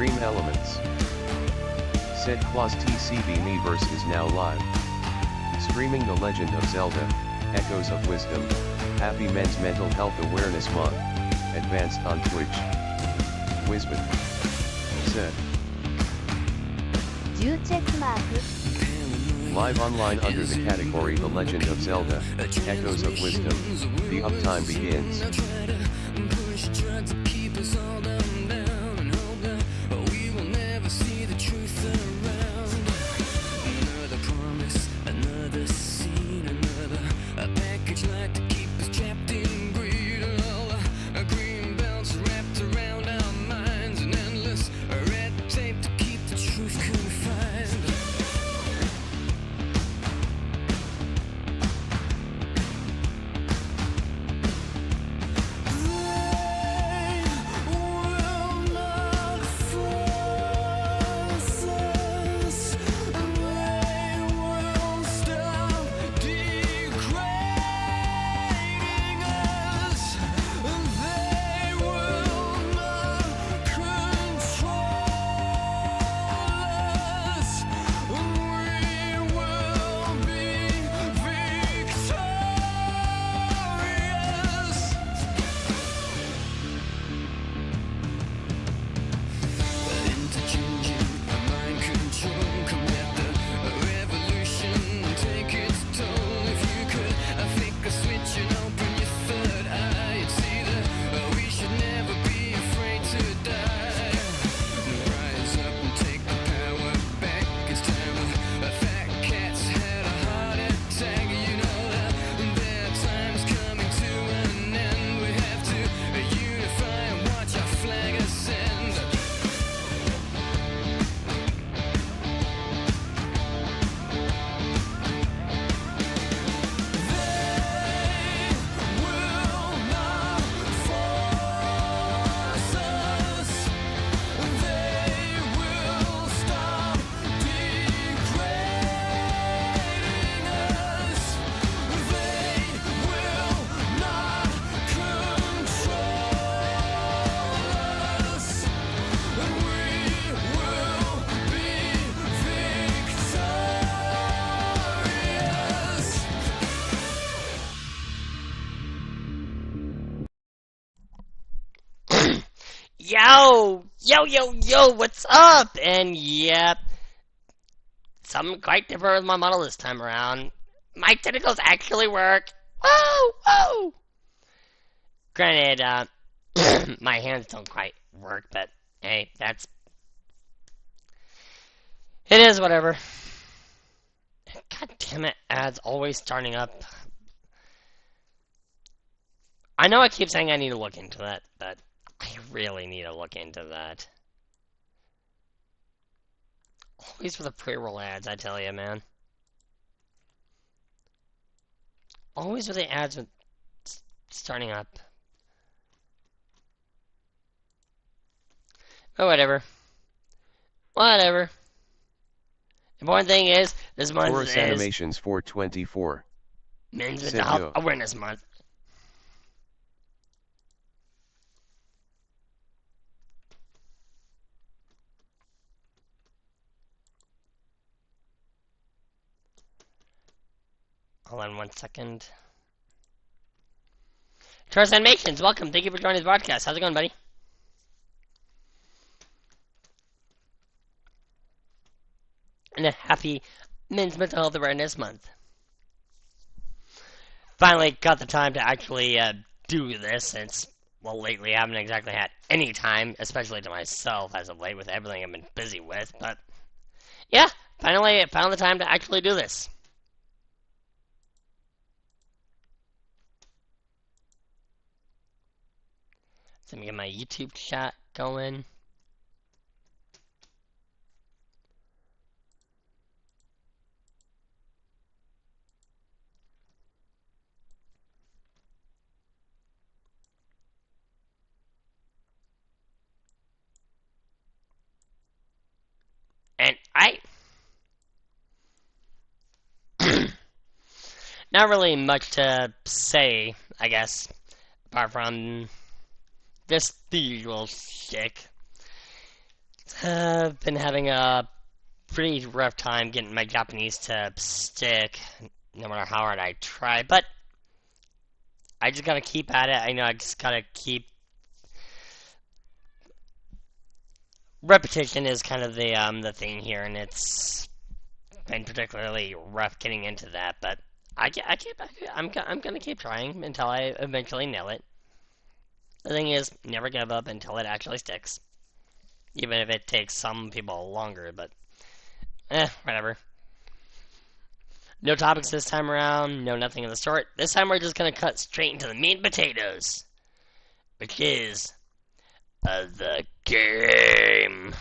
Dream Elements. Said Claus TCB Miiverse is now live. Streaming The Legend of Zelda, Echoes of Wisdom, Happy Men's Mental Health Awareness Month, advanced on Twitch. Wisbon. Said. Live online under the category The Legend of Zelda, Echoes of Wisdom, the uptime begins. Yo, what's up? And yep, something quite different with my model this time around. My tentacles actually work. Whoa! Granted, my hands don't quite work, but hey, it is whatever. God damn it, ads always starting up. I know I keep saying I need to look into that, but I really need to look into that. Always for the pre-roll ads, I tell you, man. Always with the ads starting up. But whatever. The important thing is, this month Chorus is Animations 424. Men's Mental Health Awareness Month. Hold on 1 second. Chorus Animations, welcome. Thank you for joining the broadcast. How's it going, buddy? And a happy Men's Mental Health Awareness Month. Finally got the time to actually do this since, well, lately I haven't exactly had any time, especially to myself as of late with everything I've been busy with. But yeah, finally I found the time to actually do this. Let me get my YouTube chat going. And not really much to say, I guess, apart from just the usual shtick. I've been having a pretty rough time getting my Japanese to stick, no matter how hard I try. But I just gotta keep at it. I know I just gotta keep. Repetition is kind of the thing here, and it's been particularly rough getting into that. But I'm gonna keep trying until I eventually nail it. The thing is, never give up until it actually sticks. Even if it takes some people longer, but whatever. No topics this time around, no nothing of the sort. This time we're just gonna cut straight into the meat and potatoes, which is the game.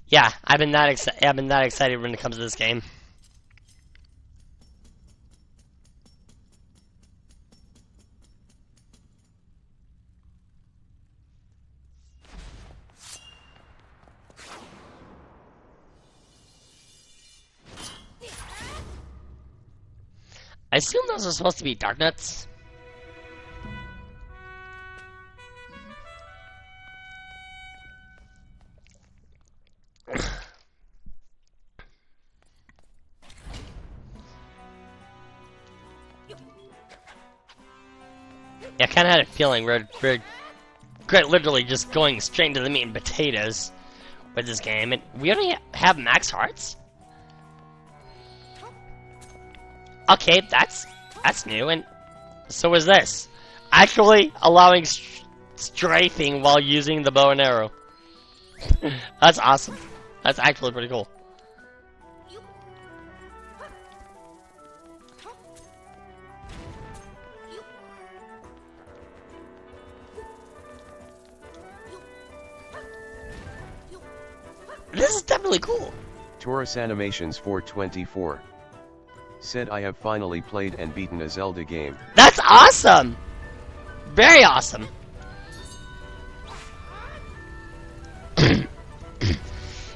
Yeah, I've been that excited when it comes to this game. I assume those are supposed to be dark nuts. Yeah, I kind of had a feeling we're quite literally just going straight into the meat and potatoes with this game. And we only have max hearts? Okay, that's new. And so is this. Actually allowing strafing while using the bow and arrow. That's awesome. That's actually pretty cool. This is definitely cool. Taurus Animations 424 said, I have finally played and beaten a Zelda game. That's awesome! Very awesome.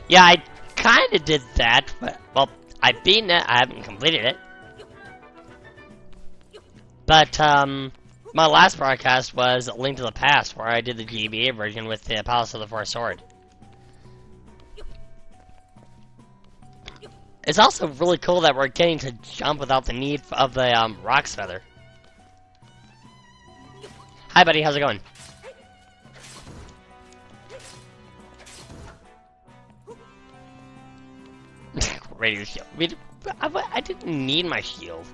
Yeah, I kind of did that, but, well, I've beaten it, I haven't completed it. But, my last broadcast was A Link to the Past, where I did the GBA version with the Palace of the Four Sword. It's also really cool that we're getting to jump without the need of the Roc's Feather. Hi, buddy. How's it going? Radio shield. I didn't need my shield.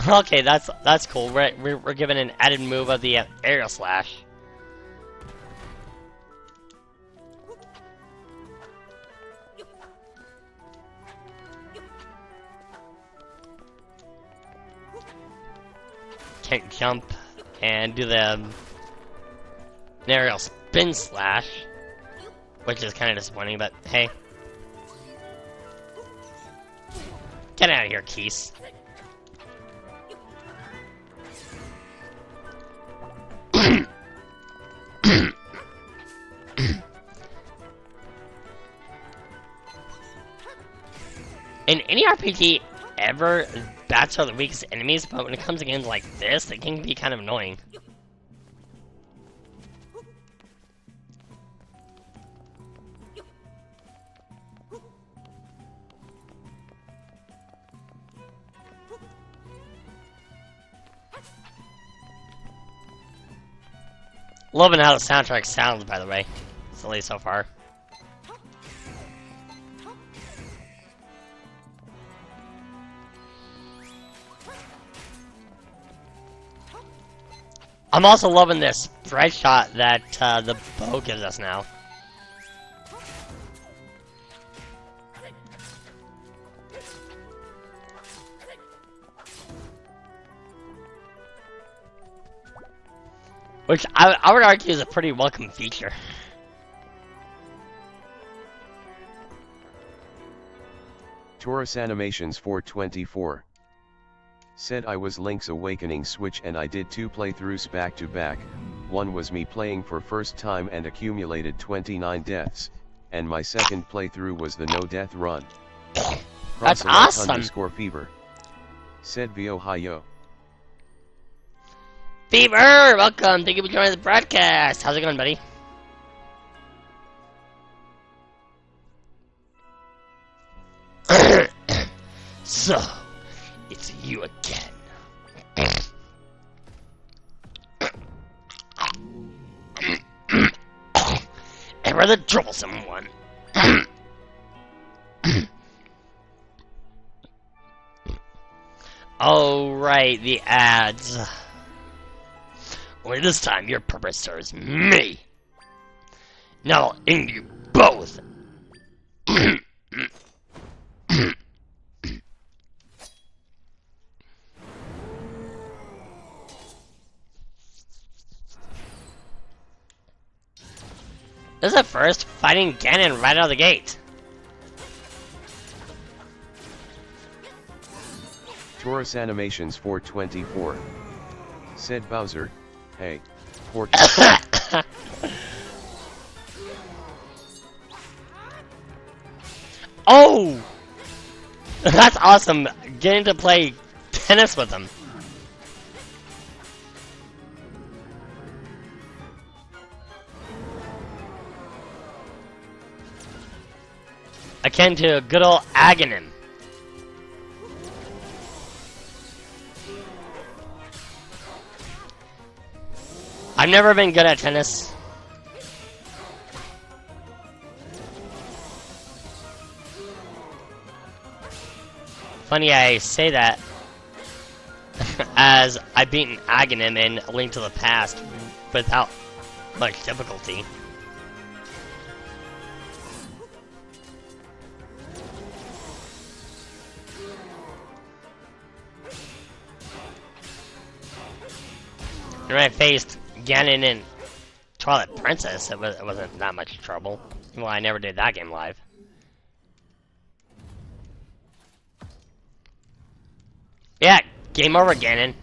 Okay, that's cool. We're given an added move of the aerial slash. Can't jump and do the aerial spin slash, which is kind of disappointing. But hey, get out of here, Keese. In any RPG ever, bats are the weakest enemies, but when it comes to games like this, they can be kind of annoying. Loving how the soundtrack sounds, by the way. Silly so far. I'm also loving this bright shot that the bow gives us now. Which I would argue is a pretty welcome feature. Taurus Animations 424 said I was Link's Awakening Switch and I did 2 playthroughs back to back. One was me playing for first time and accumulated 29 deaths, and my second playthrough was the no death run. That's awesome. Underscore Fever said Vio Hiyo. Fever, welcome. Thank you for joining the broadcast. How's it going, buddy? So, it's you again. And we're the troublesome one. Oh, right, the ads. Only this time your purpose serves me. Now I'll end you both. This is the first fighting Ganon right out of the gate. Taurus Animations 424 said Bowser, hey, port. Oh! That's awesome, getting to play tennis with him. Akin to a good old Aghanim. I've never been good at tennis. Funny I say that, as I've beaten Aghanim in A Link to the Past without much difficulty. And when I faced Ganon and Twilight Princess, it wasn't that much trouble. Well, I never did that game live. Yeah, game over, Ganon.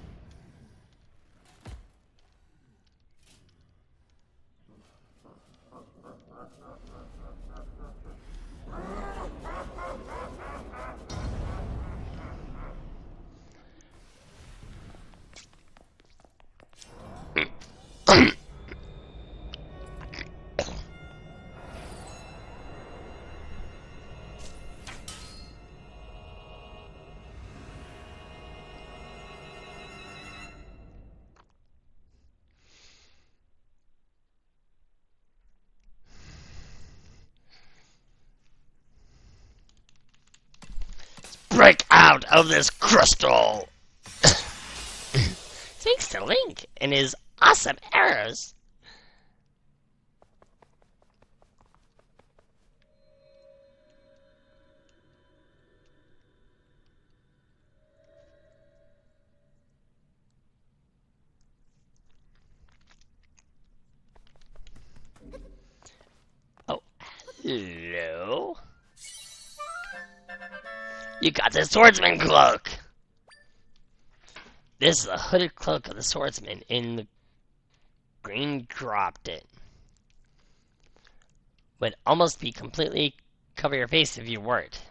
Break out of this crystal! Thanks to Link and his awesome arrows. Oh, hello? You got the swordsman cloak! This is the hooded cloak of the swordsman in the green dropped it. Would almost be completely cover your face if you weren't.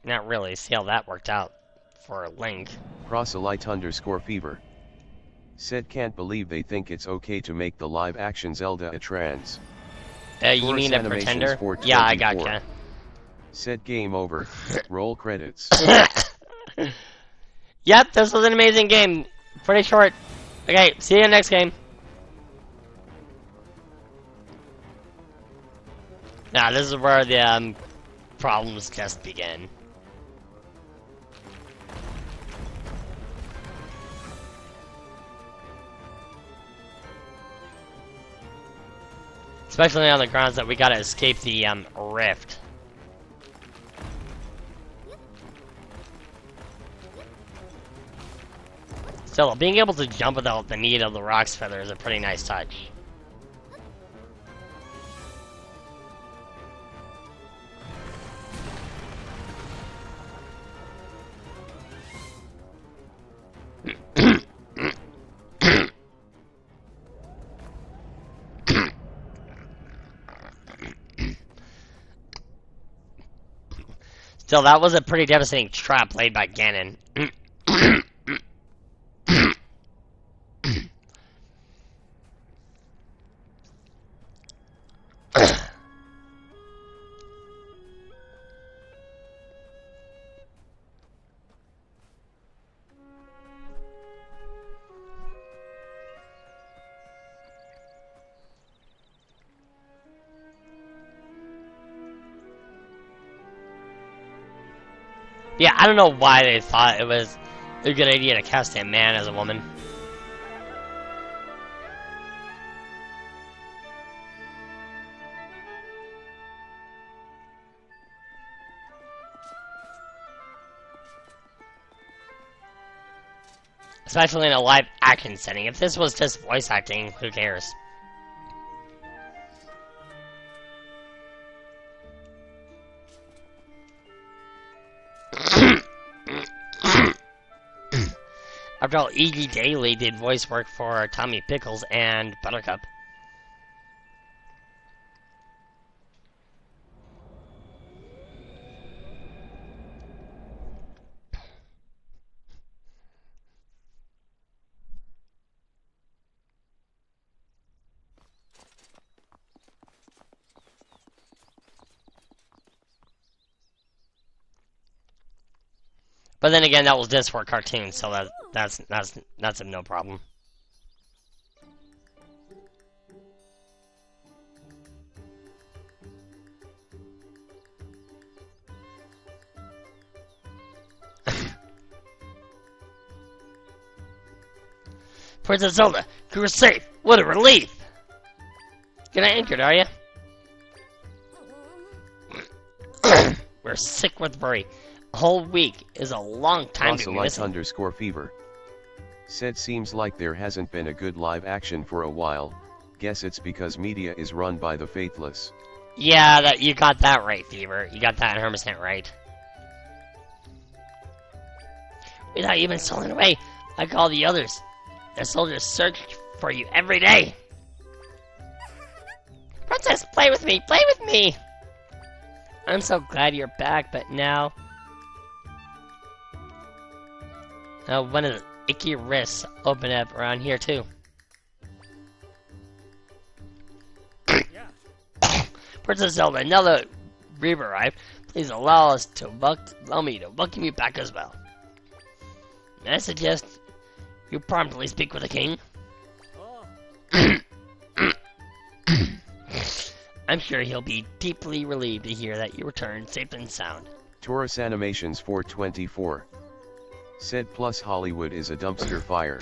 Not really, see how that worked out for Link. Proselyte underscore Fever said can't believe they think it's okay to make the live action Zelda a trans. You mean a pretender? Yeah, I gotcha. Said game over. Roll credits. Yep, this was an amazing game. Pretty short. Okay, see you in the next game. Now, this is where the problems just begin. Especially on the grounds that we gotta escape the rift. Still, being able to jump without the need of the Roc's Feather is a pretty nice touch. Still, that was a pretty devastating trap played by Ganon. Yeah, I don't know why they thought it was a good idea to cast a man as a woman. Especially in a live action setting. If this was just voice acting, who cares? After all, Iggy Daily did voice work for Tommy Pickles and Buttercup. But then again, that was just for cartoons, so that's no problem. Princess Zelda, you were safe. What a relief! You're not injured, are you? We're sick with worry. A whole week is a long time to be missing. _fever. Said seems like there hasn't been a good live action for a while. Guess it's because media is run by the faithless. Yeah, that you got that right, Fever. You got that 100% right. Without even stolen away, like all the others, the soldiers searched for you every day. Princess, play with me! Play with me! I'm so glad you're back, but now... one of the icky risks open up around here, too. Princess Zelda, now that we've arrived, please allow me to welcome you back as well. May I suggest you promptly speak with the king? I'm sure he'll be deeply relieved to hear that you returned safe and sound. Taurus Animations 424. Said plus Hollywood is a dumpster fire.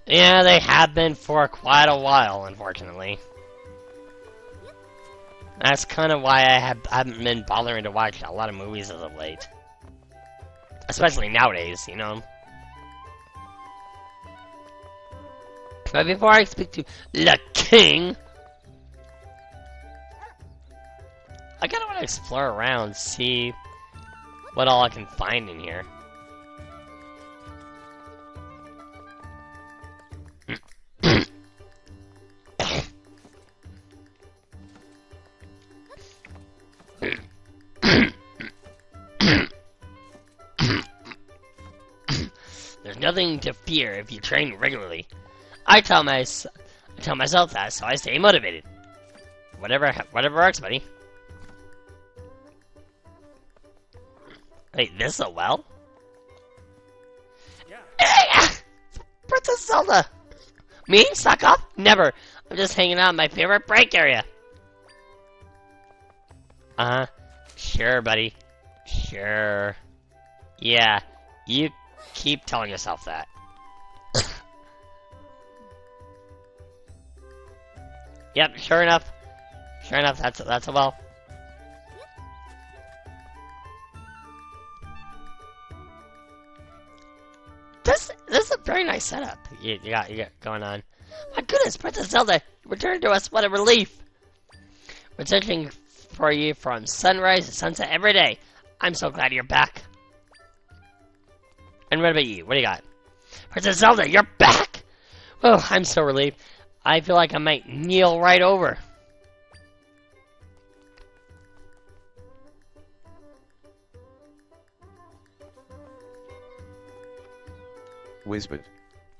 Yeah, they have been for quite a while, unfortunately. That's kind of why I haven't been bothering to watch a lot of movies as of late. Especially nowadays, you know. But before I speak to the king, I kinda want to explore around, see what all I can find in here. There's nothing to fear if you train regularly. I tell myself that, so I stay motivated. Whatever works, buddy. Wait, this is a well? Yeah. Princess Zelda! Me? Suck up? Never. I'm just hanging out in my favorite break area. Sure, buddy. Sure. Yeah, you keep telling yourself that. Yep, sure enough. Sure enough, that's a well. This is a very nice setup you got going on. My goodness, Princess Zelda, you returned to us, what a relief! We're searching for you from sunrise to sunset every day. I'm so glad you're back. And what about you? What do you got? Princess Zelda, you're back! Oh, I'm so relieved. I feel like I might kneel right over. Wizbit.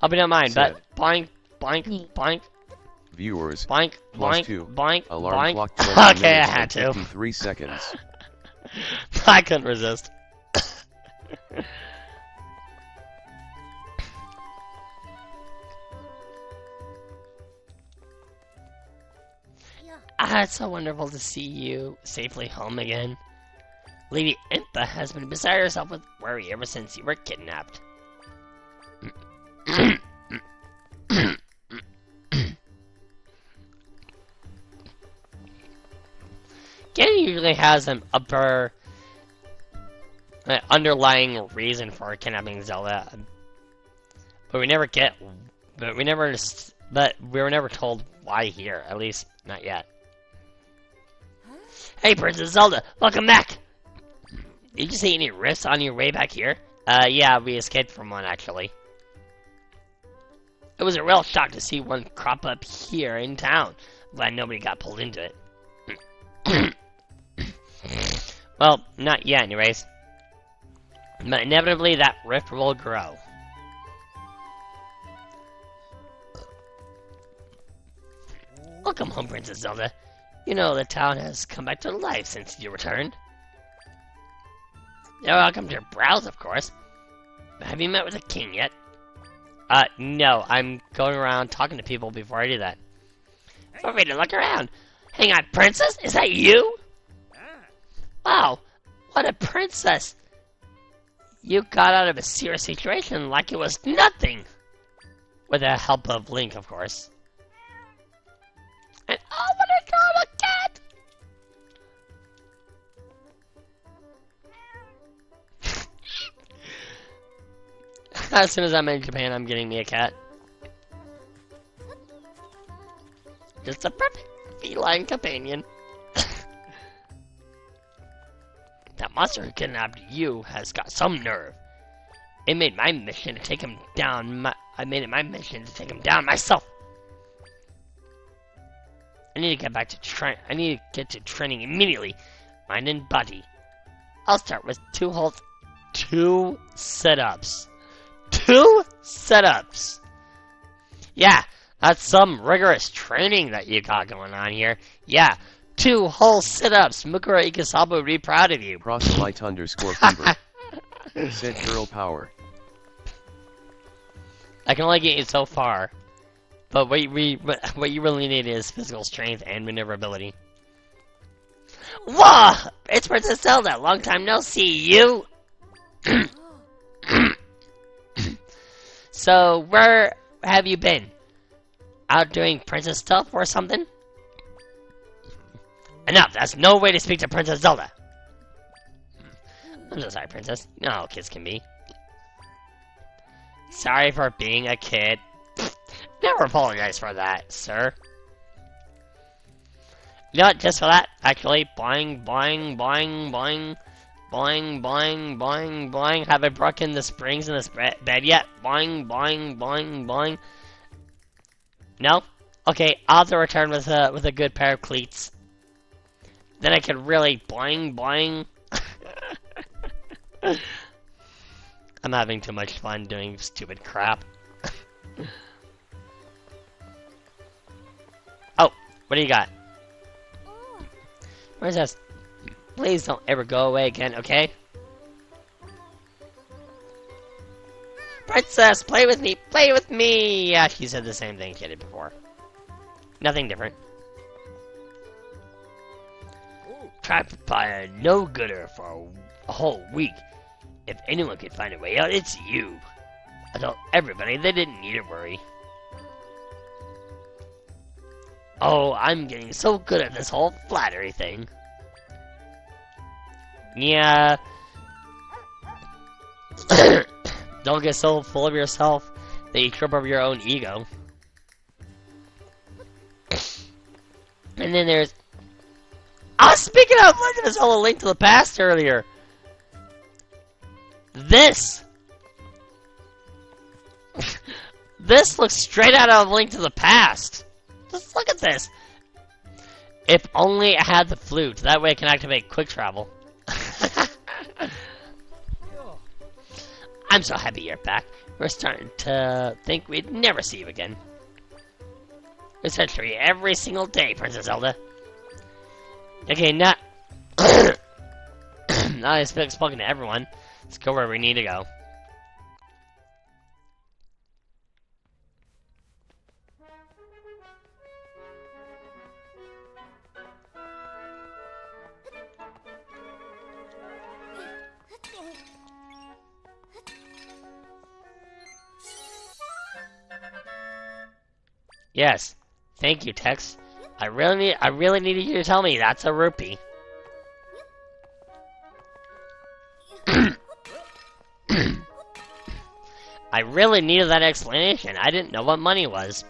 Hope you don't mind, Said. but boink, boink, boink, Viewers. boink, Plus boink, 2. boink, Alarm boink. clock 20 Okay, I minutes had and to. 53 seconds. I couldn't resist. Ah, it's so wonderful to see you safely home again. Lady Impa has been beside herself with worry ever since you were kidnapped. Ganon usually has an underlying reason for kidnapping Zelda, but we were never told why here. At least not yet. Hey, Princess Zelda, welcome back! Did you see any rifts on your way back here? Yeah, we escaped from one, actually. It was a real shock to see one crop up here in town. Glad nobody got pulled into it. Well, not yet, anyways. But inevitably, that rift will grow. Welcome home, Princess Zelda. You know the town has come back to life since you returned. You're welcome to browse, of course. Have you met with the king yet? No. I'm going around talking to people before I do that. Feel free to look around. Hang on, princess? Is that you? Wow, what a princess. You got out of a serious situation like it was nothing. With the help of Link, of course. And oh, what a adorable cat! As soon as I'm in Japan, I'm getting me a cat. Just a perfect feline companion. That monster who kidnapped you has got some nerve. It made my mission to take him down. I made it my mission to take him down myself. I need to get back to I need to get to training immediately. Mind and body. I'll start with 2 sit-ups. 2 sit-ups. Yeah, that's some rigorous training that you got going on here. Yeah, 2 whole sit-ups. Mukuro Ikasabu would be proud of you. Proselyte _ fever. Said girl power. I can only get you so far. But what you really need is physical strength and maneuverability. Whoa! It's Princess Zelda! Long time no see, you! So, where have you been? Out doing princess stuff or something? Enough! That's no way to speak to Princess Zelda! I'm so sorry, Princess. You know how kids can be. Sorry for being a kid. Never apologize for that, sir. You know what, just for that, actually, boing, boing, boing, boing, boing, boing, boing, boing. Haven't broken the springs in this bed yet. Boing, boing, boing, boing. No? Okay, I'll have to return with a good pair of cleats. Then I can really boing, boing. I'm having too much fun doing stupid crap. Oh, what do you got? Princess, please don't ever go away again, okay? Princess, play with me, play with me! Yeah, she said the same thing she did before. Nothing different. Trapped by a no-gooder for a whole week. If anyone could find a way out, it's you. I told everybody they didn't need to worry. Oh, I'm getting so good at this whole flattery thing. Yeah. Don't get so full of yourself that you trip over your own ego. And then there's... Oh, speaking of, look at this whole Link to the Past earlier. This. This looks straight out of Link to the Past. Just look at this. If only I had the flute. That way I can activate quick travel. I'm so happy you're back. We're starting to think we'd never see you again. We search for you every single day, Princess Zelda. Okay, not I spoken to everyone. Let's go where we need to go. Yes. Thank you, Tex. I really needed you to tell me that's a rupee. I really needed that explanation. I didn't know what money was.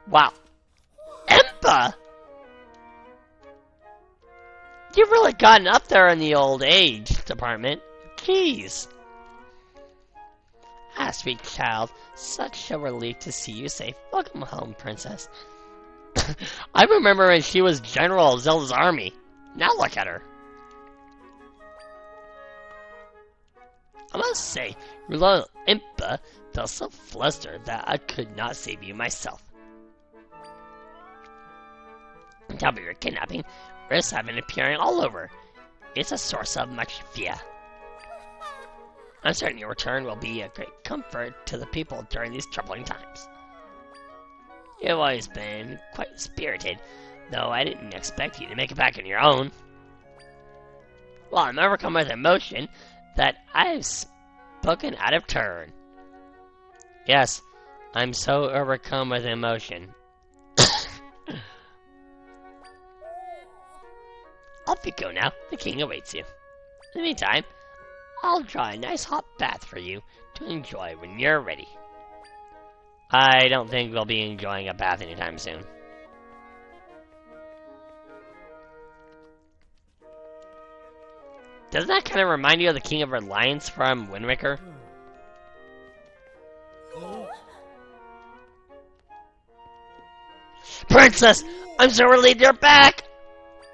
Wow. Impa! You've really gotten up there in the old age department. Jeez. Ah, sweet child. Such a relief to see you safe. Welcome home, Princess. I remember when she was General of Zelda's army. Now look at her. I must say, your little Impa felt so flustered that I could not save you myself. On top of your kidnapping, risks have been appearing all over. It's a source of much fear. I'm certain your return will be a great comfort to the people during these troubling times. You've always been quite spirited, though I didn't expect you to make it back on your own. Well, I'm overcome with emotion that I've spoken out of turn. Yes, I'm so overcome with emotion. Off you go now. The king awaits you. In the meantime, I'll draw a nice hot bath for you to enjoy when you're ready. I don't think we'll be enjoying a bath anytime soon. Doesn't that kind of remind you of the King of Reliance from Wind Waker? Princess! I'm so relieved you're back!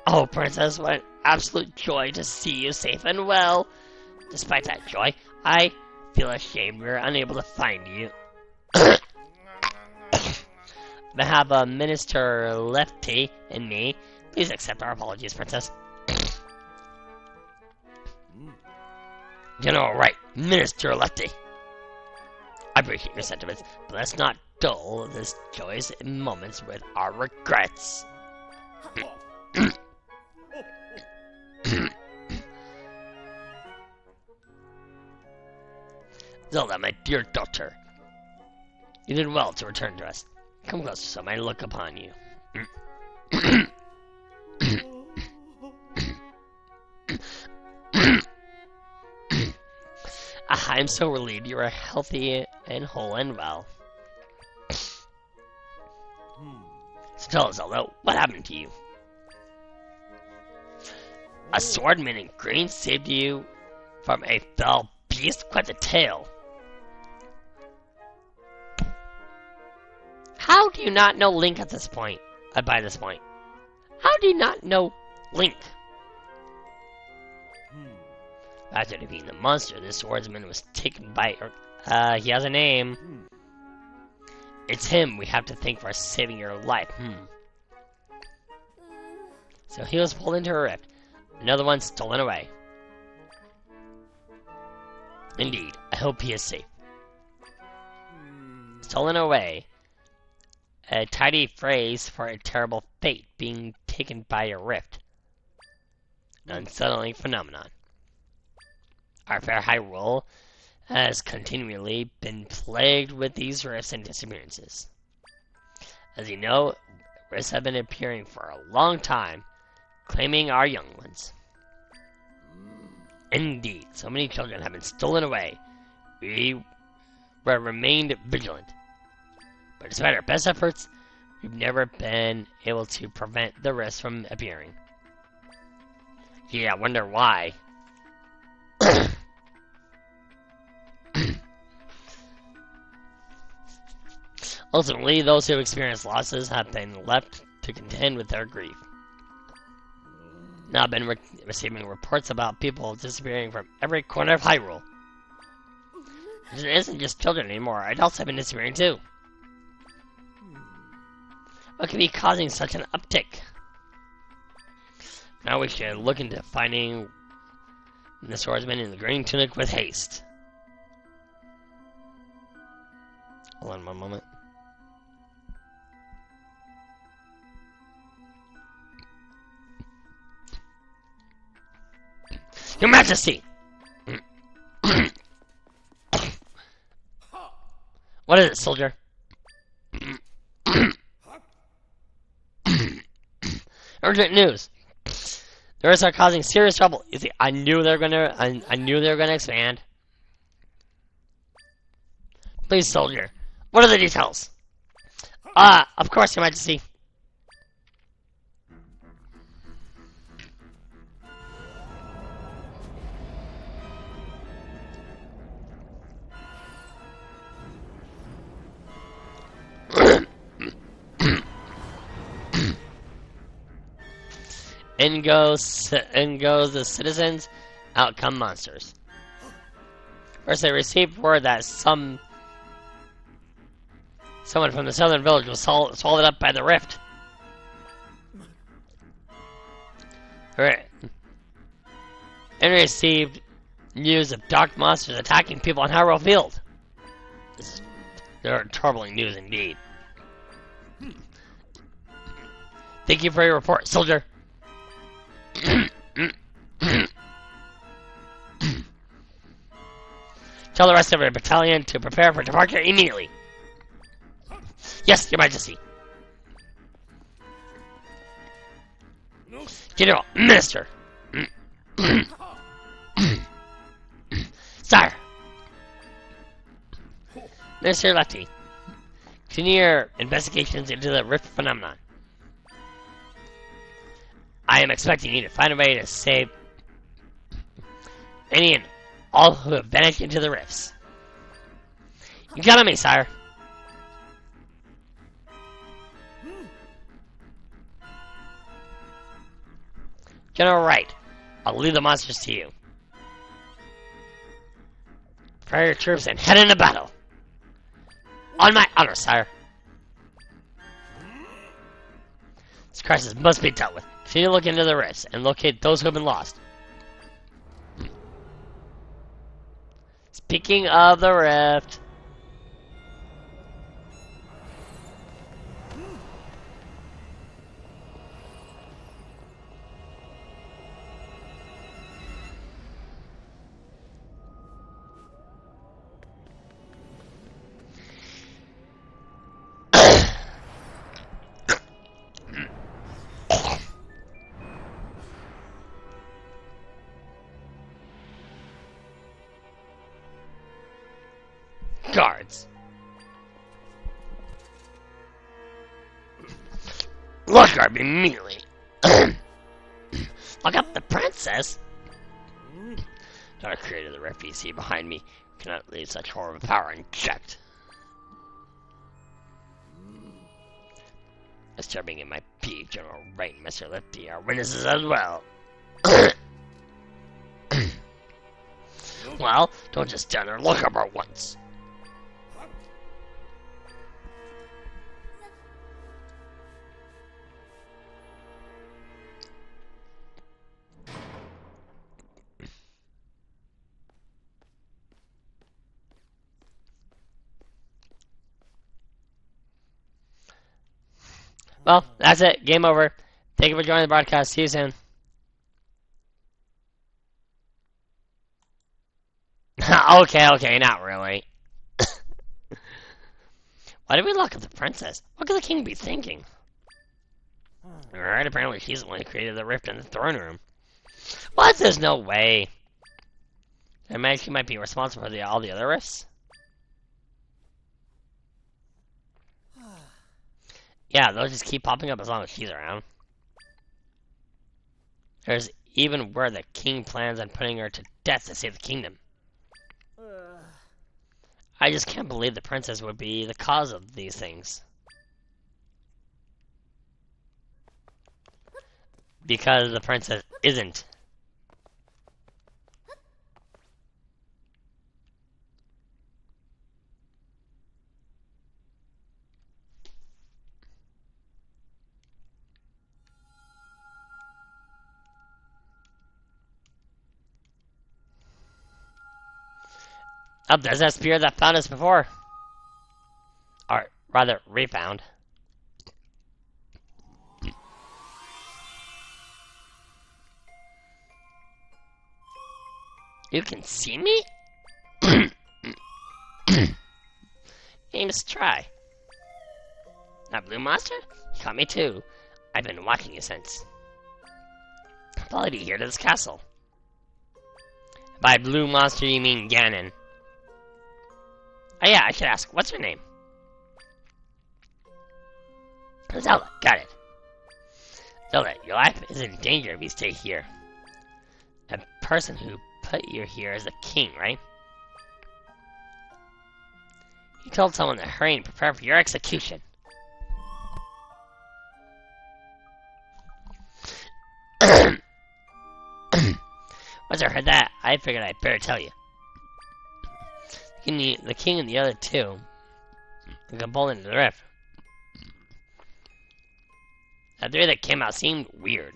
Oh, Princess, what an absolute joy to see you safe and well. Despite that joy, I feel ashamed we're unable to find you. I have a Minister Lefty and me. Please accept our apologies, Princess. You know, right, Minister Lefty. I appreciate your sentiments, but let's not dull this joyous moments with our regrets. Zelda, my dear daughter, you did well to return to us. Come closer so I may look upon you. I'm so relieved you are healthy and whole and well. So tell us, Zelda, what happened to you? A swordman in green saved you from a fell beast? Quite the tale. How do you not know Link at this point? By this point. How do you not know Link? After defeating the monster, the swordsman was taken by... he has a name. It's him we have to thank for saving your life. So he was pulled into a rift. Another one stolen away. Indeed, I hope he is safe. Stolen away. A tidy phrase for a terrible fate, being taken by a rift. An unsettling phenomenon. Our fair Hyrule has continually been plagued with these rifts and disappearances. As you know, rifts have been appearing for a long time, claiming our young ones. Indeed, so many children have been stolen away. We remained vigilant. But despite our best efforts, we've never been able to prevent the rifts from appearing. Gee, I wonder why. Ultimately, those who experience losses have been left to contend with their grief. Now I've been receiving reports about people disappearing from every corner of Hyrule. It isn't just children anymore. Adults have been disappearing too. What could be causing such an uptick? Now we should look into finding the swordsman in the green tunic with haste. Hold on one moment. Your Majesty! What is it, soldier? Urgent news. The Rifts are causing serious trouble. You see, I knew they were gonna expand. Please, soldier. What are the details? Of course, Your Majesty. In goes the citizens, out come monsters. First, they received word that someone from the southern village was swallowed up by the rift. And received news of dark monsters attacking people on Hyrule Field. They're troubling news indeed. Thank you for your report, soldier. Tell the rest of your battalion to prepare for departure immediately. Yes, Your Majesty. General, Minister. Sire. Minister Lefty. Continue your investigations into the rift phenomenon. I am expecting you to find a way to save any and all who have vanished into the rifts. You count on me, sire. General Wright, I'll leave the monsters to you. Prepare your troops and head into battle. On my honor, sire. This crisis must be dealt with. Continue to look into the rifts and locate those who have been lost. Speaking of the rift. Guards. Look up immediately. Look up the princess. Dark creator of the rift you see behind me cannot leave such horrible power unchecked. Disturbing in my peak, General Wright and Mr. Lefty are witnesses as well. Well, don't just stand there, look up her once. Well, that's it. Game over. Thank you for joining the broadcast. See you soon. Okay, not really. Why did we lock up the princess? What could the king be thinking? Alright, apparently she's the one who created the rift in the throne room. What? There's no way. I imagine she might be responsible for all the other rifts. Yeah, they'll just keep popping up as long as she's around. There's even where the king plans on putting her to death to save the kingdom. I just can't believe the princess would be the cause of these things. because the princess isn't. Oh, there's that spear that found us before. Or rather, refound. You can see me? Aim's try. That blue monster? He caught me too. I've been watching you since. I followed you here to this castle. By blue monster, you mean Ganon. Oh yeah, I should ask, what's her name? Zelda, got it. Zelda, your life is in danger if you stay here. The person who put you here is the king, right? He told someone to hurry and prepare for your execution. Once I heard that, I figured I'd better tell you. The king and the other two got pulled into the rift. The three that came out seemed weird.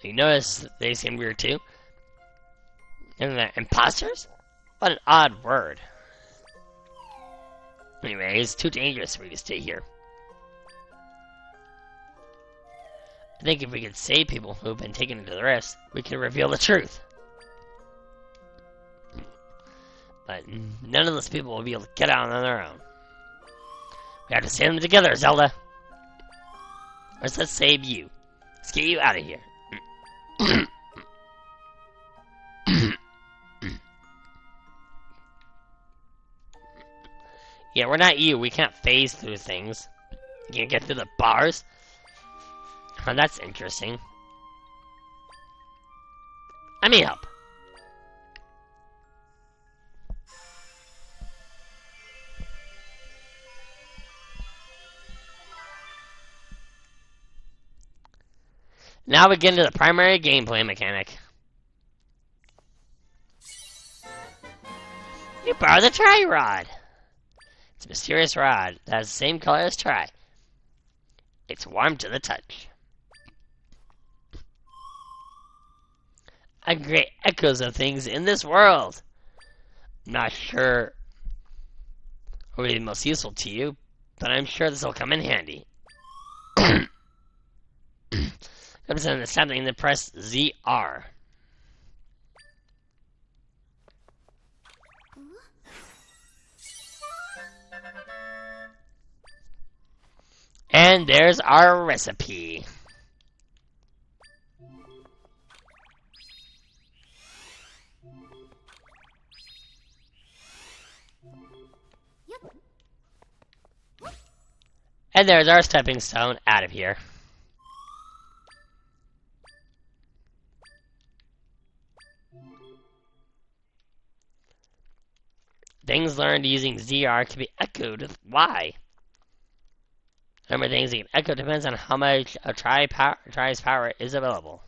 You notice they seem weird too? And they're imposters? What an odd word. Anyway, it's too dangerous for me to stay here. I think if we could save people who've been taken into the rifts, we could reveal the truth. But none of those people will be able to get out on their own. We have to save them together, Zelda. Or let's save you. Let's get you out of here. Yeah, we're not you. We can't phase through things. You can't get through the bars. Oh, that's interesting. I need help. Now we get into the primary gameplay mechanic. You borrowed the Tri-Rod. It's a mysterious rod that has the same color as Tri. It's warm to the touch. I create echoes of things in this world. I'm not sure what will be most useful to you, but I'm sure this will come in handy. Comes in something to press ZR. And there's our recipe. And there's our stepping stone out of here. Things learned using ZR can be echoed with Y. Remember, things that can echo depends on how much a Tri's power is available.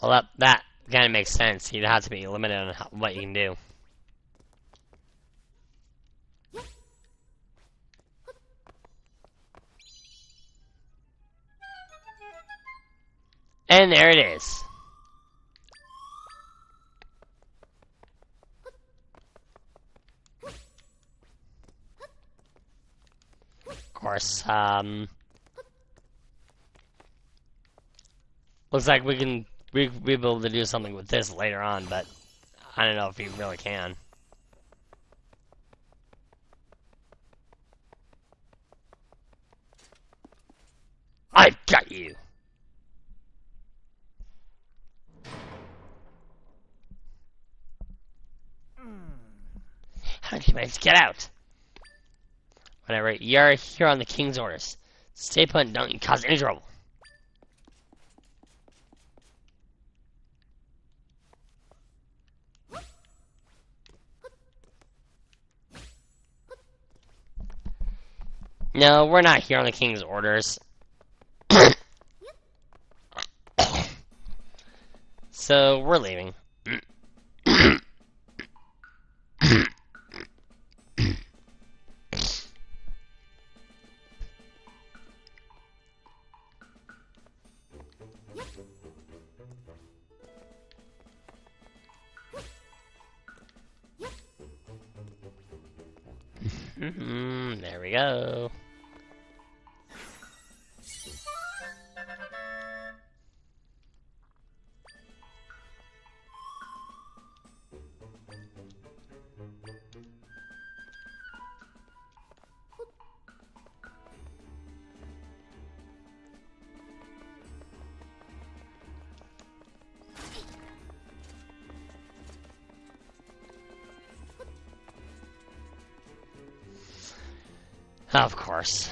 Well, that kind of makes sense. You'd have to be limited on what you can do. And there it is. Of course, looks like we'll be able to do something with this later on, but I don't know if you really can. I've got you! How did you manage to get out? Whatever, you're here on the king's orders. Stay put and don't cause any trouble. No, we're not here on the king's orders. So, we're leaving. There we go. Of course.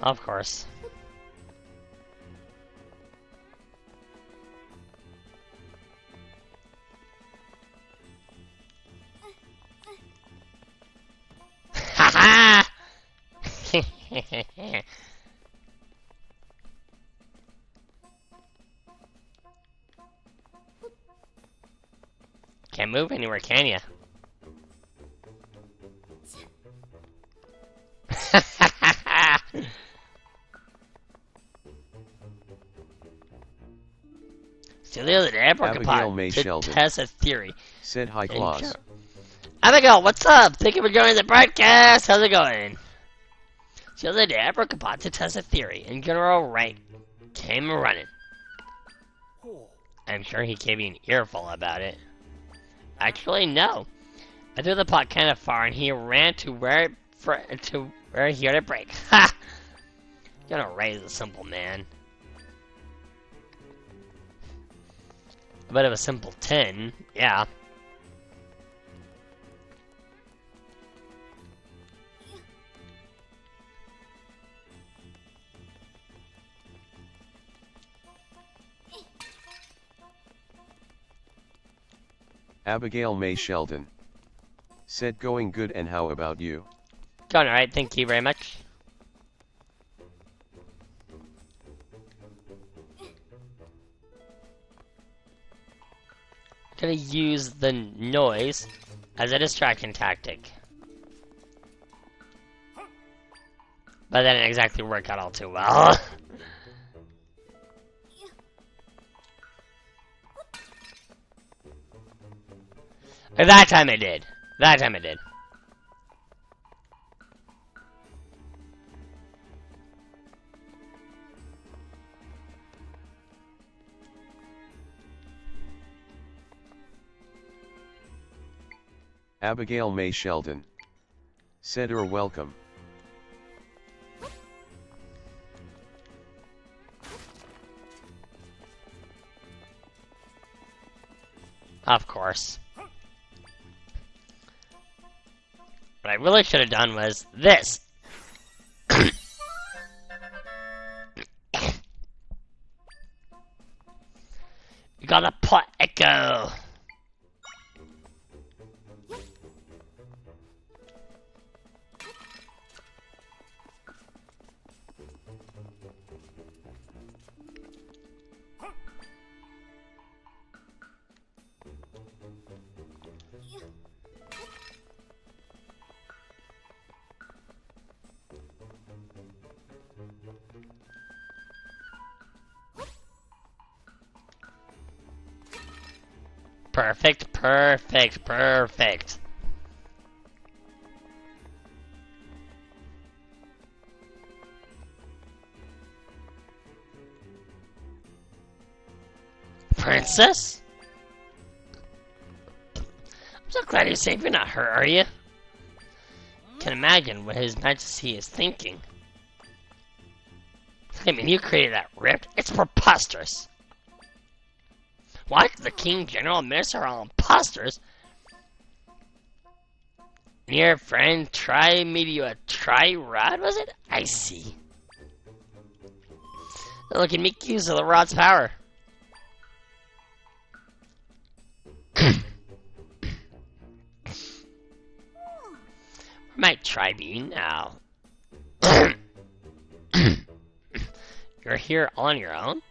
Of course. Haha! Can't move anywhere, can ya? Celia the Abigail May Apricot to Sheldon test a theory. said hi, Claus. Abigail, what's up? Thank you for joining the broadcast. How's it going? Celia the Apricot to test a theory, and General Wright came running. I'm sure he gave you an earful about it. Actually, no. I threw the pot kind of far, and he ran to where he heard it break. Ha! General Wright is a simple man. A bit of a simpleton, yeah. Abigail May Sheldon said going good, and how about you? Going alright, thank you very much. Gonna use the noise as a distraction tactic. But that didn't exactly work out all too well. That time it did. That time it did. Abigail May Sheldon said you're welcome. Of course. What I really should have done was this. You got a pot echo. Perfect, perfect, perfect. Princess? I'm so glad you're safe. You're not hurt, are you? Can imagine what His Majesty is thinking. I mean, you created that rift. It's preposterous. What? The King, General, Minister are all imposters? And your friend made you a tri-rod, was it? I see. Now look, can make use of the rod's power. Where might try be now? You're here on your own?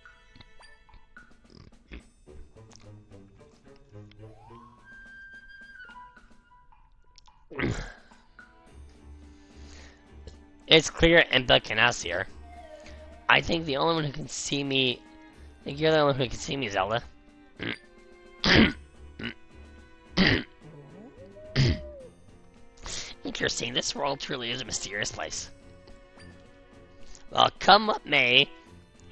It's clear Impa cannot see her. I think the only one who can see me... I think you're the only one who can see me, Zelda. Interesting, this world truly is a mysterious place. Well, come what may,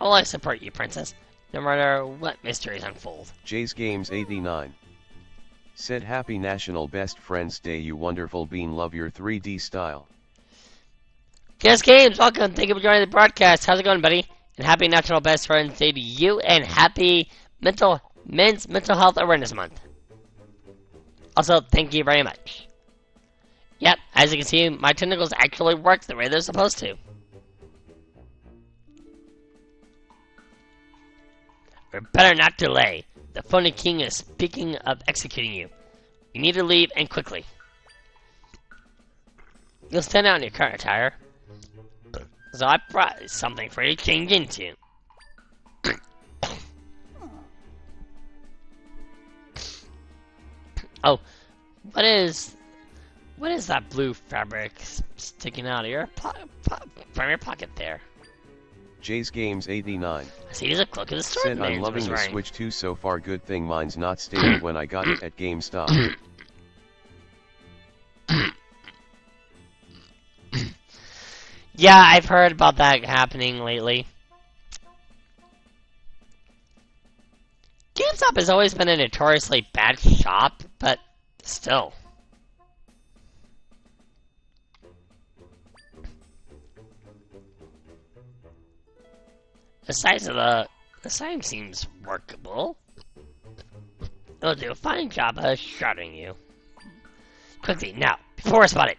I will support you, Princess, no matter what mysteries unfold. Jay's Games 89 said Happy National Best Friends Day, you wonderful bean, love your 3D style. Jay's Games, welcome, thank you for joining the broadcast. How's it going, buddy? And happy National Best Friends Day to you, and happy Men's Mental Health Awareness Month. Also, thank you very much. Yep, as you can see, my tentacles actually work the way they're supposed to. We better not delay. The phony king is speaking of executing you. You need to leave, and quickly. You'll stand out in your current attire. So I brought something for you to change into. Oh, what is that blue fabric sticking out of your from your pocket there? Jay's Games 89 I see there's a cloak of the sword said, man I'm loving the wearing. Switch 2 so far, good thing mine's not stable when I got it at GameStop. Yeah, I've heard about that happening lately. GameStop has always been a notoriously bad shop, but still. The size of the sign seems workable. It'll do a fine job of shrouding you. Quickly, now, before I spot it.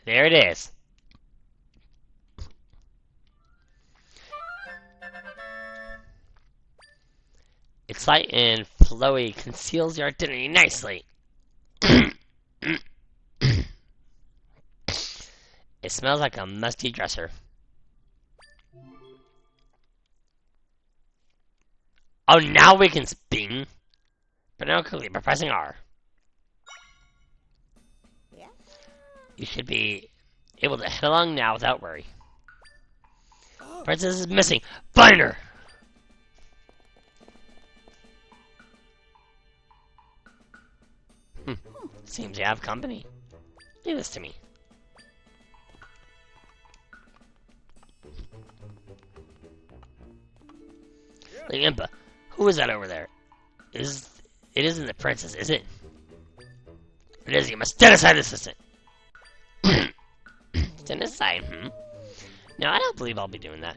There it is. It's light and flowy, conceals your identity nicely. It smells like a musty dresser. Oh, now we can spin. But now quickly by pressing R. You should be able to head along now without worry. Princess is missing. Find her! Seems you have company. Leave this to me. Lady Impa, who is that over there? It isn't the princess, is it? If it is, you must genocide the assistant. Genocide, No, I don't believe I'll be doing that.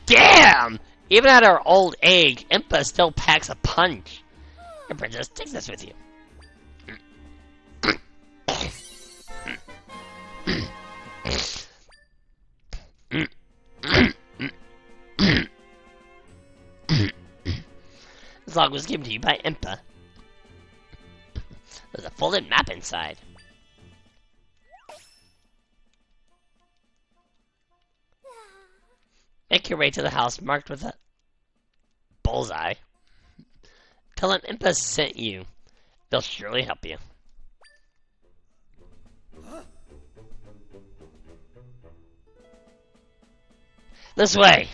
Damn! Even at her old age, Impa still packs a punch. Your princess, take this with you. This log was given to you by Impa. There's a folded map inside. Make your way to the house marked with a bullseye. Tell them Impa sent you. They'll surely help you. This way!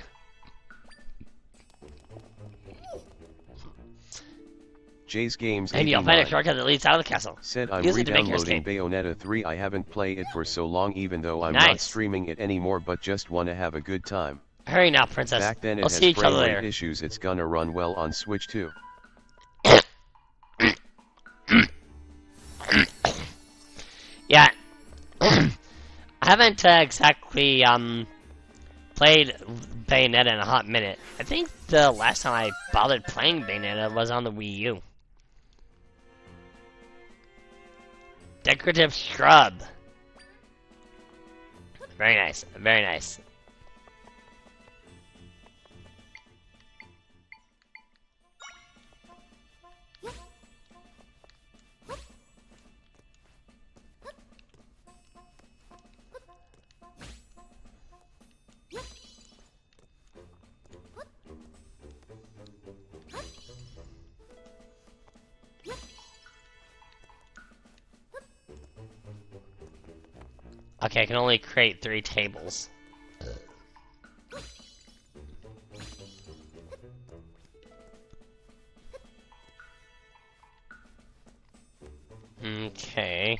Jay's Games Maybe you'll find a 89 shortcut that leads out of the castle. said, I'm Use it to make your re-downloading escape. Bayonetta 3. I haven't played it for so long, even though I'm not Nice. streaming it anymore, but just want to have a good time. Hurry now, princess. Back then it We'll has see each frame other rate later. issues. It's gonna run well on Switch too. Yeah. I haven't exactly played Bayonetta in a hot minute. I think the last time I bothered playing Bayonetta was on the Wii U. Decorative shrub. Very nice. Very nice. Okay, I can only create 3 tables. Okay.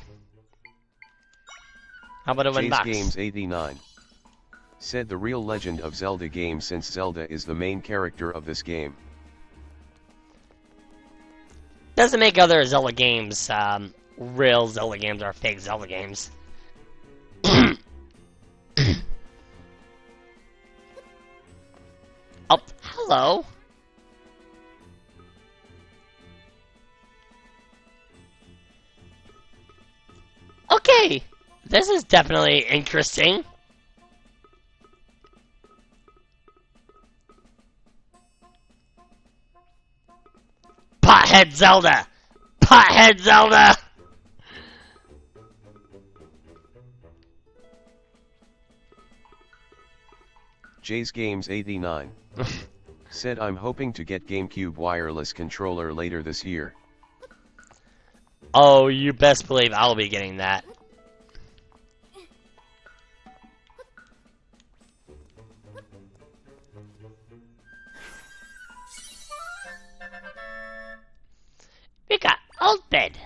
How about a win Chase box? Games 89 said the real Legend of Zelda game, since Zelda is the main character of this game. Doesn't make other Zelda games real Zelda games or fake Zelda games. Oh, hello. Okay, this is definitely interesting. Pothead Zelda! Pothead Zelda! Jays Games 89 said, I'm hoping to get GameCube wireless controller later this year. Oh, you best believe I'll be getting that. We got old bed.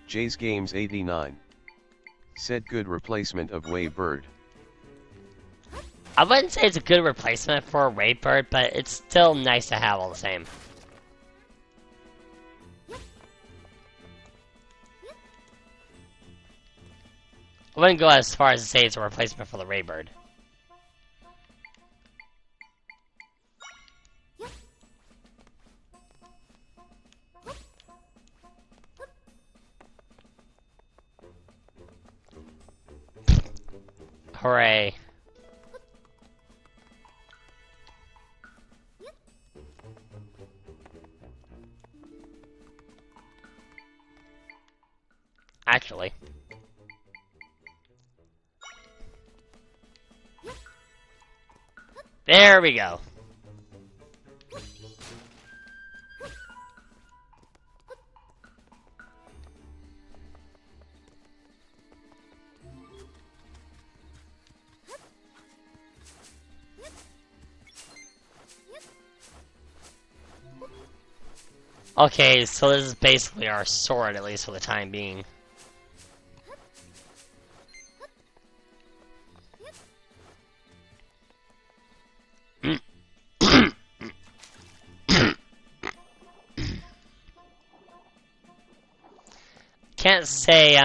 Jays Games 89 said good replacement of Waybird. I wouldn't say it's a good replacement for a Waybird, but it's still nice to have all the same. I wouldn't go as far as to say it's a replacement for the Waybird. Hooray. Actually. There we go. Okay, so this is basically our sword, at least for the time being. Can't say,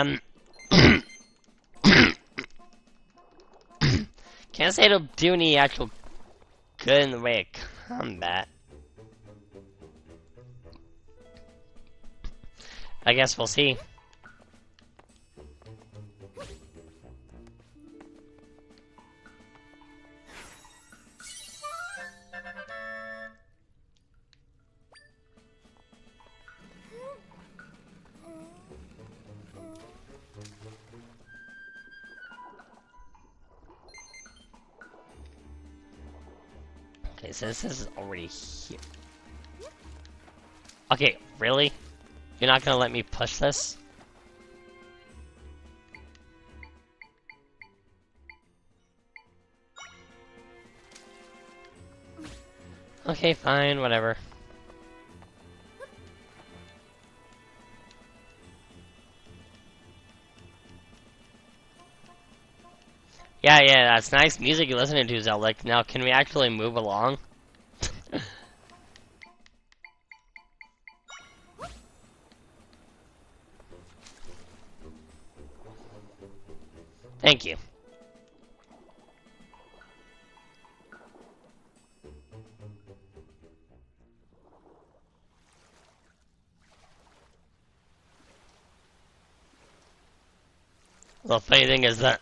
can't say it'll do any actual good in the way of combat. I guess we'll see. Okay, so this is already here. Okay, really? You're not gonna let me push this? Okay, fine, whatever. Yeah, that's nice music you're listening to, Zelda. Now, can we actually move along? Thank you. The funny thing is that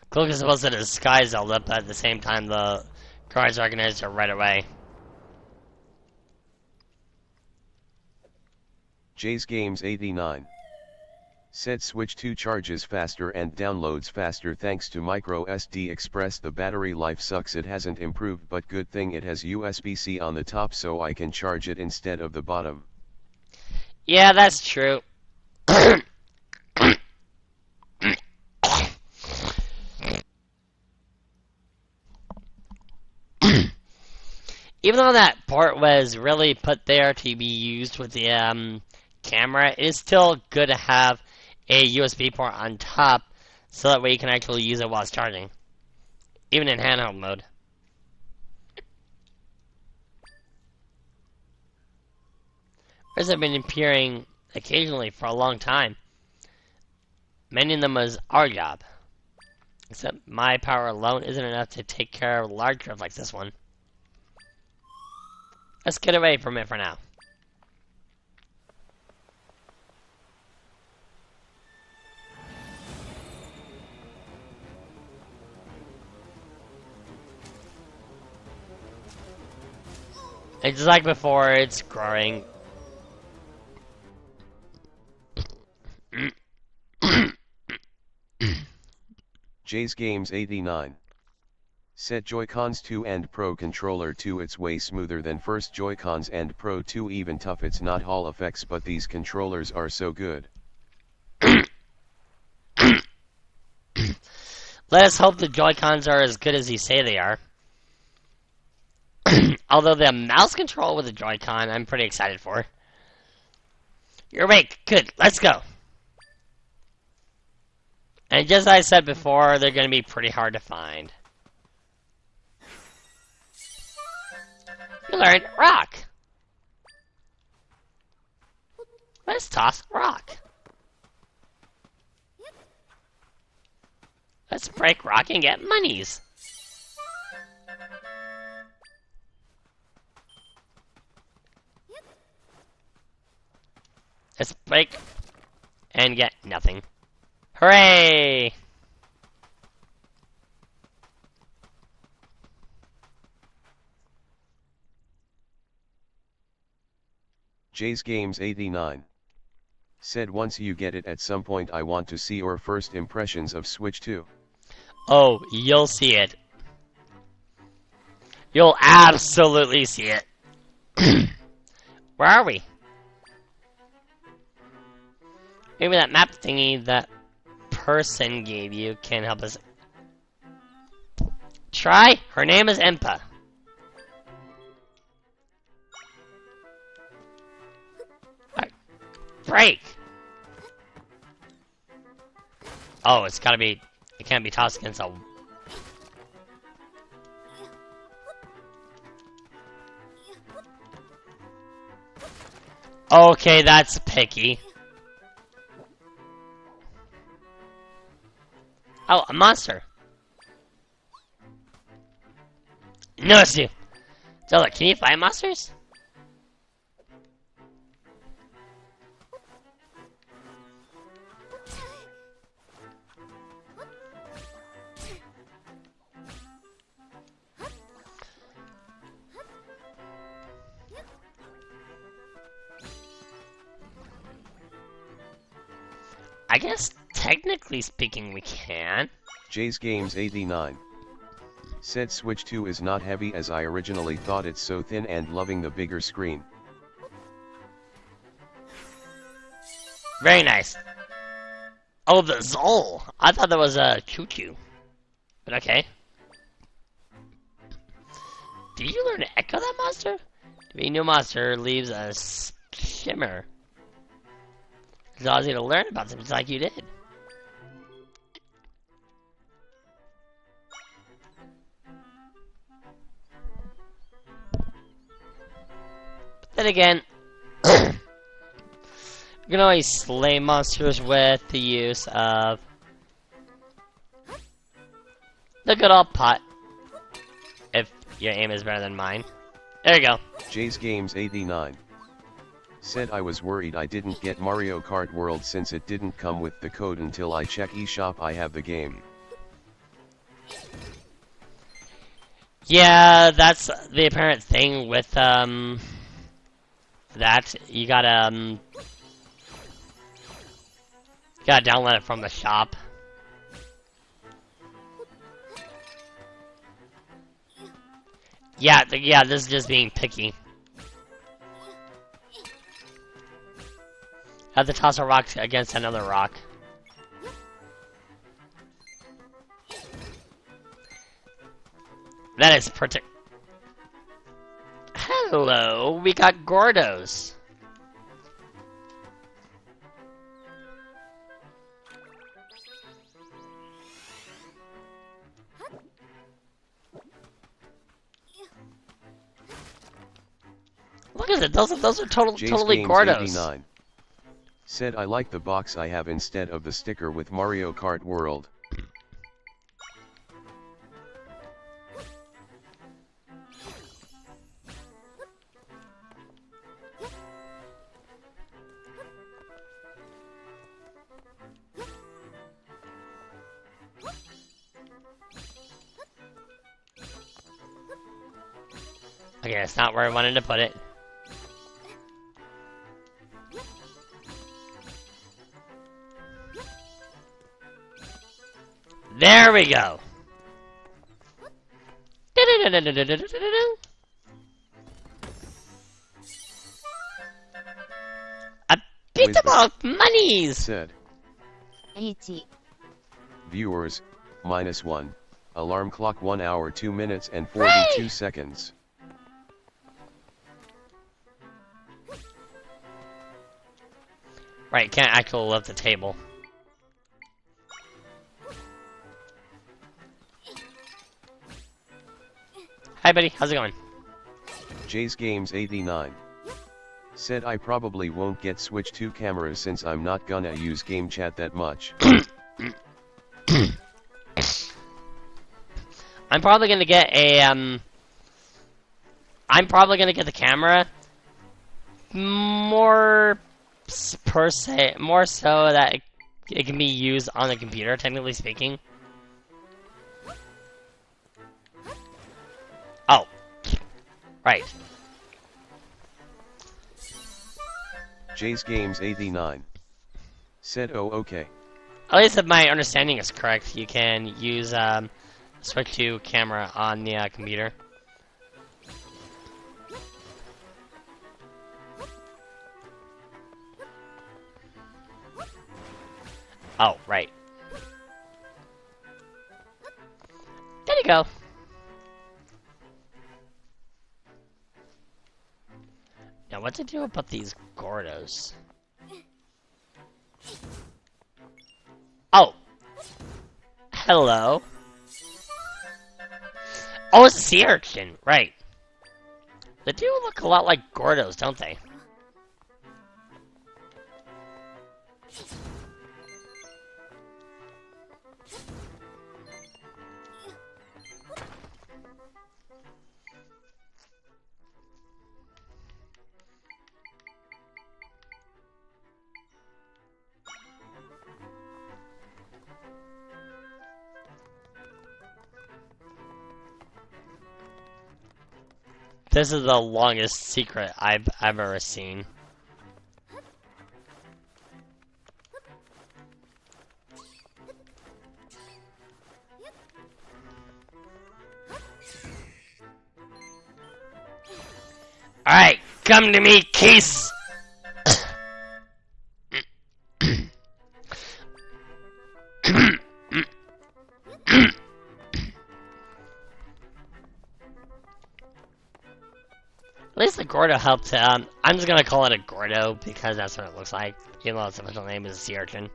Cloak is supposed to disguise Zelda, but at the same time, the guards recognized her right away. Jay's Games 89 said Switch 2 charges faster and downloads faster thanks to micro SD Express. The battery life sucks, it hasn't improved, but good thing it has USB-C on the top so I can charge it instead of the bottom. Yeah, that's true. Even though that port was really put there to be used with the camera, it is still good to have a USB port on top so that way you can actually use it while it's charging, even in handheld mode. Those have been appearing occasionally for a long time. Many of them was our job. Except my power alone isn't enough to take care of large craft like this one. Let's get away from it for now. And just like before, it's growing. Jay's Games 89 set Joy-Cons 2 and Pro controller 2. It's way smoother than first Joy-Cons and Pro 2, even tough. It's not Hall effects, but these controllers are so good. Let us hope the Joy-Cons are as good as you say they are. Although the mouse control with the Joy-Con, I'm pretty excited for. You're awake. Good. Let's go. And just as I said before, they're going to be pretty hard to find. You learned rock. Let's toss rock. Let's break rock and get monies. Let's break and get nothing. Hooray! Jay's Games 89 said once you get it, at some point I want to see your first impressions of Switch 2. Oh, you'll see it. You'll absolutely see it. Where are we? Maybe that map thingy that person gave you can help us. Try? Her name is Impa. Right. Break! Oh, it's gotta be... It can't be tossed against a... Okay, that's picky. Oh, a monster. No, it's you. Zelda, can you find monsters? I guess, technically speaking, we can. Jay's Games 89 said Switch 2 is not heavy as I originally thought. It's so thin and loving the bigger screen. Very nice. Oh, the Zol. I thought that was a Choo-Choo. But okay. Did you learn to echo that monster? The new monster leaves a shimmer. It allows you to learn about them just like you did. But then again, you can always slay monsters with the use of the good old pot. If your aim is better than mine. There you go. Jay's Games 89 Said I was worried I didn't get Mario Kart World since it didn't come with the code until I check eShop I have the game. Yeah, that's the apparent thing with, that. You gotta download it from the shop. Yeah, yeah, this is just being picky. Have to toss a rock against another rock. That is Hello, we got Gordos. Look at it, those are totally Gordos. 89 said I like the box I have instead of the sticker with Mario Kart World. Okay, that's not where I wanted to put it. There we go. A bit of monies. Said. 1. Viewers, -1. Alarm clock 1 hour 2 minutes and 42 Hey! seconds. Right, can't actually lift the table. Hi buddy, how's it going? Jay's Games 89 said I probably won't get Switch 2 cameras since I'm not gonna use game chat that much. I'm probably gonna get a I'm probably gonna get the camera more per se, more so that it can be used on the computer, technically speaking. Oh, right. Jay's Games 89 said oh okay. At least if my understanding is correct, you can use Switch 2 camera on the computer. Oh, right. There you go. Now, what to do about these Gordos? Oh! Hello. Oh, it's a sea urchin, right. They do look a lot like Gordos, don't they? This is the longest secret I've ever seen. Alright, come to me, Keith! At least the Gordo helped. I'm just gonna call it a Gordo because that's what it looks like, even though its official name is a sea urchin.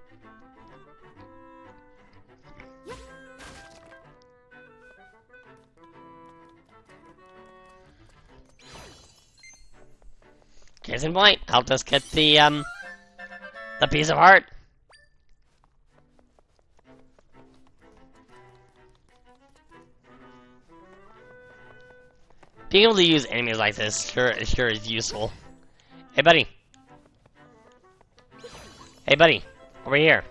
Case in point, helped us get the piece of art. Being able to use enemies like this sure is useful. Hey, buddy. Hey, buddy. Over here.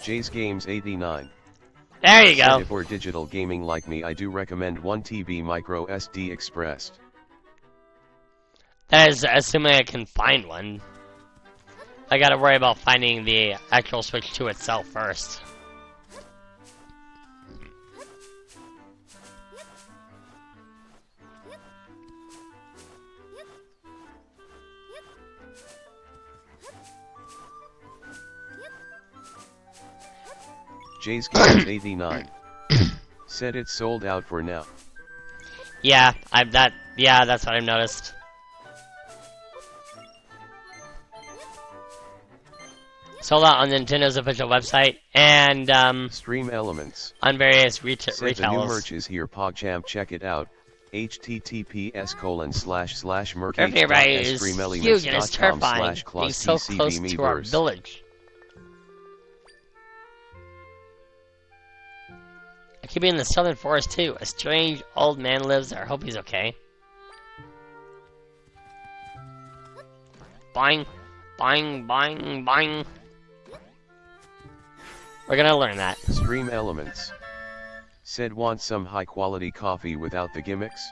Jay's Games 89. There you Said go. if or digital gaming like me, I do recommend 1TB micro SD expressed. That is assuming I can find one. I gotta worry about finding the actual Switch 2 itself first. Jay's Games 89. Said it's sold out for now. Yeah, that's what I've noticed. Sold out on Nintendo's official website and Stream Elements. on various Said the new retailers. merch is here, PogChamp, check it out. https://merch Everybody is huge and it's terrifying being so close to our verse. village. I could be in the southern forest too. A strange old man lives there. I hope he's okay. Boing, boing, boing, boing. We're gonna learn that. Stream Elements. Said want some high quality coffee without the gimmicks?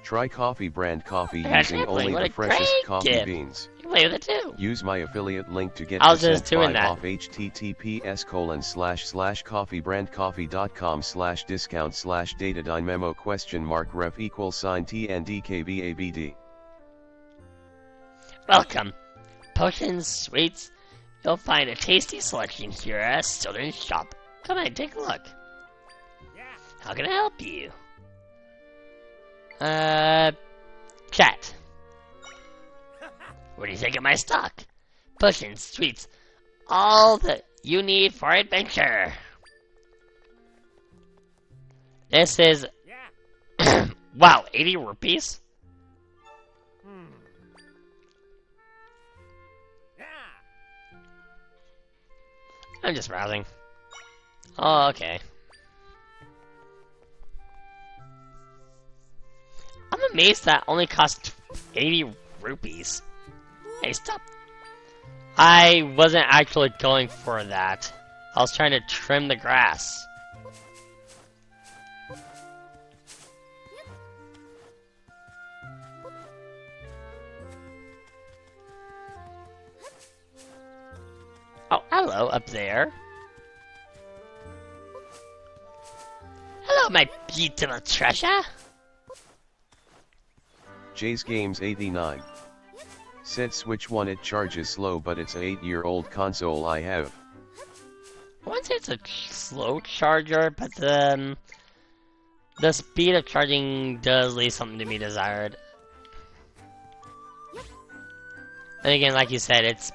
Try Coffee brand coffee using Exactly, only what the a freshest great coffee gift. beans. You can play with it too. Use my affiliate link to get I was just doing 5 that. off https://coffeebrandcoffee.com/discount/datadynamo?ref=TNDKBABD. Welcome. Potions, sweets. You'll find a tasty selection here at Southern Shop. Come on, take a look. How can I help you? Chat. What do you think of my stock? Potions, sweets, all that you need for adventure. This is... wow, 80 rupees? I'm just browsing. Oh, okay. I'm amazed that only cost 80 rupees. Hey, stop. I wasn't actually going for that. I was trying to trim the grass. Oh, hello up there. Hello, my beautiful treasure. Jay's Games 89. Said Switch 1 it charges slow, but it's a 8-year-old console I have. I wouldn't say it's a slow charger, but the speed of charging does leave something to be desired. And again, like you said, it's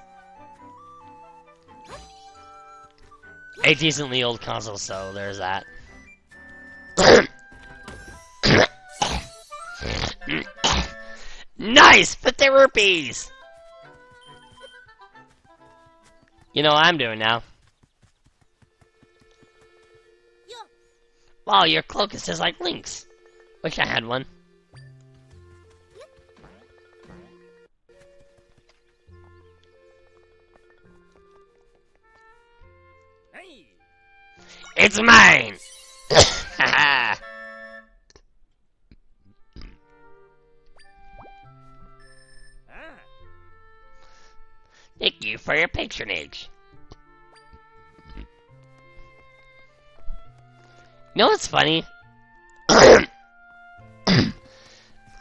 a decently old console, so there's that. Nice! 50 rupees! You know what I'm doing now. Wow, your cloak is just like Link's. Wish I had one. It's mine! Haha! Thank you for your patronage. You know what's funny?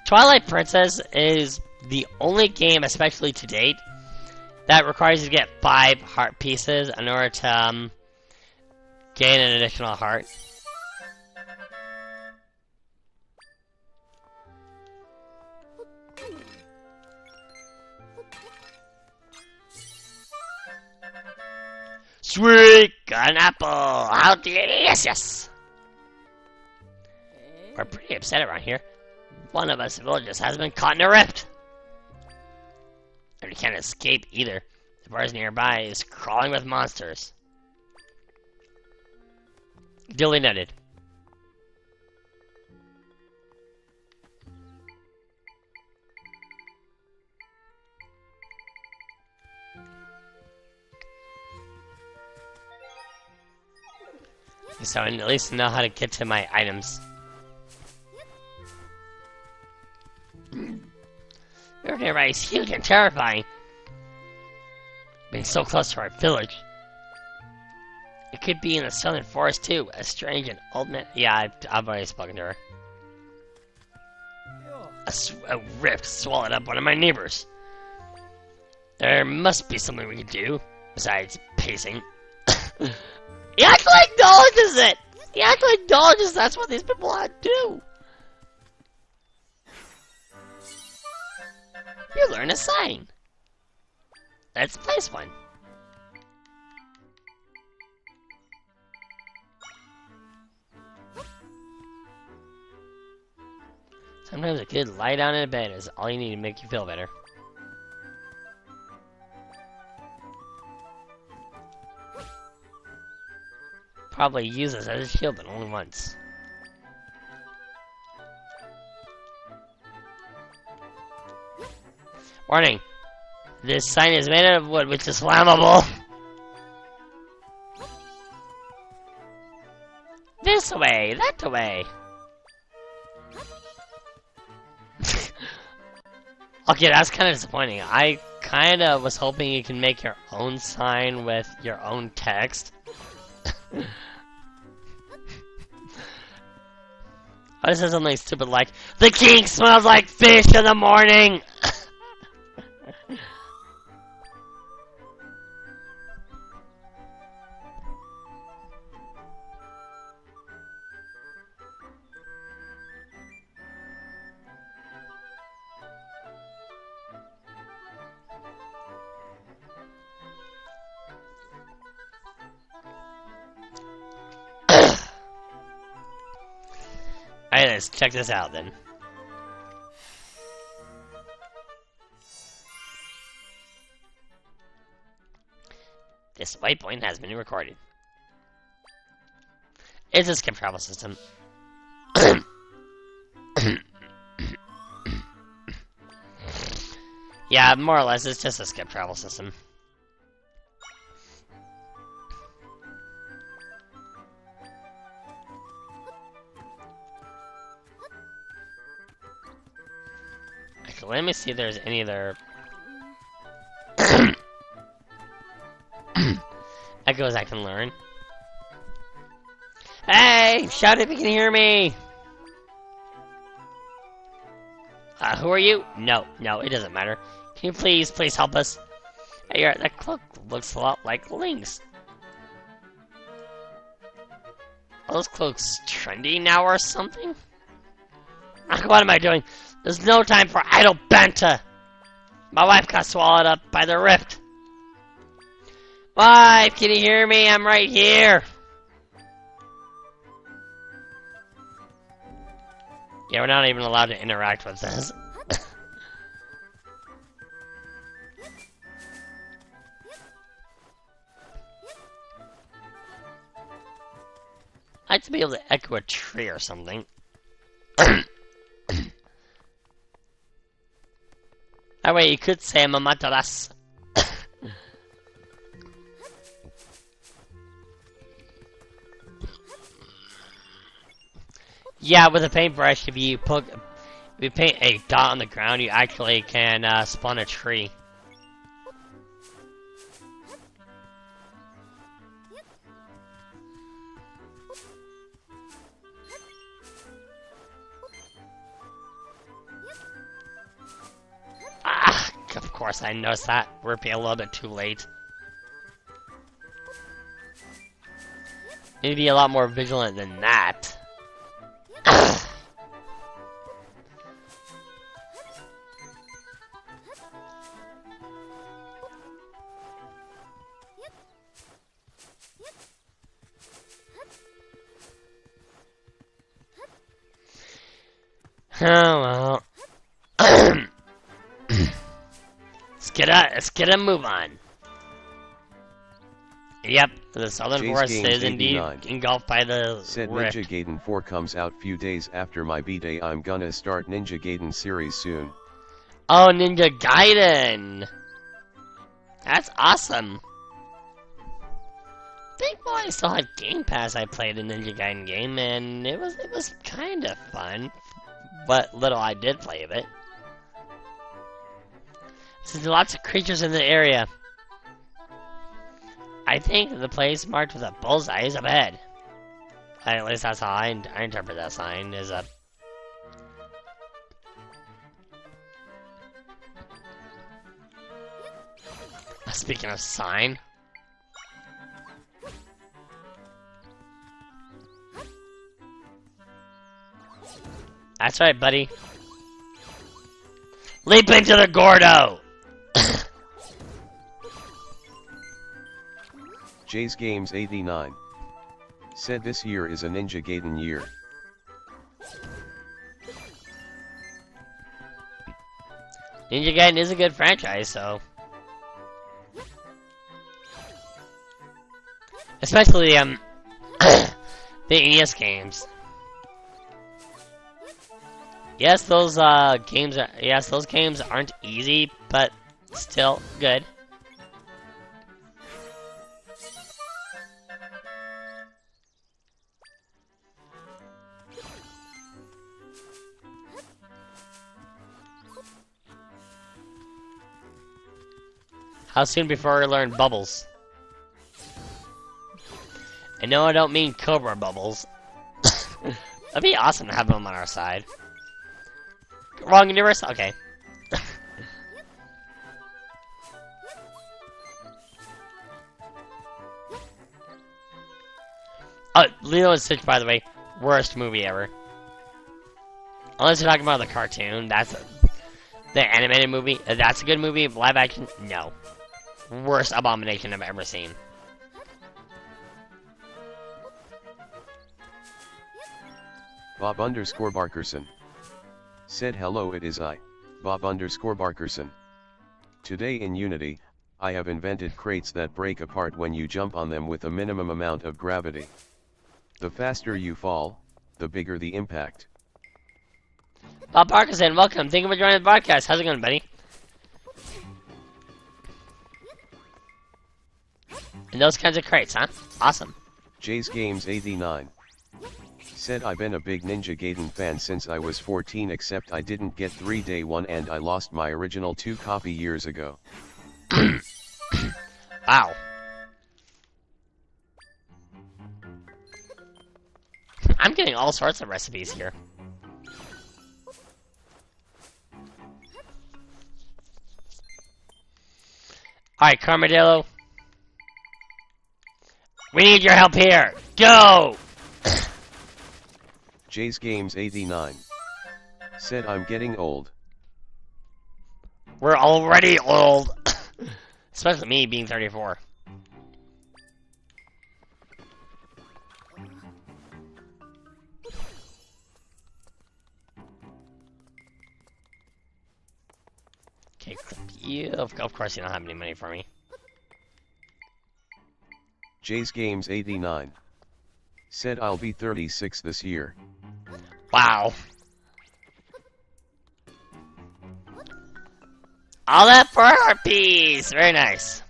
Twilight Princess is the only game, especially to date, that requires you to get 5 heart pieces in order to gain an additional heart. Sweet, got an apple! How delicious! We're pretty upset around here. One of us villagers has been caught in a rift. And we can't escape either. The forest nearby is crawling with monsters. Duly noted. So I at least know how to get to my items. Your nearby is huge and terrifying. Being so close to our village. It could be in the southern forest too. A strange and old man. Yeah, I've already spoken to her. A rift swallowed up one of my neighbors. There must be something we can do besides pacing. He actually acknowledges it! He actually acknowledges that's what these people ought to do! You learn a sign. Let's place one. Sometimes a good lie down in a bed is all you need to make you feel better. Probably use this as a shield, but only once. Warning! This sign is made out of wood, which is flammable. This way, that way. Okay, that's kind of disappointing. I kind of was hoping you can make your own sign with your own text. I just said something stupid like, "The king smells like fish in the morning!" Alright, let's check this out then. This waypoint has been recorded. It's a skip travel system. Yeah, more or less, it's just a skip travel system. Let me see if there's any other echoes I can learn. Hey! Shout if you can hear me! Who are you? No, it doesn't matter. Can you please help us? Hey, that cloak looks a lot like Link's. Are those cloaks trendy now or something? What am I doing? There's no time for idle banter! My wife got swallowed up by the rift. Wife, can you hear me? I'm right here! Yeah, we're not even allowed to interact with this. I'd like to be able to echo a tree or something. That way you could say I'm a matalas. Yeah, with a paintbrush, if you paint a dot on the ground, you actually can spawn a tree. Of course, I noticed that. We're being a little bit too late. Need to be a lot more vigilant than that. Oh well. Let's get a move on. Yep, the southern Jay's forest Games is indeed 89. engulfed by the Said rift. Ninja Gaiden 4 comes out few days after my B-Day. I'm gonna start Ninja Gaiden series soon. Oh, Ninja Gaiden! That's awesome! think while I still had Game Pass, I played a Ninja Gaiden game, and it was kind of fun. What little I did play of it. So there's lots of creatures in the area. I think the place marked with a bullseye is up ahead. At least that's how I interpret that sign, is a... Speaking of sign... That's right, buddy. Leap into the Gordo! Jay's Games 89 said this year is a Ninja Gaiden year. Ninja Gaiden is a good franchise, so... Especially, the NES games. Yes, those games aren't easy, but still good. How soon before we learn bubbles? And no, I don't mean Cobra bubbles. That'd be awesome to have them on our side. Wrong universe? Okay. Oh, Lilo and Stitch, by the way, worst movie ever. Unless you're talking about the cartoon, the animated movie. That's a good movie. Live action, no. Worst abomination I've ever seen. Bob_Barkerson said hello, it is I, Bob_Barkerson. Today in Unity, I have invented crates that break apart when you jump on them with a minimum amount of gravity. The faster you fall, the bigger the impact. Bob Parkinson, welcome. Thank you for joining the broadcast. How's it going, buddy? And those kinds of crates, huh? Awesome. Jay's Games 89 said I've been a big Ninja Gaiden fan since I was 14, except I didn't get 3 day 1 and I lost my original 2 copy years ago. Wow. I'm getting all sorts of recipes here. Alright, Carmadillo. We need your help here. Go! Jay's Games 89 said I'm getting old. We're already old. Especially me being 34. Okay, you, of course you don't have any money for me. Jay's Games 89 said I'll be 36 this year. Wow. All that for harpies! Very nice.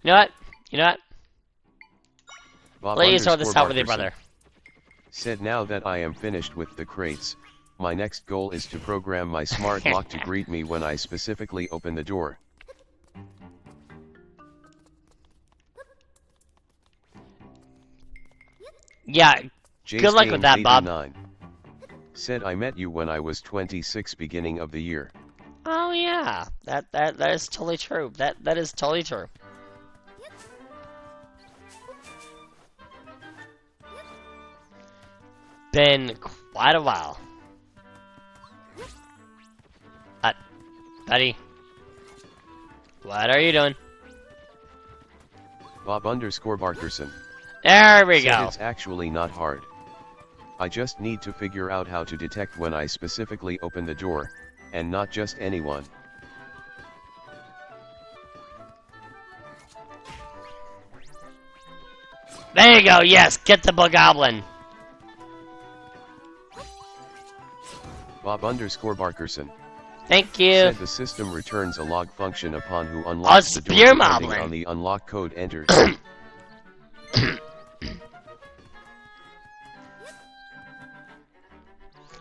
You know what? You know what? Please sort this out with your brother. Said now that I am finished with the crates, my next goal is to program my smart lock to greet me when I specifically open the door. Yeah, Jay's good luck with that, Bob. 89 said I met you when I was 26 beginning of the year. Oh yeah, that is totally true. That is totally true. Been quite a while. Buddy, what are you doing? Bob_Barkerson. There we said go. it's actually not hard. I just need to figure out how to detect when I specifically open the door, and not just anyone. There you go, yes, get the Bogoblin. Bob_Barkerson. Thank you. Said the system returns a log function upon who unlocks the door spear depending moblin. on the unlock code entered.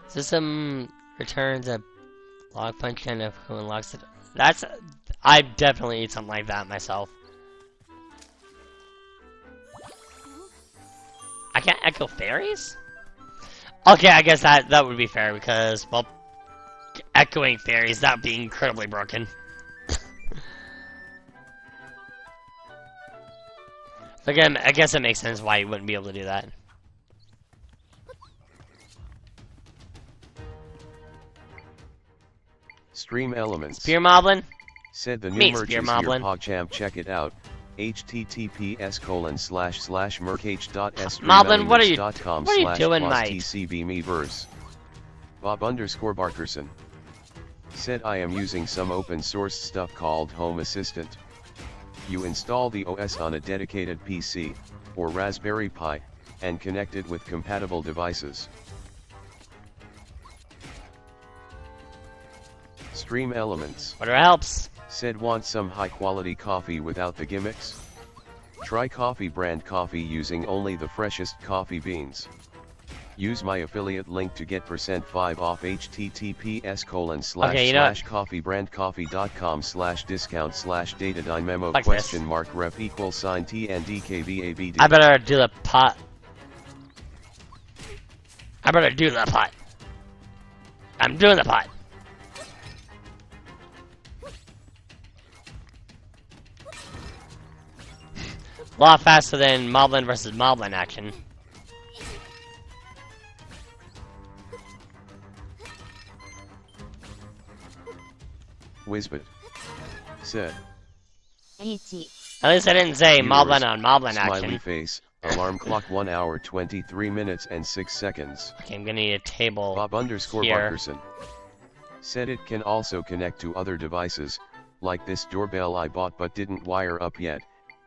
System returns a log function of who unlocks it. That's. I definitely eat something like that myself. I can't echo fairies? Okay, I guess that would be fair because, well, echoing fairies, that would be incredibly broken. Again, I guess it makes sense why you wouldn't be able to do that. Stream elements. Spear Moblin? Said the new Meet merch Spear is here, Moblin. PogChamp, check it out. https://merch.s Moblin, what are you doing, mate? tcbmeverse. Bob_Barkerson. Said I am using some open source stuff called Home Assistant. You install the OS on a dedicated PC, or Raspberry Pi, and connect it with compatible devices. Stream elements. Whatever helps. Said want some high quality coffee without the gimmicks? Try Coffee brand coffee using only the freshest coffee beans. Use my affiliate link to get %5 off https://coffeebrandcoffee.com/discount/datadynamo Like question this. mark ref equals sign TNDKVABD. I better do the pot. I better do the pot. I'm doing the pot. A lot faster than Moblin versus Moblin action. Wizbit. Said. 1 At least I didn't say Viewers, Moblin on Moblin Smiley action. face. Alarm clock 1 hour 23 minutes and 6 seconds. Okay, I'm gonna need a table. Bob_Barkerson. Said it can also connect to other devices, like this doorbell I bought but didn't wire up yet,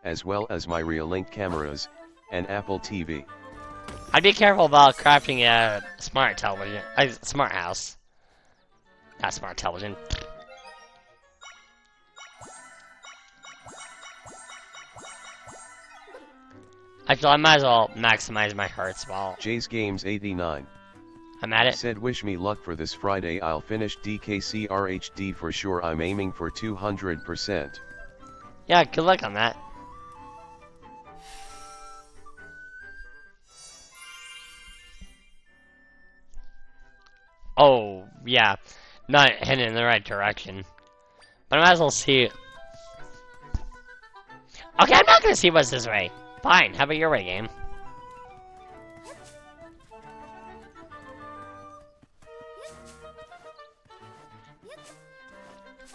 as well as my Realink cameras, and Apple TV. I'd be careful about crafting a smart television, a smart house. Not smart television. Actually, I might as well maximize my hearts while Jay's Games 89. I'm at it. Said wish me luck for this Friday, I'll finish DKCRHD for sure, I'm aiming for 200%. Yeah, good luck on that. Oh, yeah. Not heading in the right direction. But I might as well see. Okay, I'm not gonna see what's this way. Fine, how about your way, game?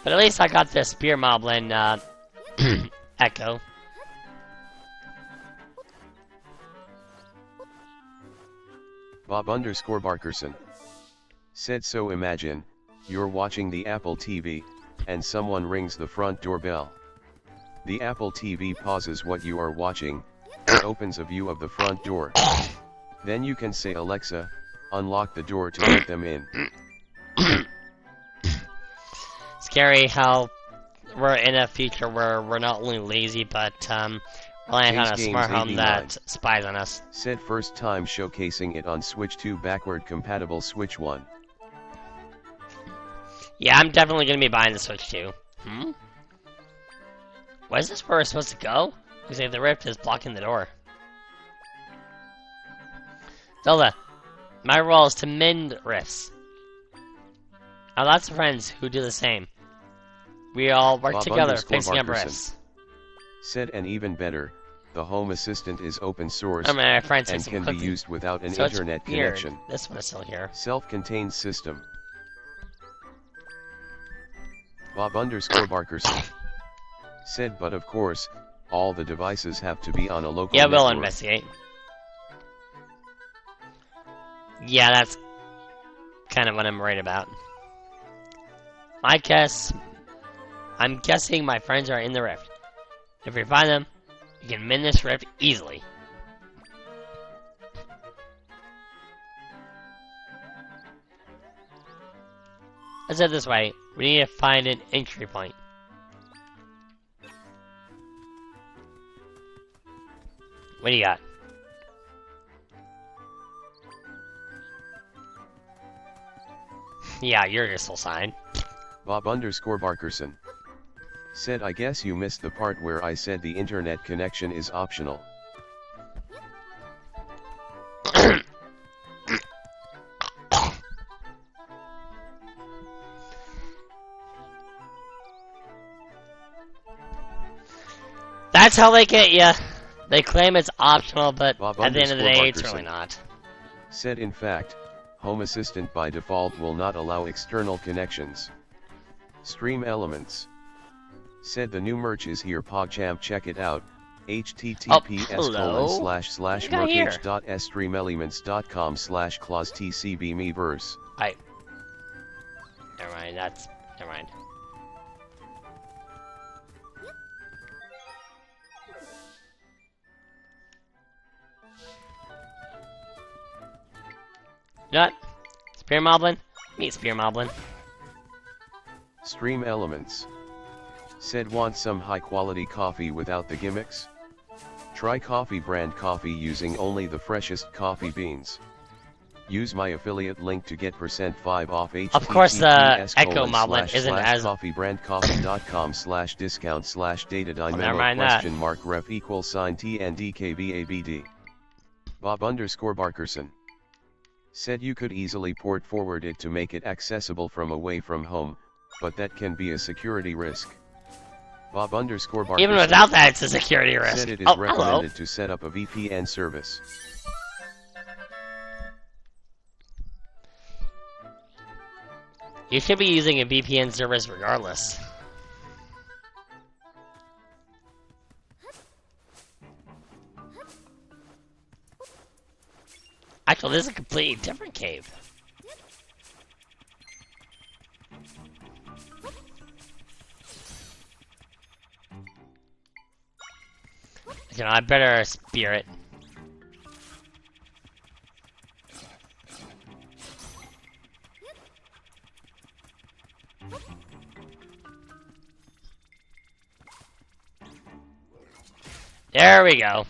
But at least I got the Spear Moblin, Echo. Bob_Barkerson. Said so imagine, you're watching the Apple TV, and someone rings the front doorbell. The Apple TV pauses what you are watching, and opens a view of the front door. Then you can say Alexa, unlock the door to let them in. Scary how we're in a future where we're not only lazy, but relying on a James smart Games home 89. that spies on us. Said first time showcasing it on Switch 2 backward compatible Switch 1. Yeah, I'm definitely gonna be buying the Switch 2. Why is this where we're supposed to go? Looks like the rift is blocking the door. Zelda, my role is to mend rifts. I have lots of friends who do the same. We all work together fixing up Bob_Barkerson. rifts. Said and even better, the Home Assistant is open source, I mean, my friends and fix some can be cookies. used without an So it's internet weird. connection. This one is still here. Self-contained system. Bob_Barkerson. Said but of course, all the devices have to be on a local Yeah, we'll network. investigate. Yeah, that's kind of what I'm worried about. I guess... I'm guessing my friends are in the rift. If we find them, we can mend this rift easily. Let's head this way. We need to find an entry point. What do you got? Yeah, you're a still sign. Bob_Barkerson said, I guess you missed the part where I said the internet connection is optional. That's how they get ya. They claim it's optional, but Bob at the end of the day, it's Barkerson really not. said, in fact, Home Assistant by default will not allow external connections. Stream Elements said, the new merch is here, PogChamp, check it out. https://merch.streamelements.com/claustcbmeverse. Never mind, never mind. You know what? Spear Moblin? Meet Spear Moblin. Stream Elements said, want some high quality coffee without the gimmicks? Try Coffee brand coffee using only the freshest coffee beans. Use my affiliate link to get %5 off. Of course, the Echo Moblin isn't as coffeebrandcoffee.com/discount/data never mind that. ref $TNDKBABD. Bob_Barkerson said, you could easily port forward it to make it accessible from away from home, but that can be a security risk. Bob_Barkerson Even without that, it's a security risk. said it is Oh, recommended hello. to set up a VPN service. You should be using a VPN service regardless. Actually, this is a completely different cave. You know, I better spear it. There we go.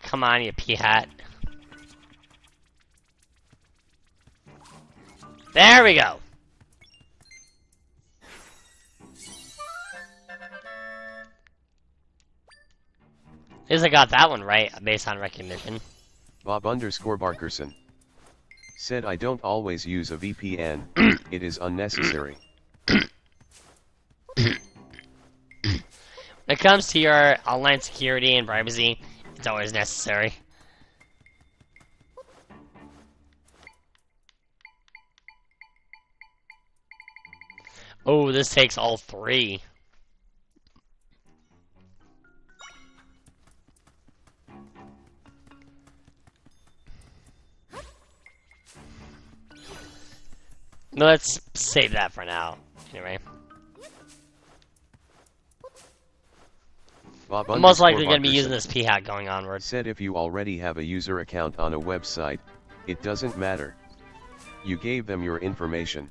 Come on, you pea-hat. There we go. At least I got that one right, based on recognition. Bob_Barkerson said, I don't always use a VPN, it is unnecessary. When it comes to your online security and privacy, it's always necessary. Oh, this takes all three. Let's save that for now. Anyway. I'm most likely going to be using this p-hat going onward. Said, if you already have a user account on a website, it doesn't matter. You gave them your information.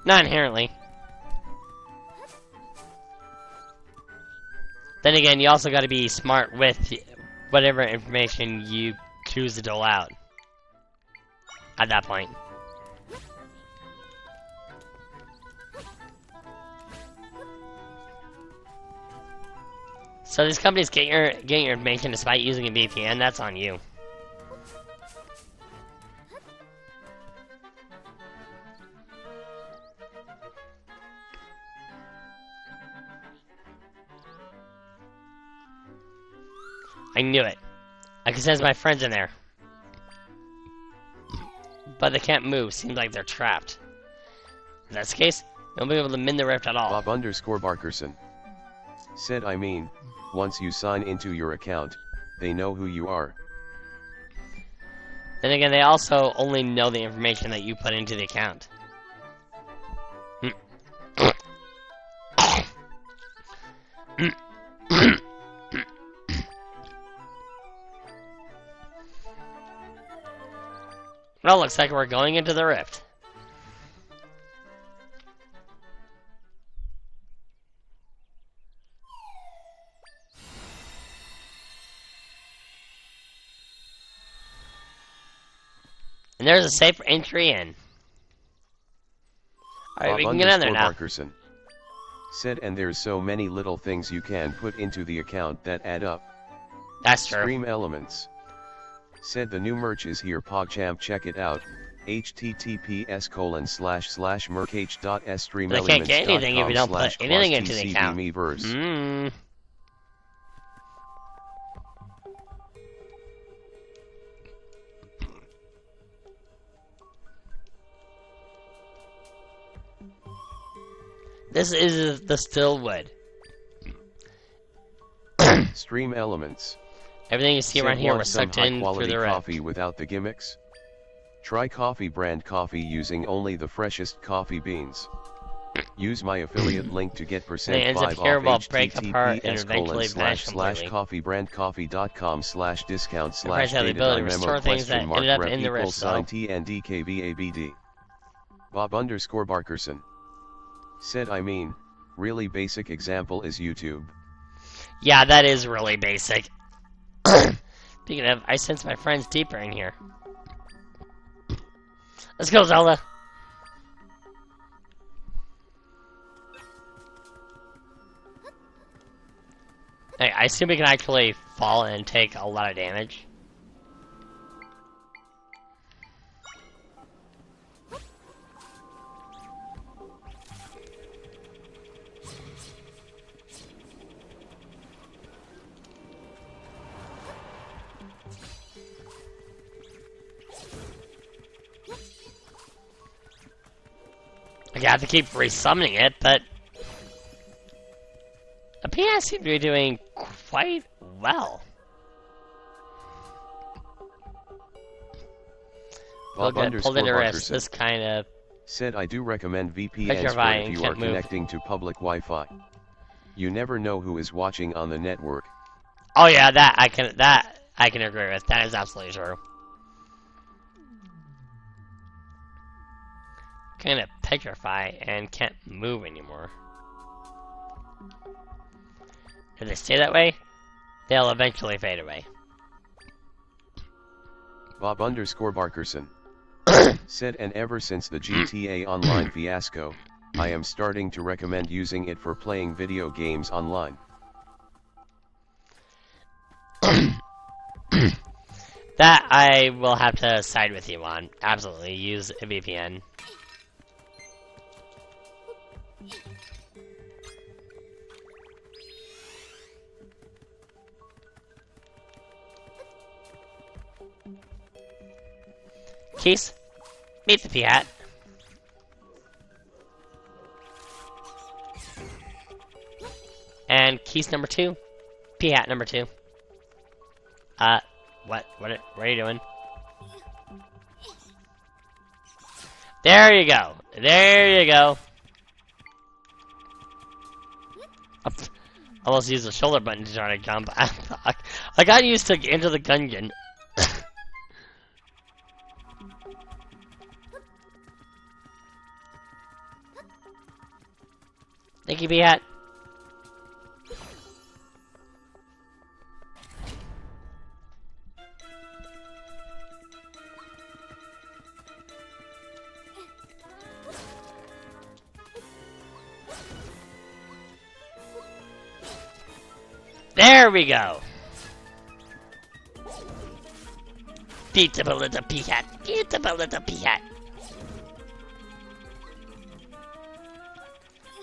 Not inherently. Then again, you also got to be smart with whatever information you choose to dole out. At that point. So these companies get your information despite using a VPN. That's on you. I knew it. I can sense my friends in there. But they can't move. Seems like they're trapped. If that's the case, they'll be able to mend the rift at all. Bob_Barkerson Said I mean, once you sign into your account, they know who you are. Then again, they also only know the information that you put into the account. Well, looks like we're going into the rift. And there's a safe entry in. Alright, we can get in there now. Barkerson said, and there's so many little things you can put into the account that add up. That's true. Stream Elements said the new merch is here, PogChamp, check it out. https://merch.streamelements.com/slash But I can't get anything if you don't put anything into the account. This is the still wood. Stream Elements. Everything you see around here was sucked in through the rift. Coffee without the gimmicks? Try Coffee brand coffee using only the freshest coffee beans. Use my affiliate link to get %5 off https://coffeebrandcoffee.com/discount/dated/mark_TNDKVABD. Bob_Barkerson said I mean, really basic example is YouTube. Yeah, that is really basic. Speaking of, I sense my friends deeper in here. Let's go, Zelda! Hey, I assume we can actually fall and take a lot of damage. I have to keep resummoning it, but the PS seems to be doing quite well. We'll get pulled into risk. This kind of said I do recommend VPNs for if you are connecting to public Wi-Fi. You never know who is watching on the network. Oh yeah, that I can agree with. That is absolutely true. Kind of petrify and can't move anymore. If they stay that way, they'll eventually fade away. Bob_Barkerson said, and ever since the GTA Online fiasco, I am starting to recommend using it for playing video games online. That I will have to side with you on. Absolutely, use a VPN. Keys, meet the P-Hat. And Keys number 2, P-Hat number 2. What are you doing? There you go. There you go. Almost used the shoulder button to try to jump. I got used to enter the gungeon. Thank you, P-Hat. There we go. Beautiful little P-Hat. Beautiful little P-Hat.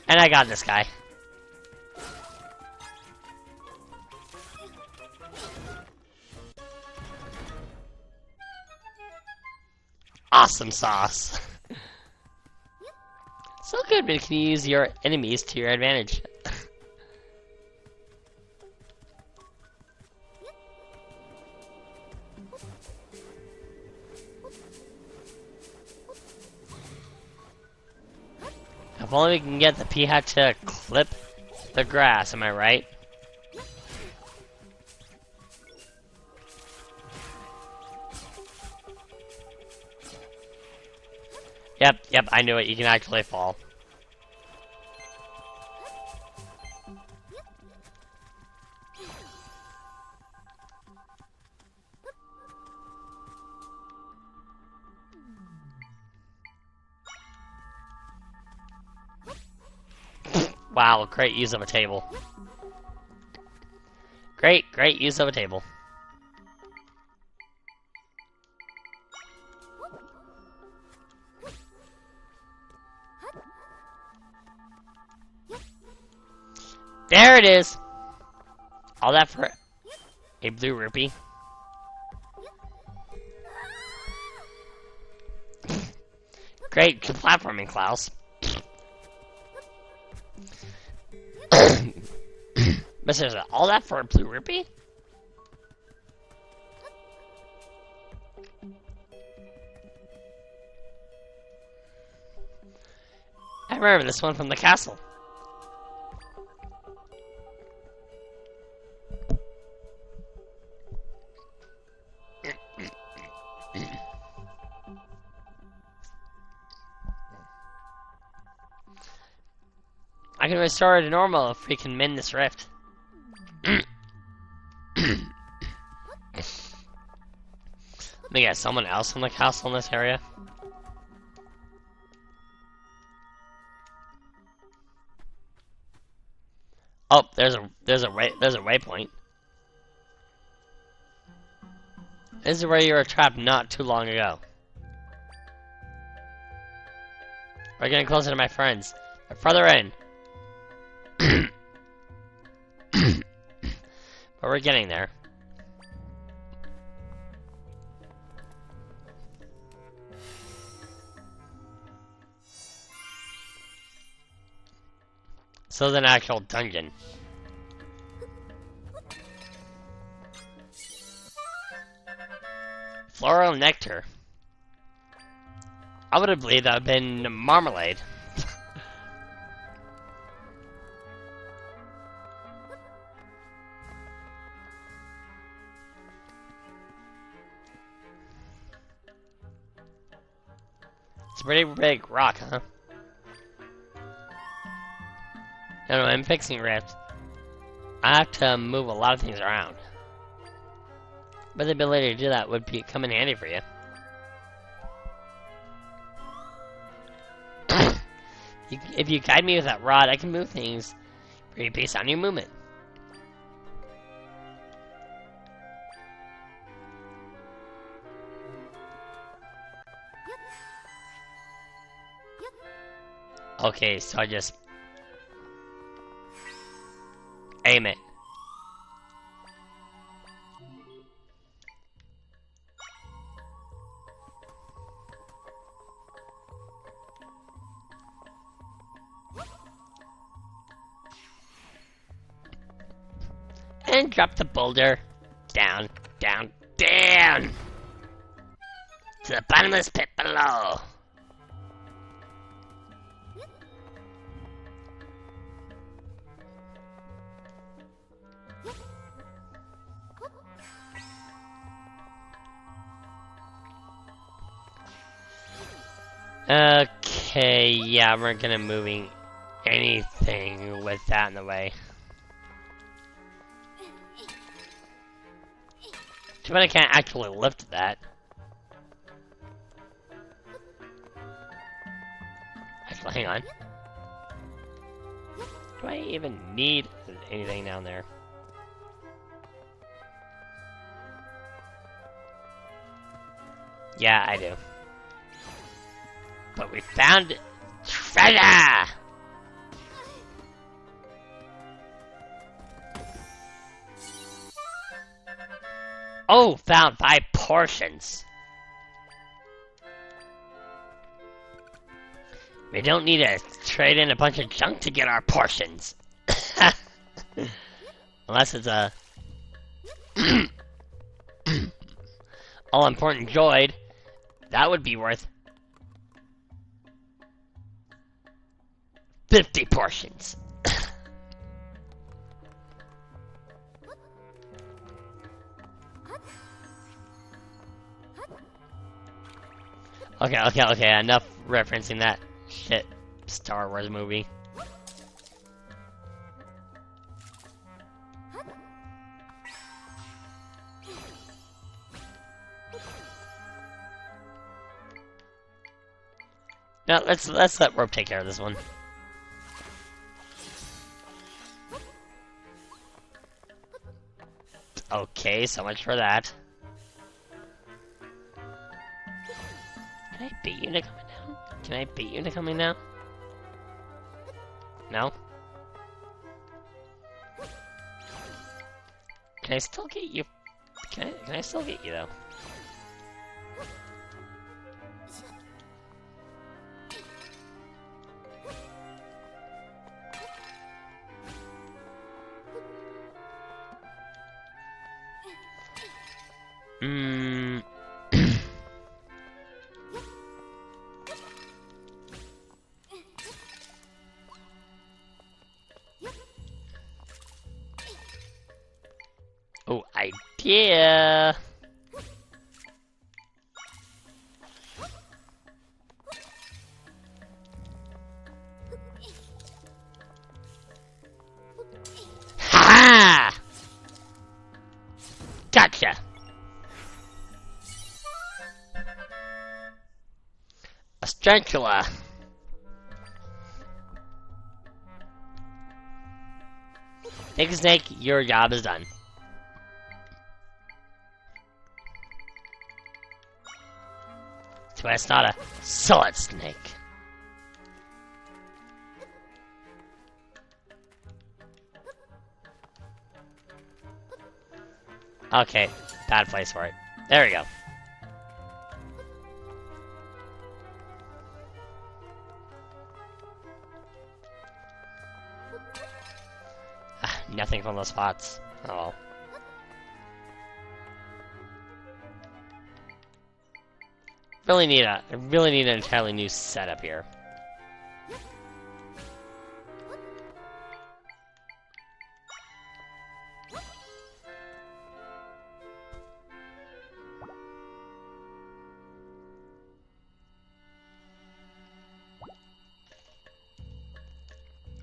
And I got this guy. Awesome sauce. So good, but can you use your enemies to your advantage? If only we can get the Peahat to clip the grass, am I right? Yep, I knew it. You can actually fall. Wow, great use of a table. Great use of a table. There it is! All that for a blue rupee. Great platforming, Klaus. But seriously, all that for a blue rupee? I remember this one from the castle. I can restore it to normal if we can mend this rift. Let me get someone else from the castle in this area. Oh, there's a waypoint. This is where you were trapped not too long ago. We're getting closer to my friends. They're further in. But we're getting there. So it's an actual dungeon. Floral nectar. I would have believed that would have been marmalade. It's a pretty big rock, huh? No, I'm fixing rifts. I have to move a lot of things around. But the ability to do that would come in handy for you. If you guide me with that rod, I can move things for you based on your movement. Okay, so I just aim it. And drop the boulder down, down, down to the bottomless pit below. Okay, yeah, we're gonna moving anything with that in the way. Too bad I can't actually lift that. Actually, hang on. Do I even need anything down there? Yeah, I do. But we found treasure! Oh, found 5 portions. We don't need to trade in a bunch of junk to get our portions. Unless it's a all-important droid. That would be worth 50 portions. Okay, enough referencing that shit Star Wars movie. Now let's let Rope take care of this one. Okay, so much for that. Can I beat you into coming down? Can I beat you into coming down? No? Can I still get you? Can I still get you though? Oh, idea! Ha! Gotcha! A Strangula! Thank you, Snake, your job is done. So it's not a solid snake. Okay, bad place for it. There we go. Nothing from those spots. Oh. I really need an entirely new setup here.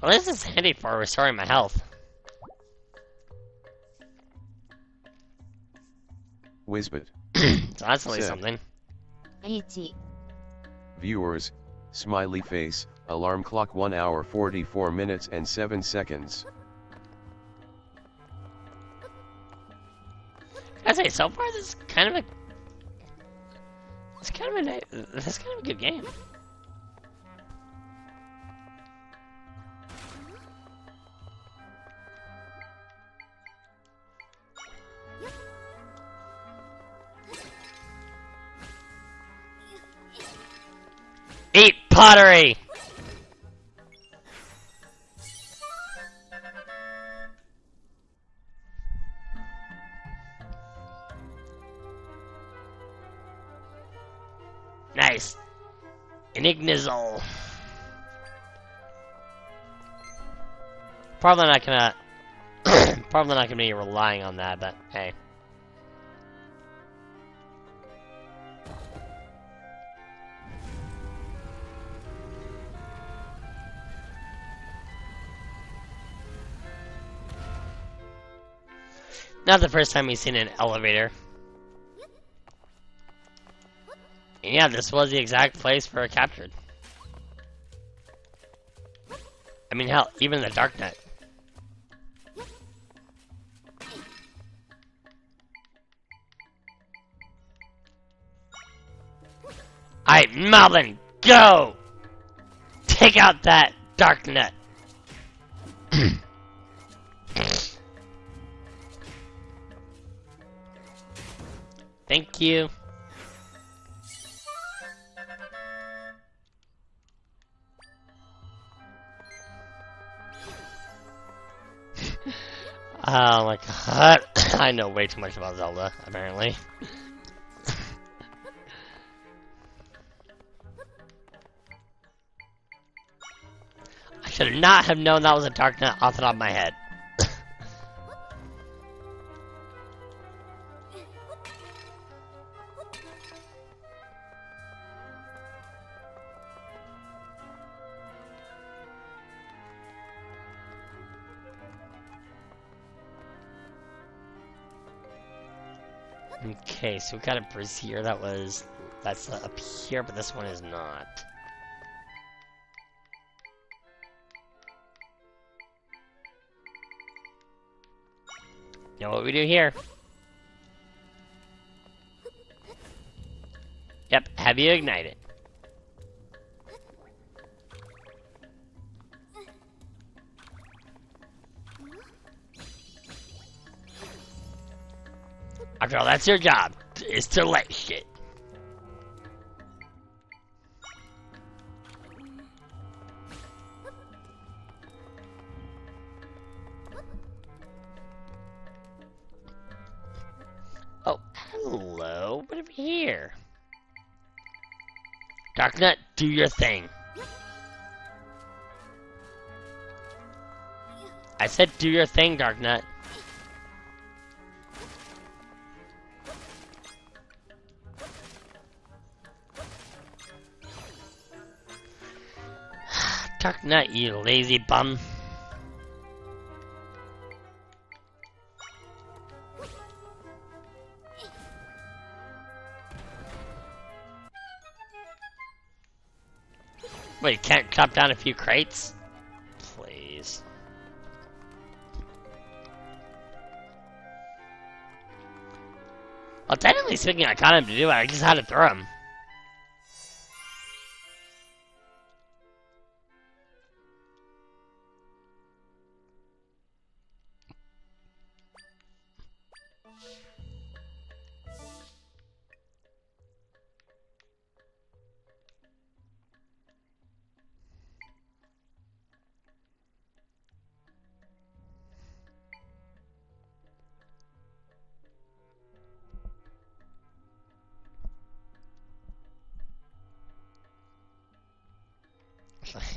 Well, this is handy for restoring my health. Wizbit. So that's at least something. 1 Viewers, smiley face, alarm clock 1 hour 44 minutes and 7 seconds. I say, so far this is kind of a good game. Eat pottery! Nice! An Ignizzle. Probably not gonna be relying on that, but hey. Not the first time we've seen an elevator. And yeah, this was the exact place for it captured. I mean, hell, even the Darknet. Alright, Melvin, go! Take out that Darknet! Thank you. Oh my god. I know way too much about Zelda, apparently. Should not have known that was a Darknut off the top of my head. Okay, so we got a Brazier that's up here, but this one is not. You know what we do here? Yep, have you ignite it. After all, that's your job, is to light shit. Oh, hello, what have we here? Darknut, do your thing. I said do your thing, Darknut. Darknut, you lazy bum. Wait, can't chop down a few crates? Please. Well, technically speaking, I got him to do it, I just had to throw him.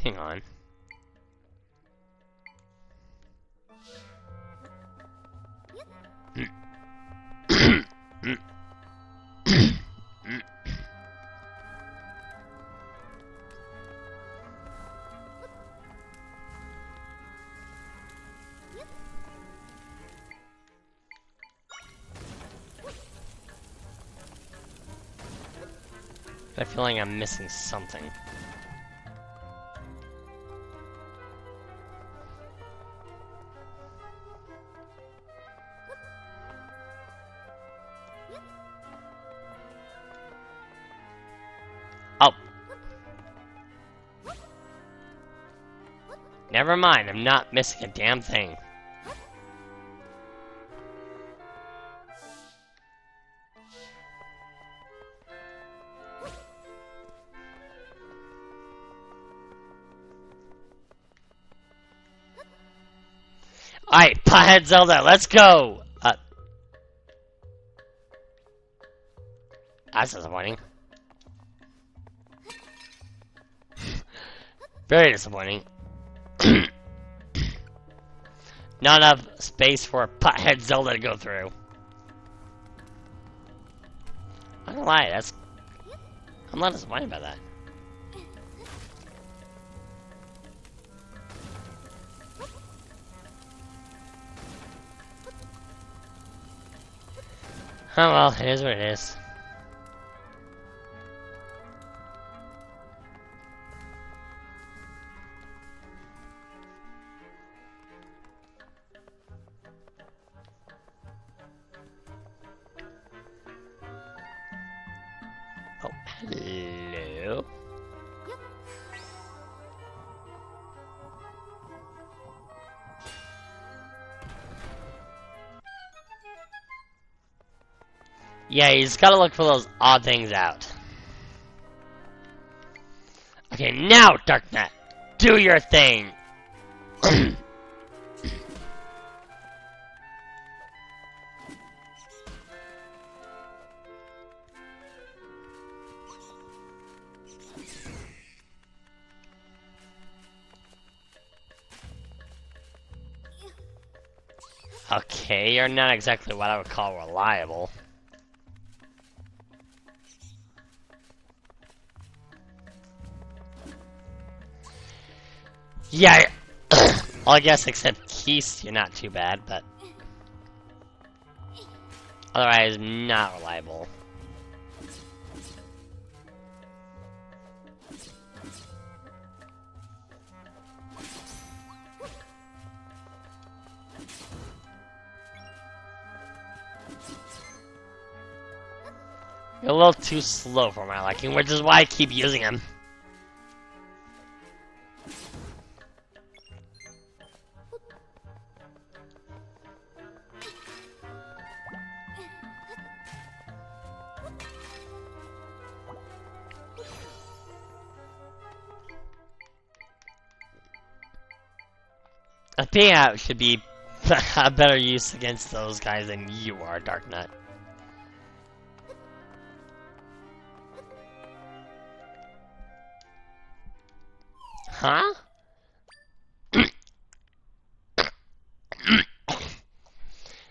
Hang on. I feel like I'm missing something. Oh. Never mind, I'm not missing a damn thing. Alright, Pothead Zelda, let's go! That's disappointing. Very disappointing. Not enough space for a Pothead Zelda to go through. I'm not gonna lie, I'm not disappointed by that. Oh well, it is what it is. Oh, hello. Yeah, you just gotta look for those odd things out. Okay, now, Darknut, do your thing! Okay, you're not exactly what I would call reliable. Yeah, well, I guess except Keith, you're not too bad, but otherwise, not reliable. You're a little too slow for my liking, which is why I keep using him. A payout should be a better use against those guys than you are, Dark Nut. Huh?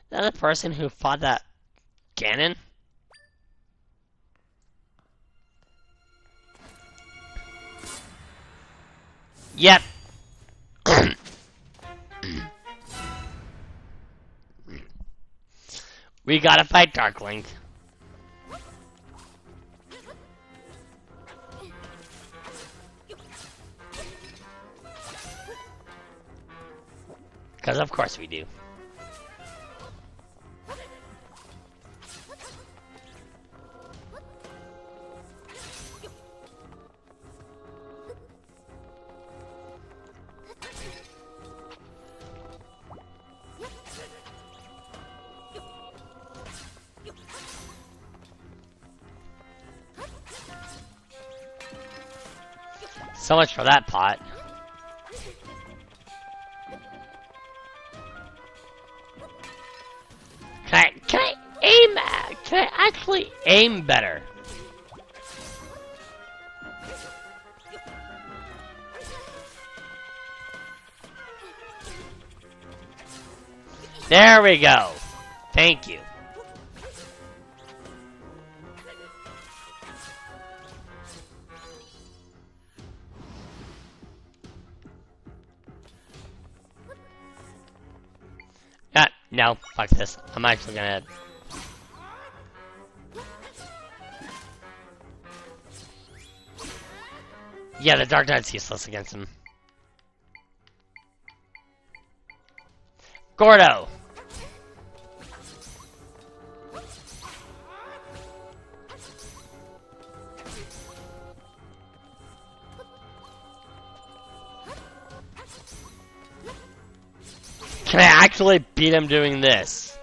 That the person who fought that Ganon? Yep. We gotta fight Dark Link. Because of course we do. So much for that pot. Can I aim? Can I actually aim better? There we go. Thank you. No, fuck this. I'm actually gonna... Yeah, the Dark Knight's useless against him. Gordo! Can I actually beat him doing this?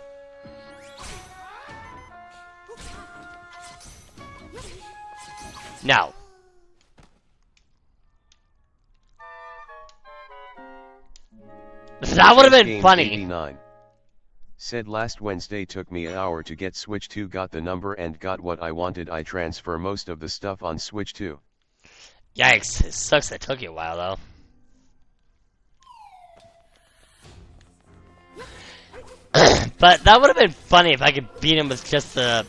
No. That would have been Games funny. 89. Said last Wednesday took me an hour to get Switch 2, got the number and got what I wanted. I transfer most of the stuff on Switch 2. Yikes, it sucks it took you a while though. But that would have been funny if I could beat him with just the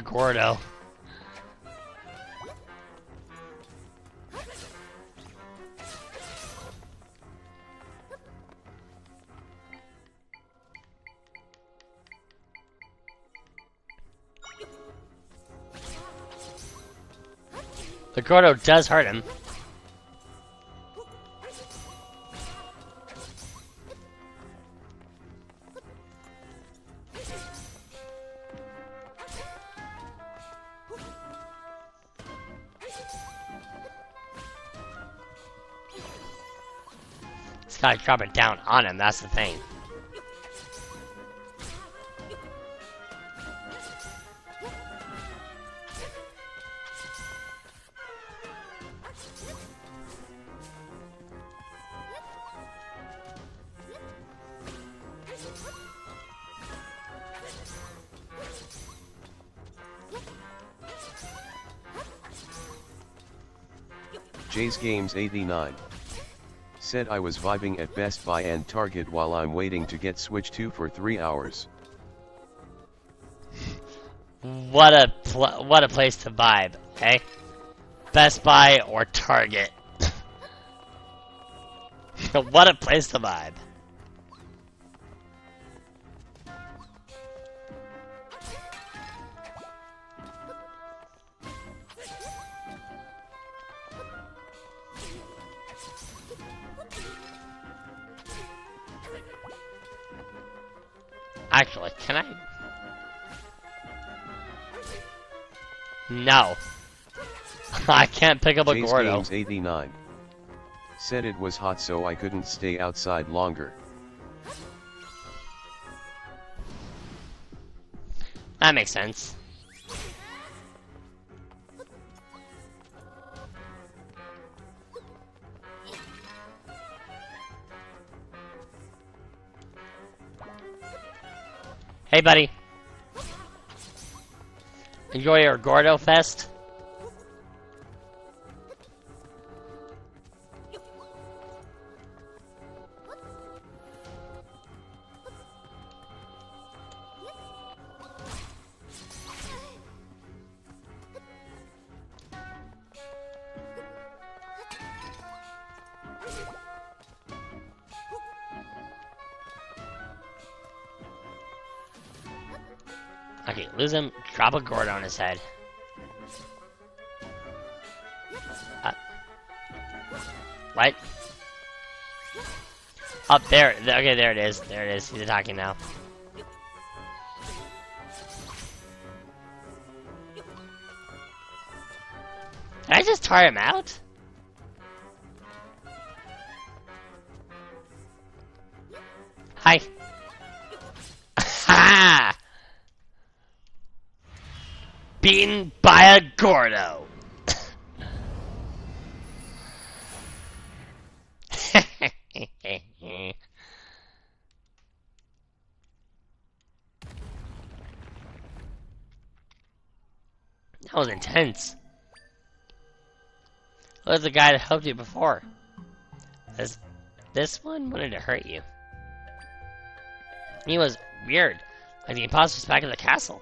Gordo. The Gordo does hurt him. Just gotta drop it down on him, that's the thing. Jay's Games 89. Said I was vibing at Best Buy and Target while I'm waiting to get Switch 2 for 3 hours. What a place to vibe, okay? Best Buy or Target. What a place to vibe. Actually, can I? No. I can't pick up a Chase Gordo. Games 89. Said it was hot so I couldn't stay outside longer. That makes sense. Hey, buddy. Enjoy your Gordo Fest. Okay, lose him. Drop a Gordo on his head. What? Up there. Okay, there it is. There it is. He's attacking now. Did I just tire him out? Hi. Ha! Beaten by a Gordo. That was intense. Look at the guy that helped you before. This one wanted to hurt you. He was weird, like the imposter's back in the castle.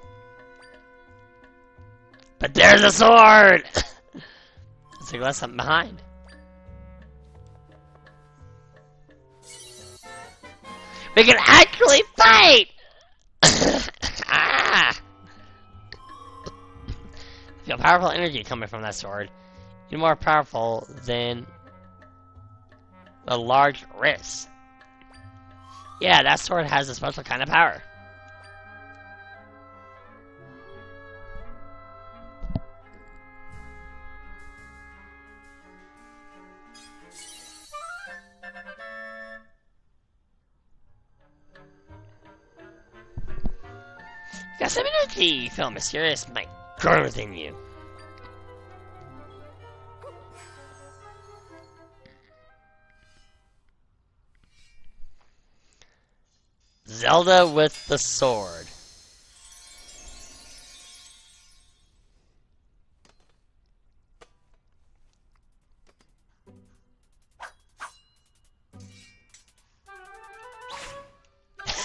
But there's a sword! It's like left something behind. We can actually fight! Ah! I feel powerful energy coming from that sword. Even more powerful than the large wrist. Yeah, that sword has a special kind of power. Got some energy. You feel mysterious might grow within you. Zelda with the sword.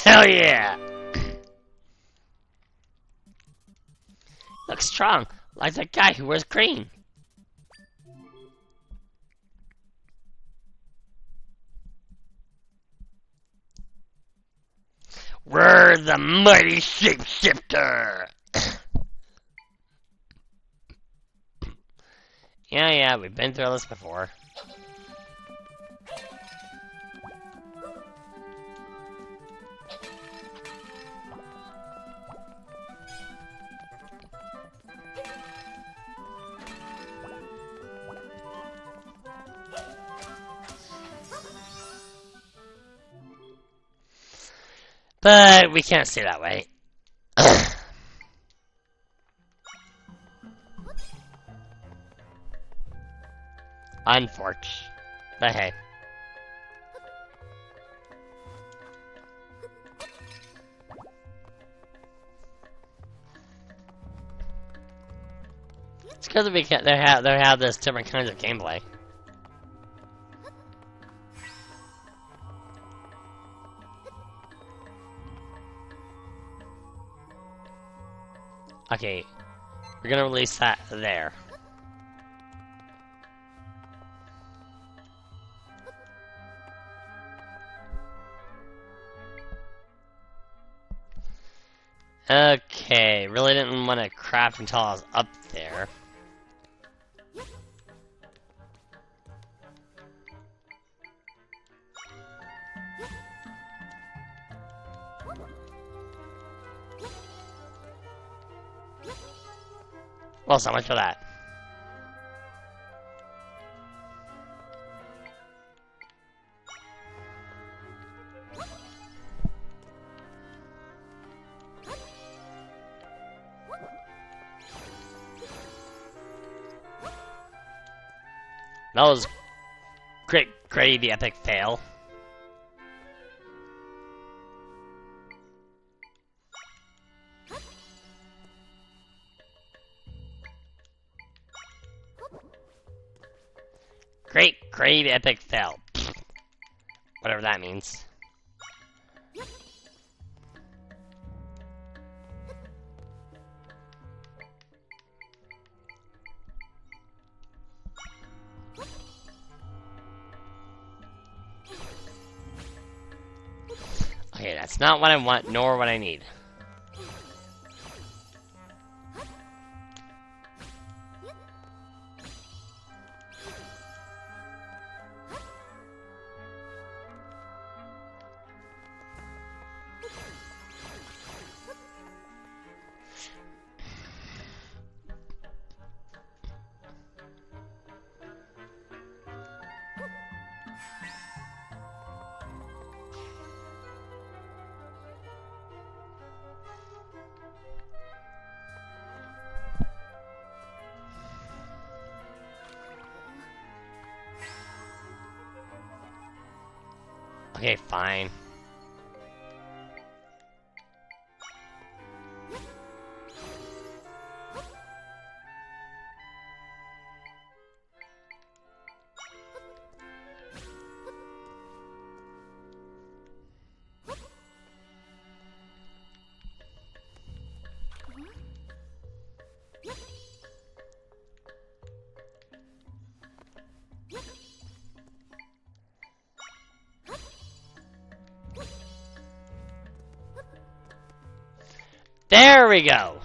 Hell yeah! Looks strong, like that guy who wears green. We're the mighty shapeshifter! Yeah, we've been through all this before. But we can't stay that way. Unfortunate. But hey. It's because we can't. They have this different kinds of gameplay. Okay, we're gonna release that there. Okay, really didn't want to craft until I was up there. Well, so much for that. That was great, gravy epic fail. Great, grave epic fail. Whatever that means. Okay, that's not what I want, nor what I need. Okay, fine. There we go!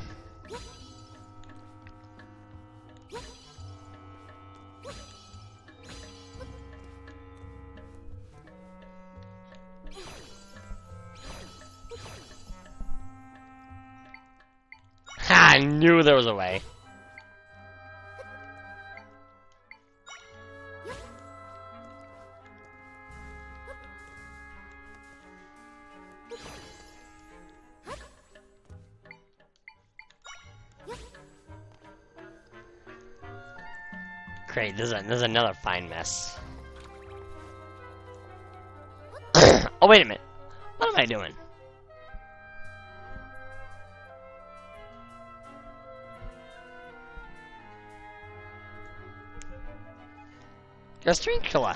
Ha! I knew there was a way. Great, this is another fine mess. Oh, wait a minute. What am I doing? You're a string killer.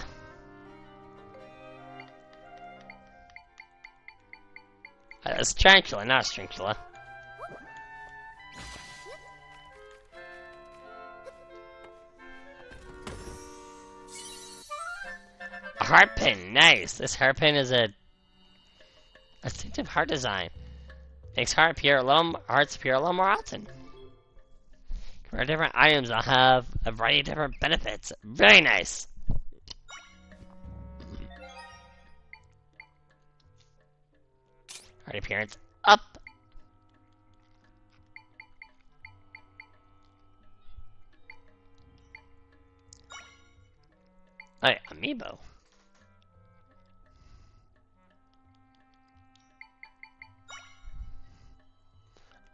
It's a tarantula, not a string killer. A heart pin, nice. This heart pin is a distinctive heart design. Makes hearts appear a little more often. For different items, I'll have a variety of different benefits. Very nice. Heart appearance up. Alright, amiibo.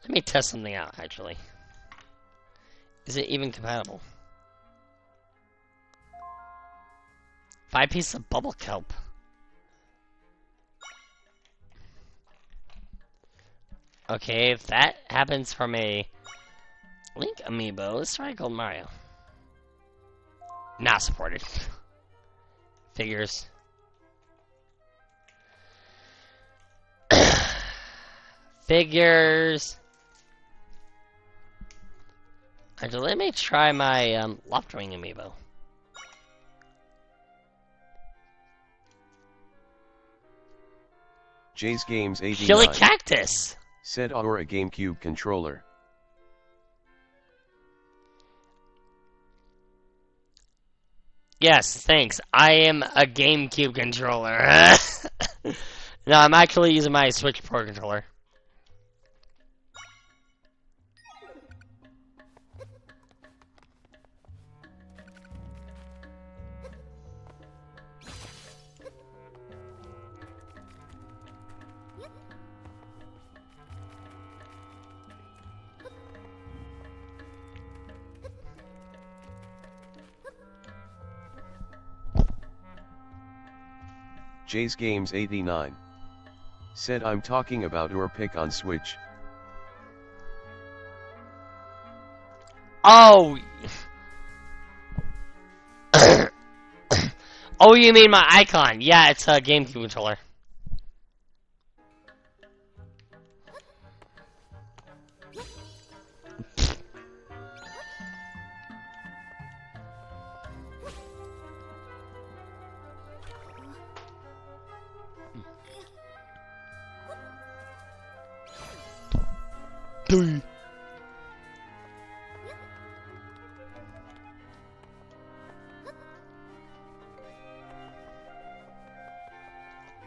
Let me test something out, actually. Is it even compatible? 5 pieces of bubble kelp. Okay, if that happens from a Link amiibo, let's try Gold Mario. Not supported. Figures. Figures. Actually, let me try my Loftwing amiibo. Jay's Games Chili 89 Cactus! said or a GameCube controller. Yes, thanks. I am a GameCube controller. No, I'm actually using my Switch Pro controller. Jay's Games 89 said I'm talking about your pick on Switch. Oh! Oh, you mean my icon? Yeah, it's a GameCube controller.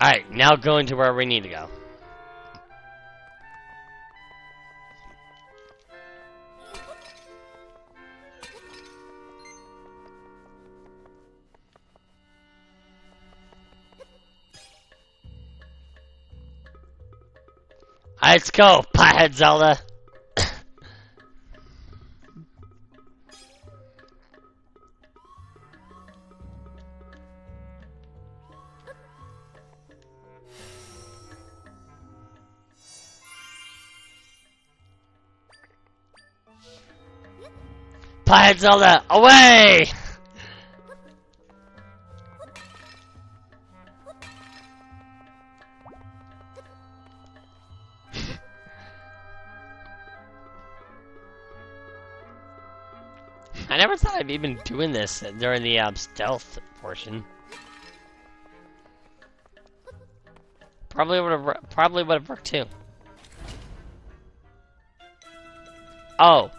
Alright, now going to where we need to go. Alright, let's go, Pothead Zelda. Pothead Zelda, away! I never thought I'd even doing this during the stealth portion. Probably would have worked too. Oh,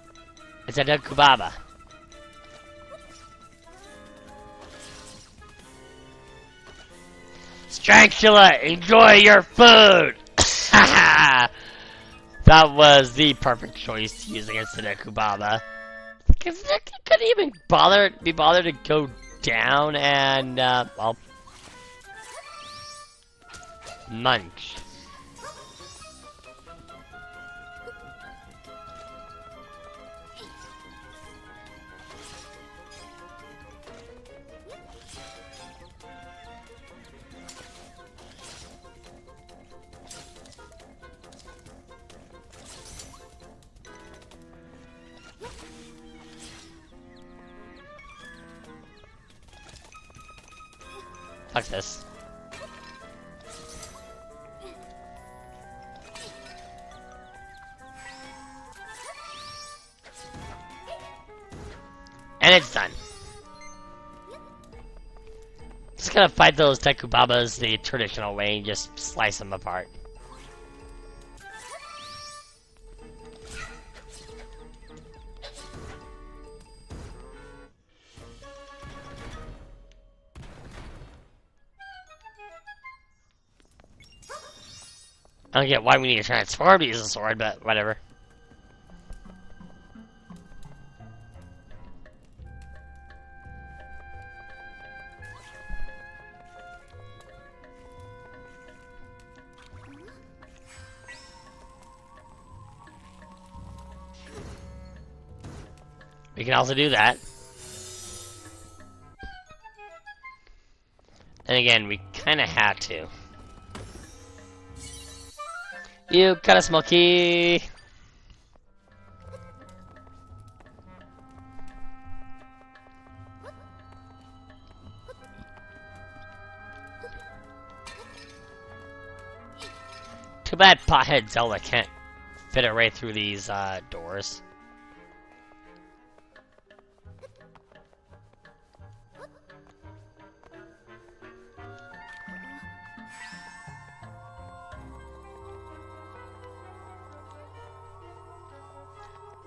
it's a Dekubaba. Strangula, enjoy your food. That was the perfect choice to use against the Dekubaba. Because it couldn't even be bothered to go down and, well, munch. Fuck this. And it's done. Just gonna fight those Dekubabas the traditional way and just slice them apart. I don't get why we need to transform to use a sword, but whatever. We can also do that. And again, we kind of had to. You got a smoky. Too bad Pothead Zelda can't fit it right through these doors.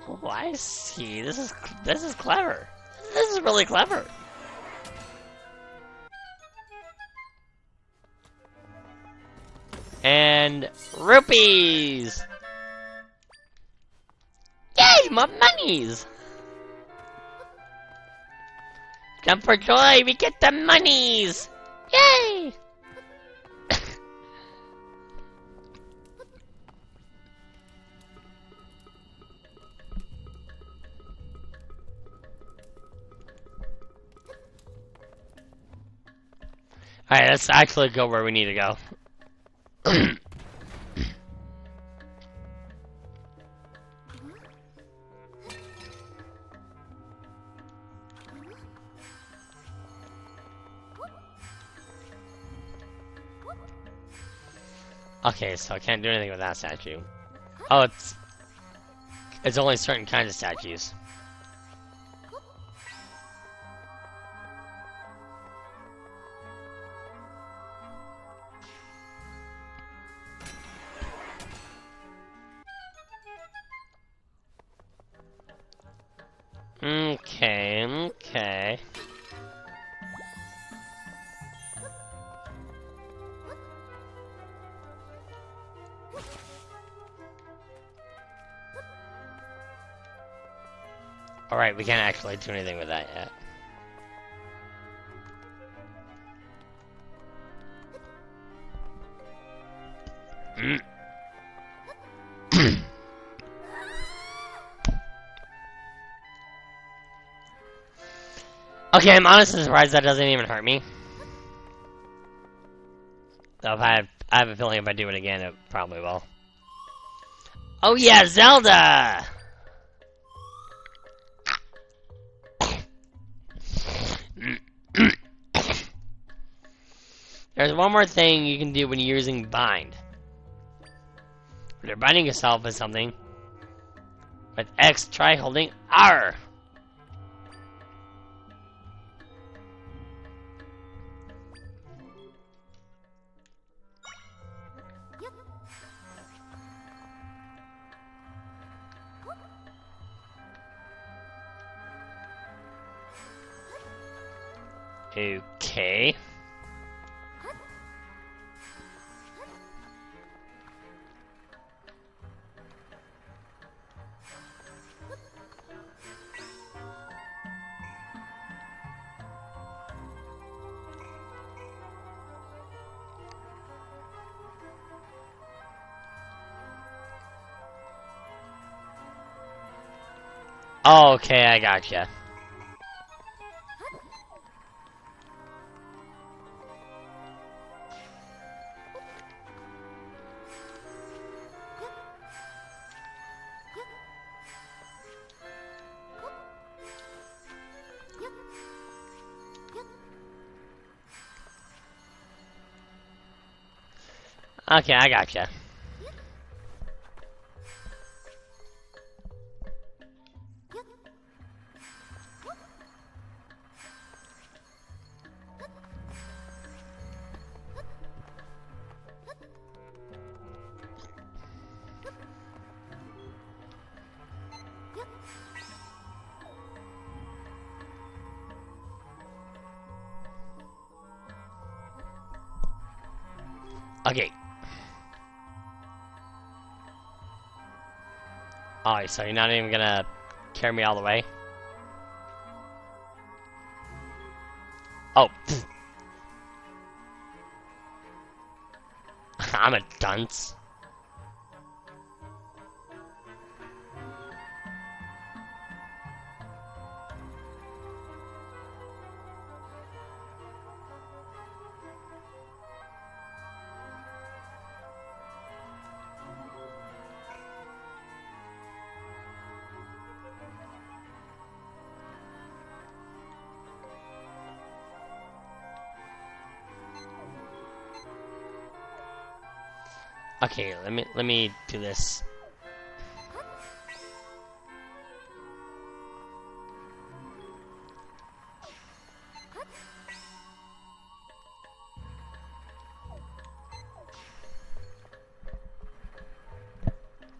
Oh, I see. This is clever. This is really clever. And rupees! Yay, more monies! Jump for joy, we get the monies! Yay! Alright, let's actually go where we need to go. Okay, so I can't do anything with that statue. Oh, it's only certain kinds of statues. Okay. Alright, we can't actually do anything with that yet. Okay, I'm honestly surprised that doesn't even hurt me. Though if I have a feeling if I do it again, it probably will. Oh yeah, Zelda! There's one more thing you can do when you're using bind. When you're binding yourself with something, with X, try holding R. Okay. Oh, okay, I gotcha. Okay, I gotcha. Okay. Oh, so you're not even gonna carry me all the way? Oh. I'm a dunce. Okay, let me do this.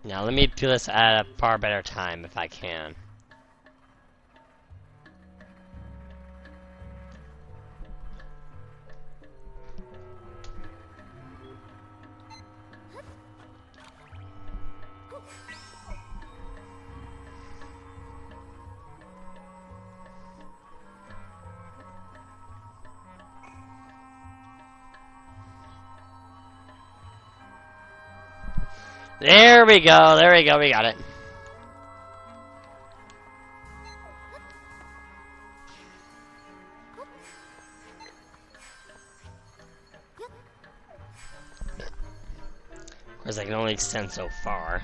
Now let me do this at a far better time if I can. There we go, we got it. Of course, I can only extend so far.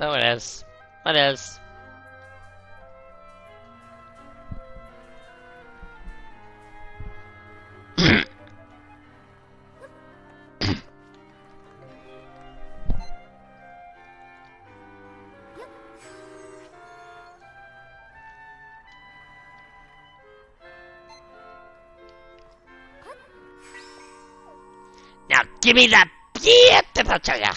Oh, it is. It is. Now give me that beautiful trigger!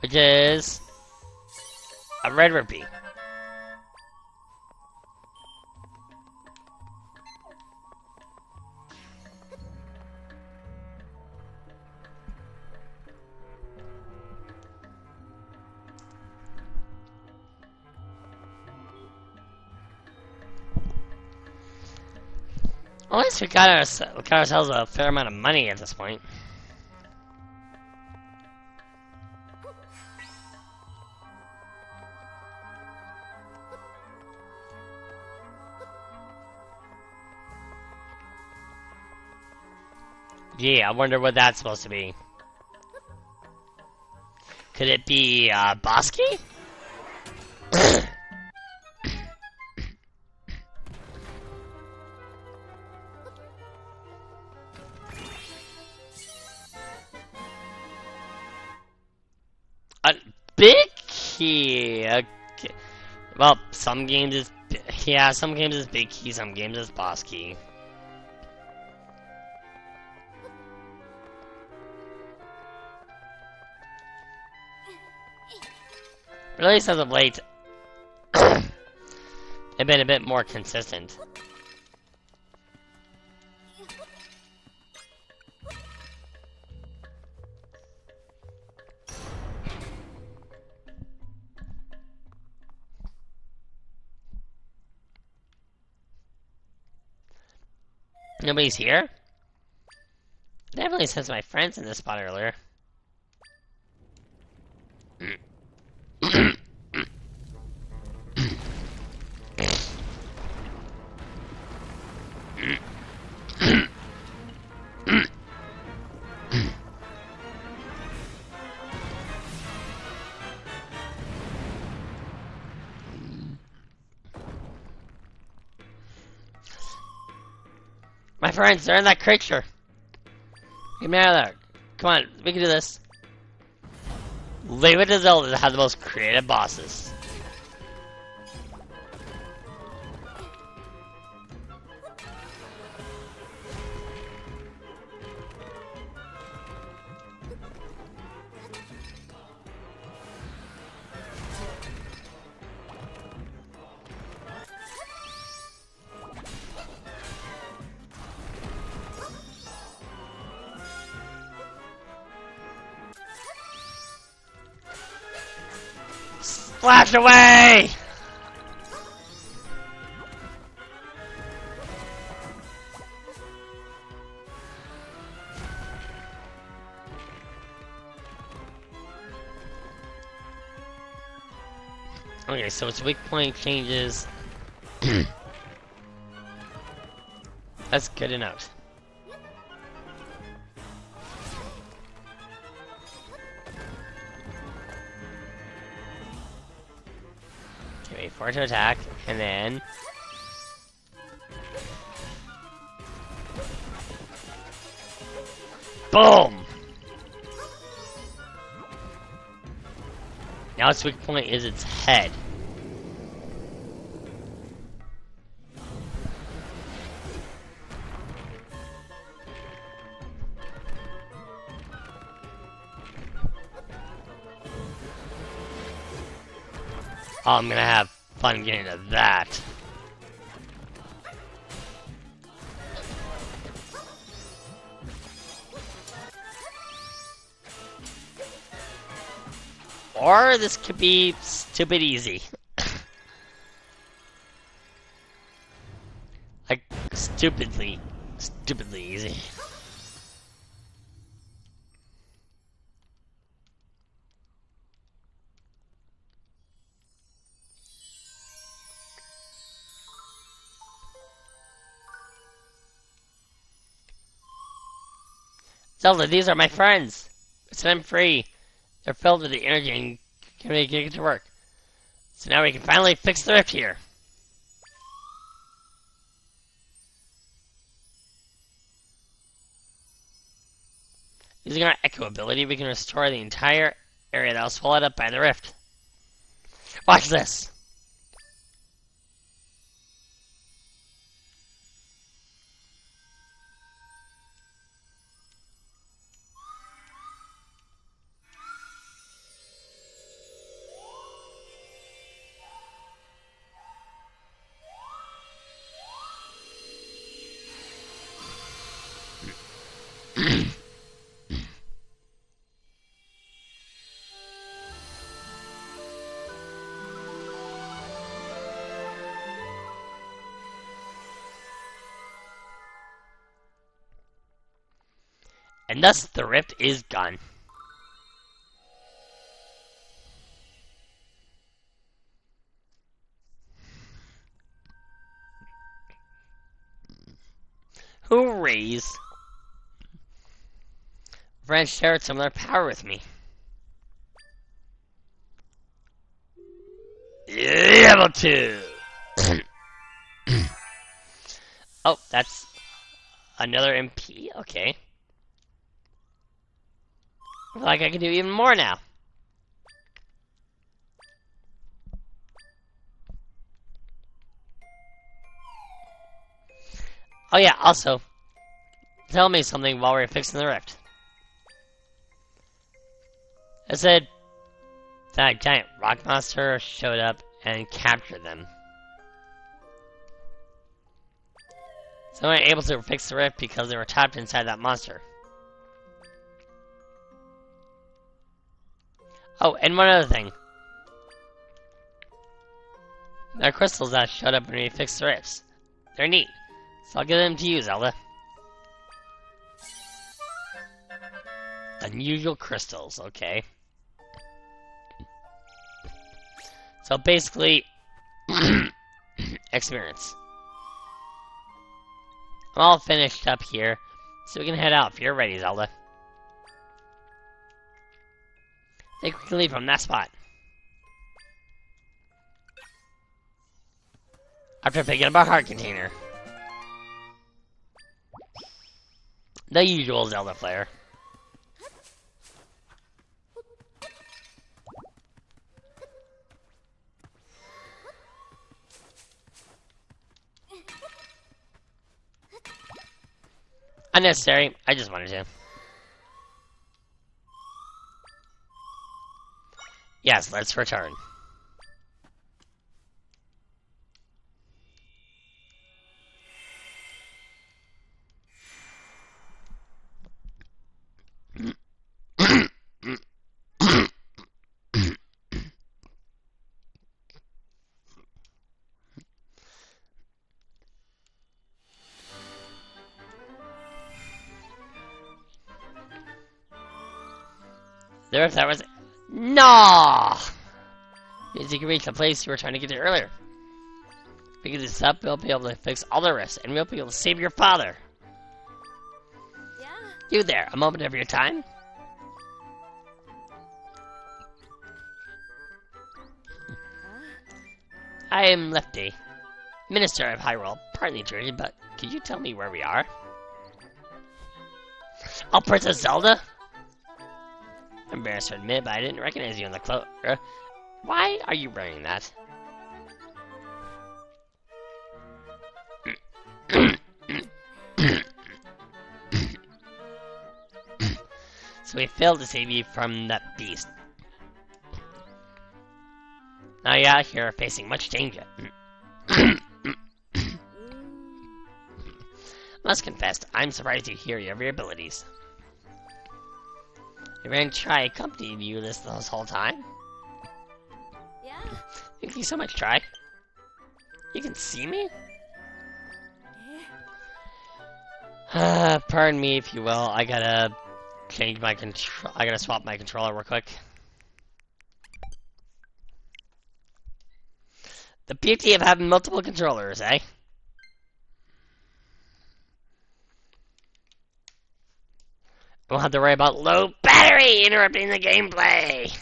Which is a red rupee. Well, at least we got ourselves a fair amount of money at this point. Yeah, I wonder what that's supposed to be. Could it be, Bosky? A big key. Okay. Well, some games is some games is big key, some games is boss key. But at least as of late, they've been a bit more consistent. Nobody's here? Definitely sent my friends in this spot earlier. My friends, they're in that creature. Get me out of there. Come on, we can do this. Leave it to Zelda to have the most creative bosses. Flash away! Okay, so its weak point changes. That's good enough. Wait for it to attack, and then... Boom! Now its weak point is its head. Oh, I'm gonna have fun getting to that. Or this could be stupid easy. Like, stupidly easy. Zelda, these are my friends. Set them free. They're filled with the energy and can really get to work. So now we can finally fix the rift here. Using our Echo ability, we can restore the entire area that was swallowed up by the rift. Watch this! And thus, the rift is gone. Hoorays! Friends shared some of their power with me. Level 2! Oh, that's another MP? Okay. I feel like I can do even more now. Oh yeah, also, tell me something while we're fixing the rift. I said that giant rock monster showed up and captured them. So they weren't able to fix the rift because they were trapped inside that monster. Oh, and one other thing. There are crystals that showed up when we fixed the rifts. They're neat, so I'll give them to you, Zelda. Unusual crystals, okay. So basically, experience. I'm all finished up here, so we can head out if you're ready, Zelda. Take quick leave from that spot. After picking up a heart container. The usual Zelda flair. Unnecessary, I just wanted to. Yes, let's return. There, if that was... No! Means you can reach the place you were trying to get to earlier. Picking this up, we'll be able to fix all the rifts, and we'll be able to save your father. Yeah. You there, a moment of your time? I am Lefty, Minister of Hyrule, partly intruded, but could you tell me where we are? Oh, Princess Zelda? I'm embarrassed to admit, but I didn't recognize you in the cloak. Why are you wearing that? So we failed to save you from that beast. Now you're here facing much danger. Must confess, I'm surprised to hear of your abilities. Your rank Tri accompanied you this whole time? Yeah. Thank you so much, Tri. You can see me? Pardon me, if you will. I gotta change my control. I gotta swap my controller real quick. The beauty of having multiple controllers, eh? We'll have to worry about low battery interrupting the gameplay.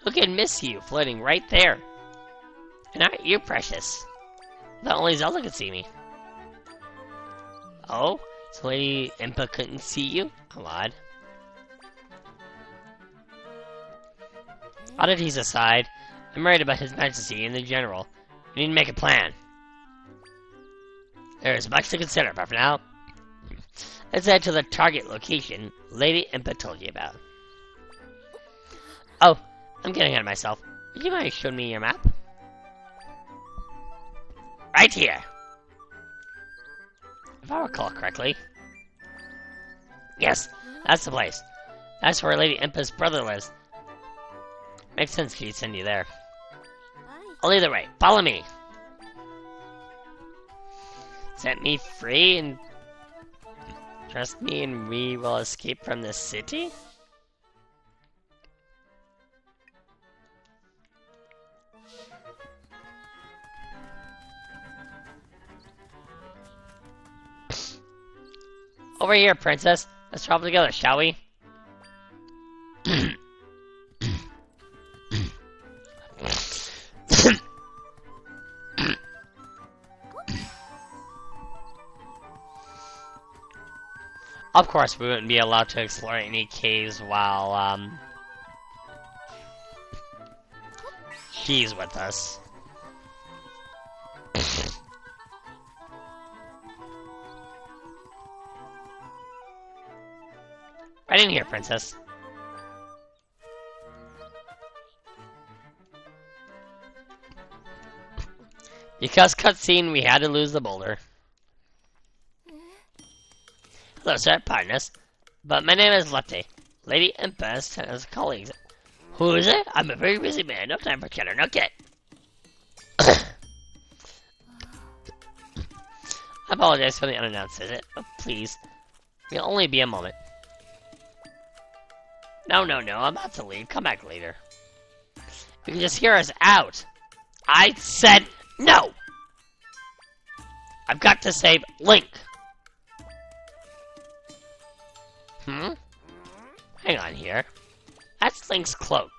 Who can miss you floating right there? And aren't you precious? That only Zelda could see me. Oh? So Lady Impa couldn't see you? How odd. Oddities aside, I'm worried about His Majesty and the General. We need to make a plan. There is much to consider, but for now, let's head to the target location Lady Impa told you about. Oh, I'm getting ahead of myself. Would you mind showing me your map? Right here. If I recall correctly. Yes, that's the place. That's where Lady Impa's brother lives. Makes sense she'd send you there. Bye. Well, either way, follow me. Set me free and trust me and we will escape from this city? Over here, princess. Let's travel together, shall we? Of course, we wouldn't be allowed to explore any caves while, she's with us. Right in here, princess. Because cutscene, we had to lose the boulder. Hello, sir. Pardon us. But my name is Lefty. Lady Impa has colleagues. Who is it? I'm a very busy man. No time for chatter. No get. I apologize for the unannounced visit. Oh, please. It'll only be a moment. No, I'm about to leave. Come back later. You can just hear us out. I said no! I've got to save Link. Hang on here. That's Link's cloak.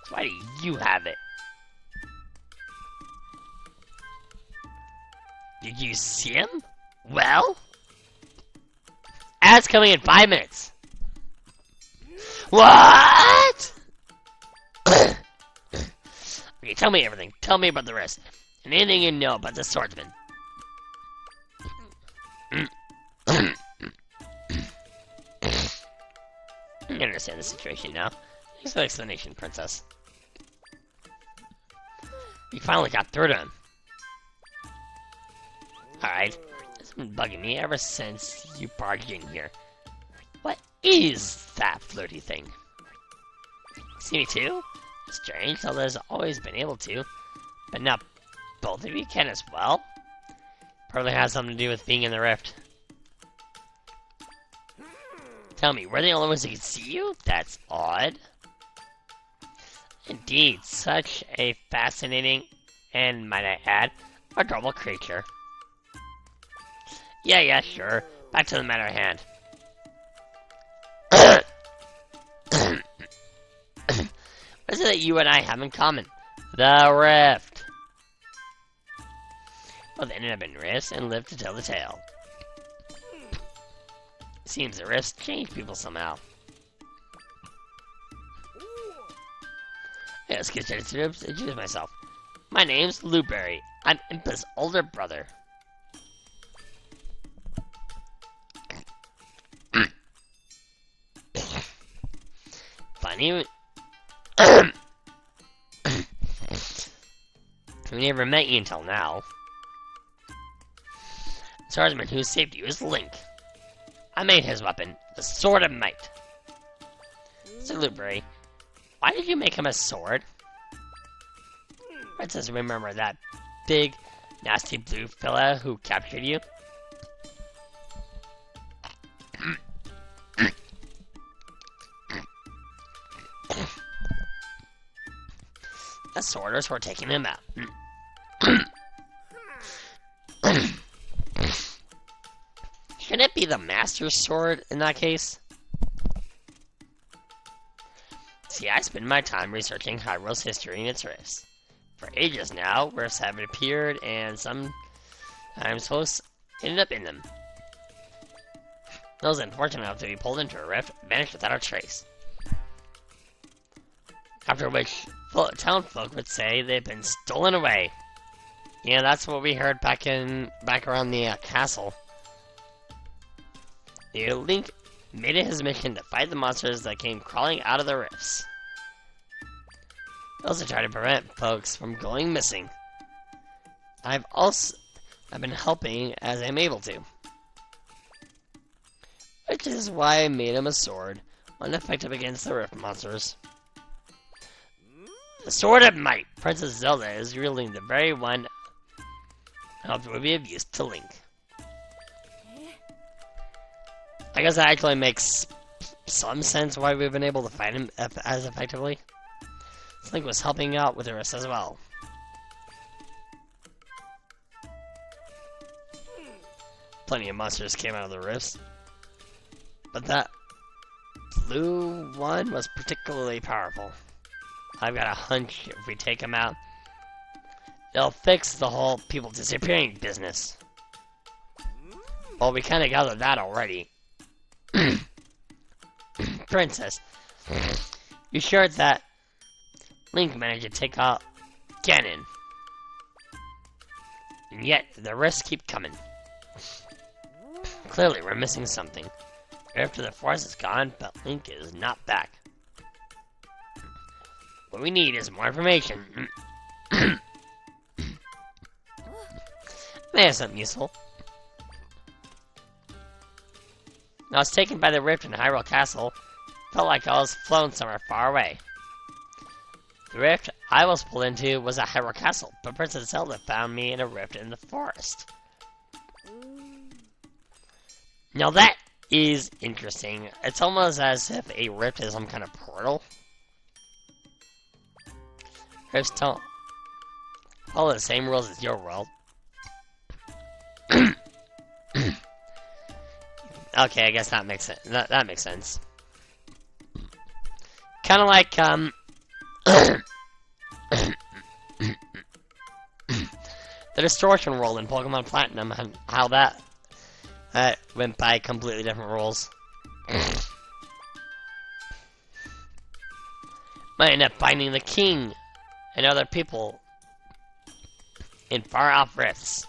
So why do you have it? Did you see him? Well? Ad's coming in 5 minutes. What? Okay, tell me everything. Tell me about the rest. And anything you know about the swordsman. I understand the situation now. Thanks for the explanation, princess. You finally got through to him. Alright. It's been bugging me ever since you barged in here. What is that flirty thing? See me too? Strange, Zelda's always been able to. But now both of you can as well? Probably has something to do with being in the rift. Tell me, we're the only ones who can see you? That's odd. Indeed, such a fascinating, and might I add, adorable creature. Yeah, sure. Back to the matter at hand. What is it that you and I have in common? The rift. Well, they ended up in rifts and lived to tell the tale. Seems the rifts change people somehow. Yeah, let's get straight to the rifts. Introduce myself. My name's Luberry. I'm Impa's older brother. even we never met you until now. The swordsman who saved you is Link. I made his weapon, the Sword of Might. Sir Blueberry, why did you make him a sword? Princess, remember that big, nasty blue fella who captured you? The sworders were taking him out. Shouldn't it be the Master's Sword in that case? See, I spend my time researching Hyrule's history and its rifts. For ages now, rifts have appeared, and sometimes hosts ended up in them. Those unfortunate enough to be pulled into a rift vanished without a trace. After which, townfolk would say they've been stolen away. Yeah, that's what we heard back around the castle. The Link made it his mission to fight the monsters that came crawling out of the rifts. He also tried to prevent folks from going missing. I've been helping as I'm able to. Which is why I made him a sword, one effective against the rift monsters. The Sword of Might! Princess Zelda is wielding the very one that would be of use to Link. I guess that actually makes some sense why we've been able to fight him as effectively. Link was helping out with the rest as well. Plenty of monsters came out of the rifts. But that blue one was particularly powerful. I've got a hunch if we take him out, it'll fix the whole people disappearing business. Well, we kinda gathered that already. Princess, you sure that Link managed to take out Ganon? And yet, the rifts keep coming. Clearly, we're missing something. After the forest is gone, but Link is not back. What we need is more information. May have something useful. I was taken by the rift in Hyrule Castle. Felt like I was flown somewhere far away. The rift I was pulled into was at Hyrule Castle, but Princess Zelda found me in a rift in the forest. Now that is interesting. It's almost as if a rift is some kind of portal. Rifts don't follow the same rules as your world. Okay, I guess that makes it. That makes sense. Kind of like the distortion world in Pokemon Platinum, and how that went by completely different rules. Might end up finding the king and other people in far-off rifts.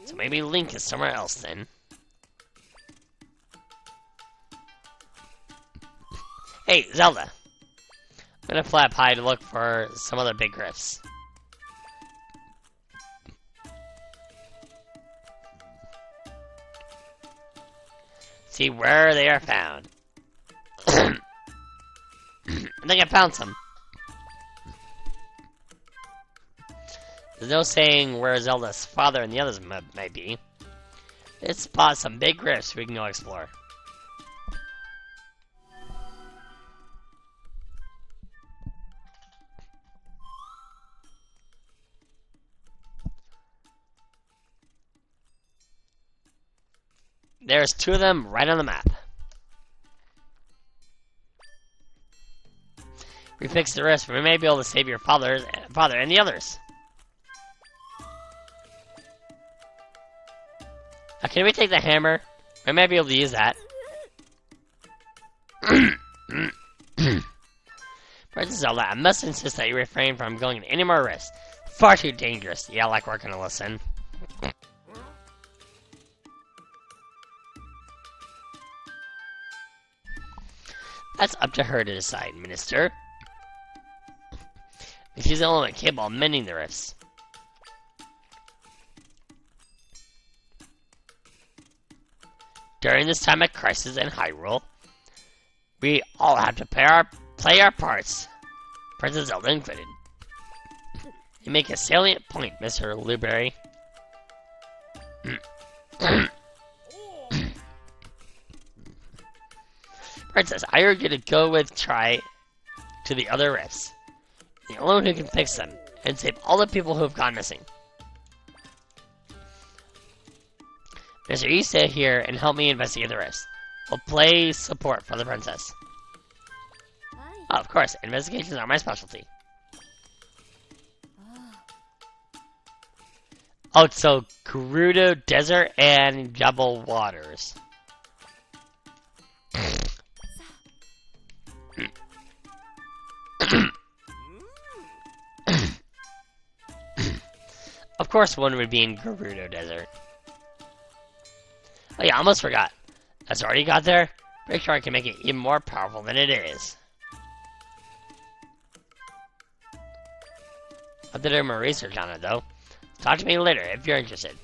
So maybe Link is somewhere else then. Hey, Zelda! I'm gonna fly up high to look for some other big rifts. See where they are found. I think I found some. There's no saying where Zelda's father and the others might be. Let's spot some big rifts we can go explore. There's two of them right on the map. We fix the rifts, we may be able to save your father and the others. Can we take the hammer? We might be able to use that. Princess Zelda, I must insist that you refrain from going to any more rifts. Far too dangerous. Yeah, like we're gonna listen. That's up to her to decide, Minister. She's the only one capable of mending the rifts. During this time of crisis in Hyrule, we all have to play our parts, Princess Zelda included. You make a salient point, Mr. Luberry. Princess, I urge you to go with Tri to the other rifts. The only one who can fix them, and save all the people who have gone missing. Mister, you stay here and help me investigate the rifts. I'll play support for the princess. Hi. Oh, of course, investigations are my specialty. Oh, so Gerudo Desert and Jebel Waters. Of course, one would be in Gerudo Desert. Oh yeah, I almost forgot. That's already got there. Pretty sure I can make it even more powerful than it is. I have to do more research on it though. Talk to me later if you're interested.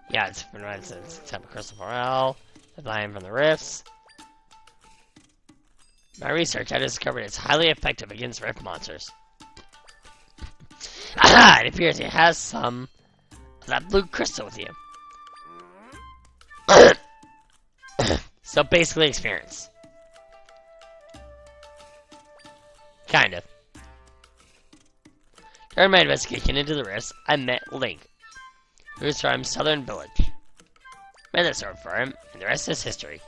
Yeah, it's been right since Temple Crystal Forel, the line from the rifts. My research, I discovered it's highly effective against rift monsters. Aha! It appears it has some of that blue crystal with you. So basically experience. Kind of. During my investigation into the rifts, I met Link, who's from Southern Village. Made the sword for him, and the rest is history.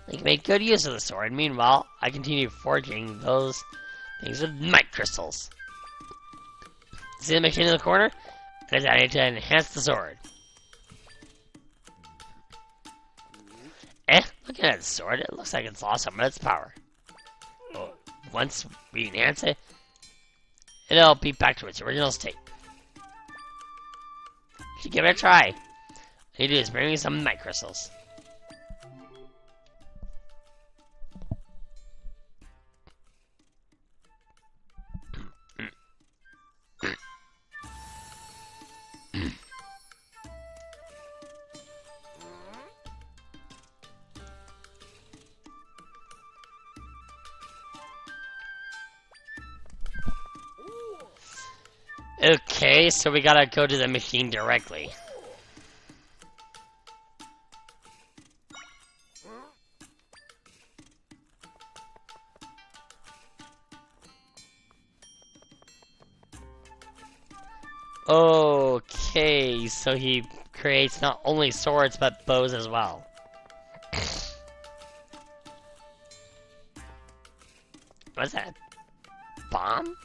Link made good use of the sword. Meanwhile, I continued forging those things with might crystals. See the machine in the corner? It is added to enhance the sword. Looking at the sword, it looks like it's lost some of its power. Once we enhance it, it'll be back to its original state. Should give it a try. All you do is bring me some might crystals. Okay, so we gotta go to the machine directly. Okay, so he creates not only swords but bows as well. What's that? Bomb?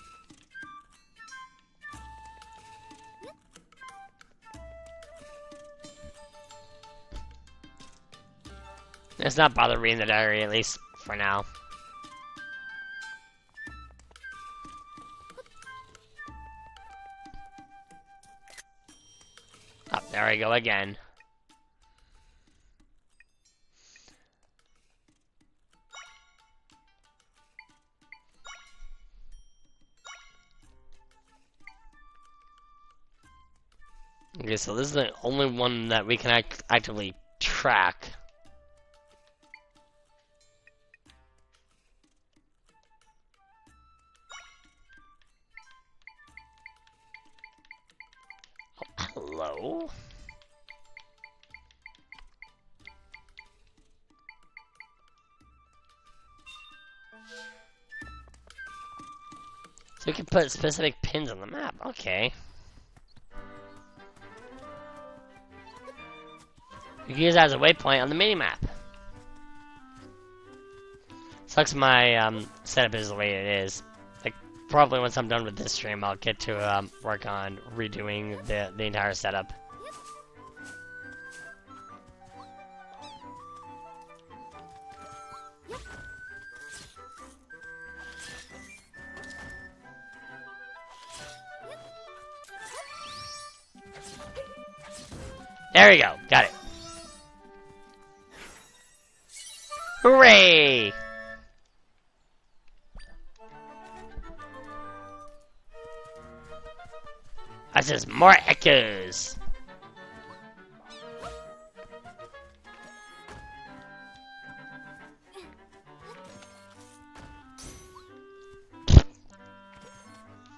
Let's not bother reading the diary, at least for now. Oh, there we go again. Okay, so this is the only one that we can actively track. Hello? So we can put specific pins on the map. Okay. We can use that as a waypoint on the mini-map. Sucks my setup is the way it is. Like, probably once I'm done with this stream, I'll get to work on redoing the entire setup. There we go. Got it. Hooray! That's just more echoes.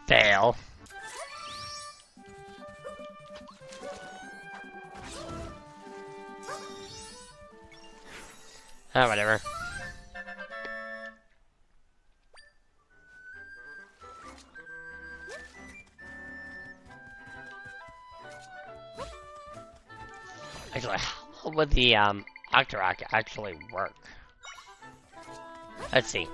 Fail. Oh, whatever. Actually, how would the Octorok actually work? Let's see.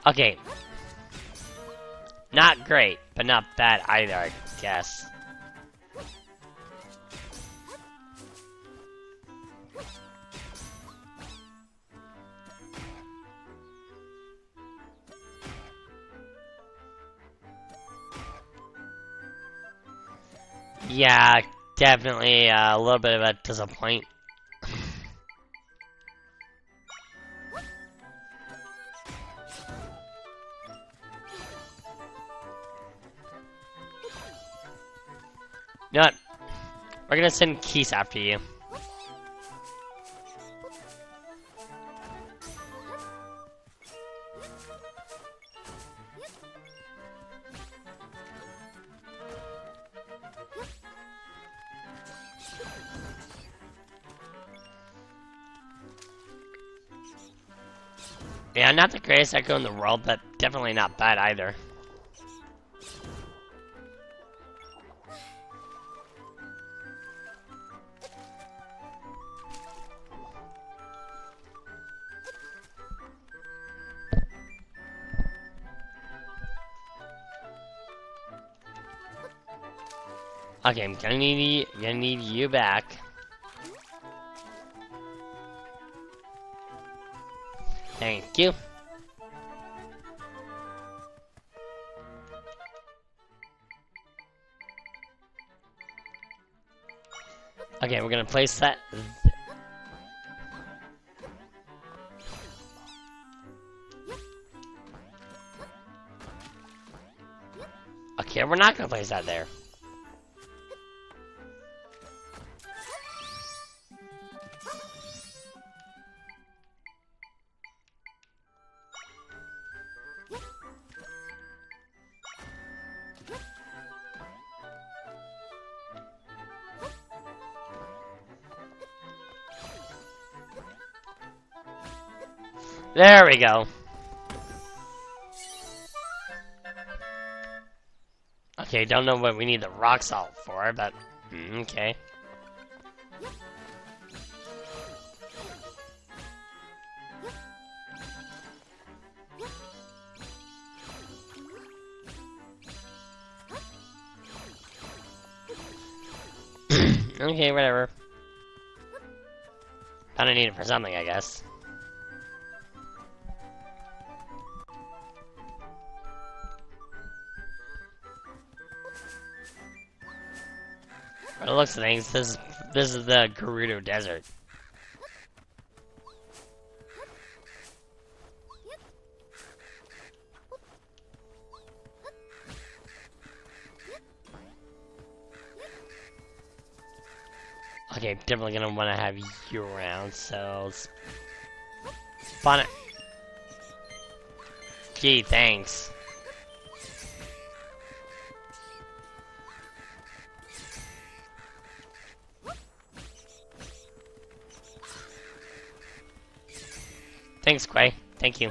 Okay. Not great, but not bad either, I guess. Yeah, definitely a little bit of a disappointment. You know what? We're gonna send Keese after you. Yeah, not the greatest echo in the world, but definitely not bad either. Okay, I'm gonna need you back. Thank you. Okay, we're gonna place that. Okay, we're not gonna place that there. There we go. Okay, don't know what we need the rock salt for, but okay. Okay, whatever. Kinda need it for something, I guess. By the looks of things, this is the Gerudo Desert. Okay, definitely gonna want to have you around, so spawn it. Gee, thanks. Thanks, Quay. Thank you.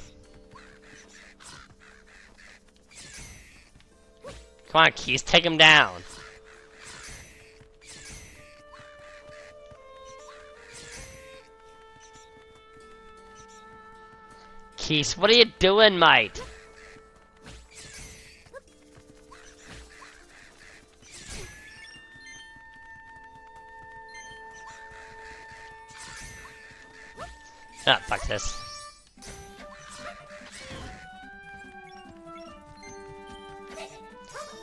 Come on, Keese, take him down. Keese, what are you doing, mate? Ah, fuck this.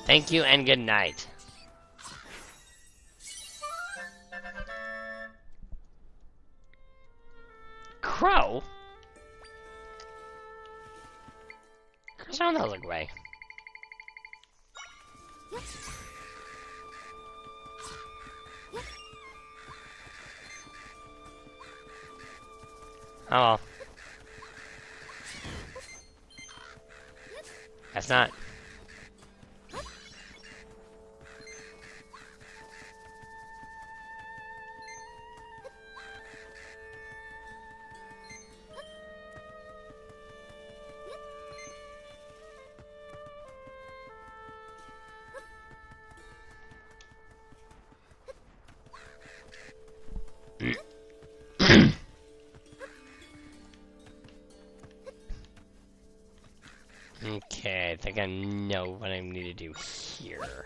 Thank you and good night. Crow? Crows don't look away. Oh well. That's not. Okay, I think I know what I need to do here.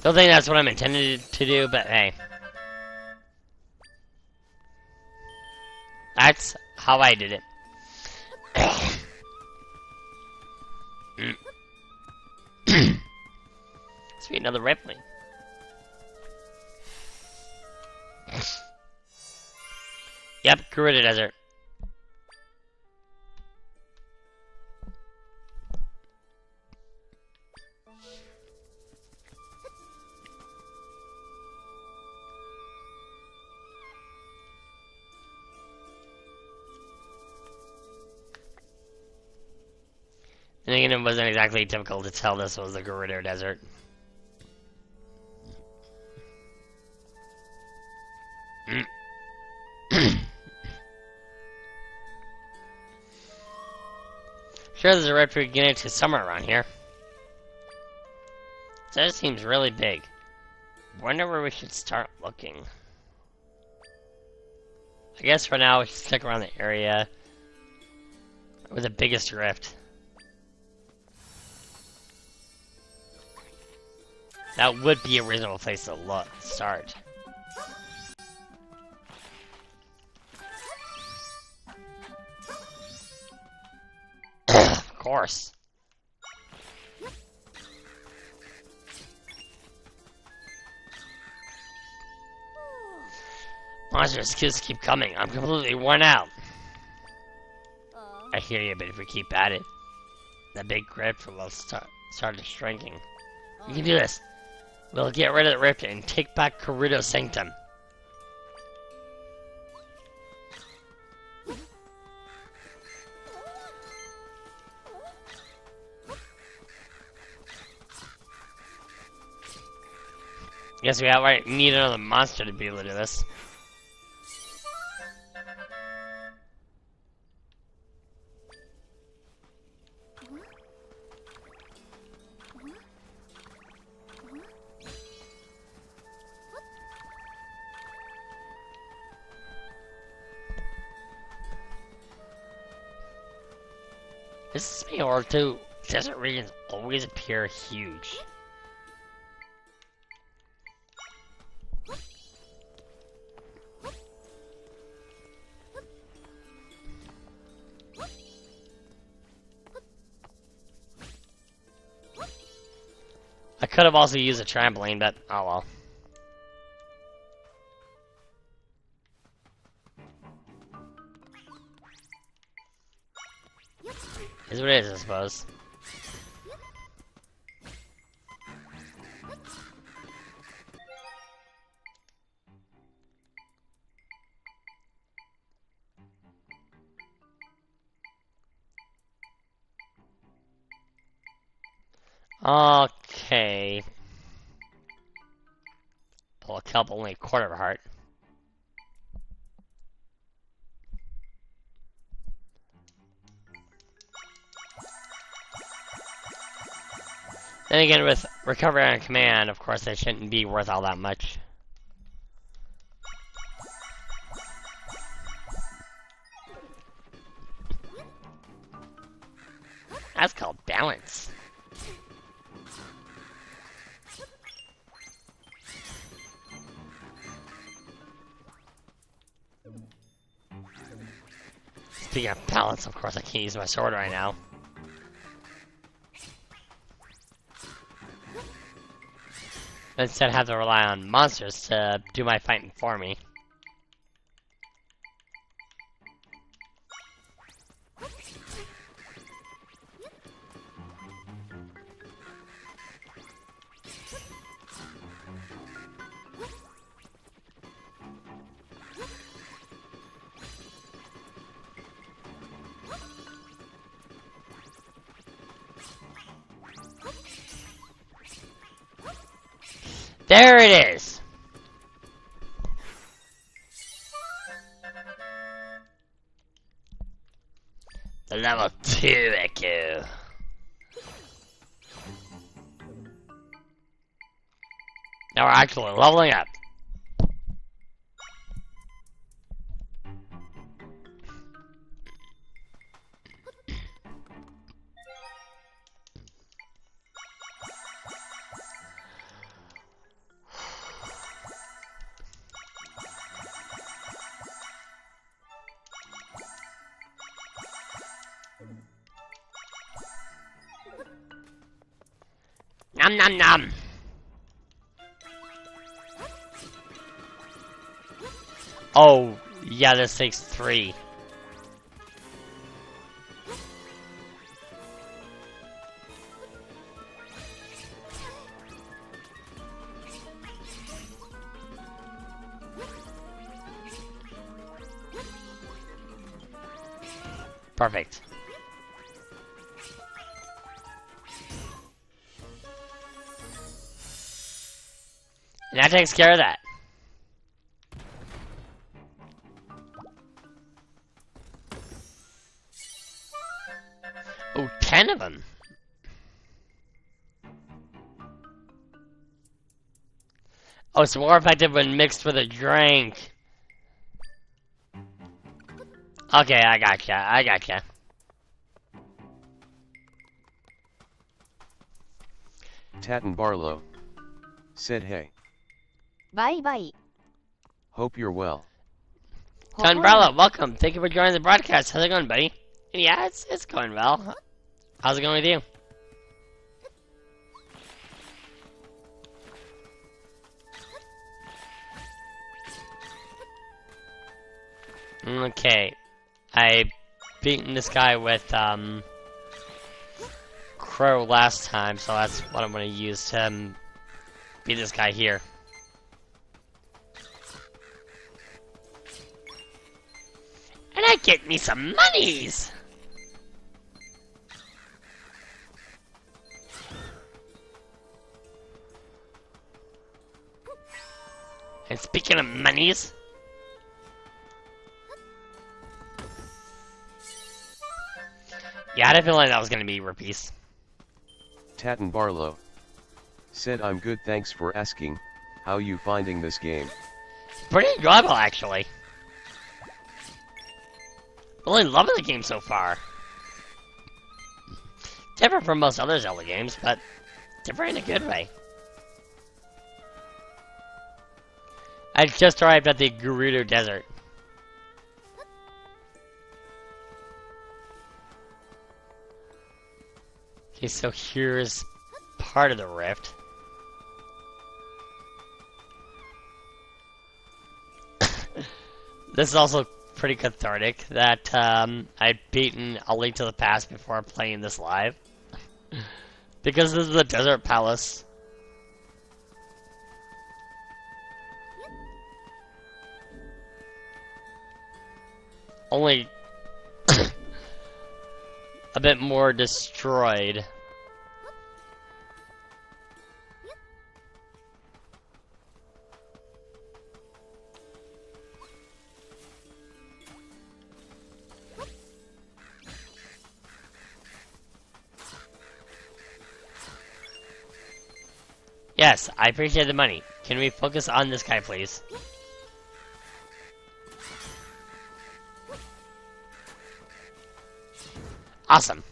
Don't think that's what I'm intended to do, but hey. That's how I did it. Sweet, another Ripley. Yep, Gerudo Desert. And again, it wasn't exactly difficult to tell this was the Gerudo Desert. Sure, there's a red beginning to somewhere around here. That seems really big. Wonder where we should start looking. I guess for now we should stick around the area with the biggest rift. That would be a reasonable place to start. Of course. Monsters just keep coming. I'm completely worn out. I hear you, but if we keep at it, the big rift will start shrinking. We can do this. We'll get rid of the rift and take back Gerudo Sanctum. Guess we outright need another monster to be able to do this. This is me or two. Desert regions always appear huge. I could have also used a trampoline, but oh well. Is what it is, I suppose. Okay. Pull a kelp, only a quarter of a heart. Then again, with recovery on command, of course, that shouldn't be worth all that much. That's called balance. Speaking of balance, of course I can't use my sword right now. Instead, I have to rely on monsters to do my fighting for me. There it is! The level 2 Echo. Now we're actually leveling up. Nom nom nom! Oh, yeah, this takes 3. Perfect. And that takes care of that. Oh, 10 of them. Oh, it's more effective when mixed with a drink. Okay, I gotcha. Tatten Barlow said hey. バイバイ。 Hope you're well. Ton Barlow, welcome. Thank you for joining the broadcast. How's it going, buddy? Yeah, it's going well. How's it going with you? Okay. I beaten this guy with Crow last time, so that's what I'm gonna use to beat this guy here. And I get me some monies! And speaking of monies, yeah, I had a feeling that was gonna be rupees. Tatten Barlow said I'm good, thanks for asking. How you finding this game? Pretty enjoyable, actually. Really loving the game so far. Different from most other Zelda games, but different in a good way. I just arrived at the Gerudo Desert. Okay, so here's part of the rift. This is also pretty cathartic that I'd beaten A Link to the Past before playing this live. Because this is the Desert Palace. Only a bit more destroyed. Yes, I appreciate the money. Can we focus on this guy, please? Awesome.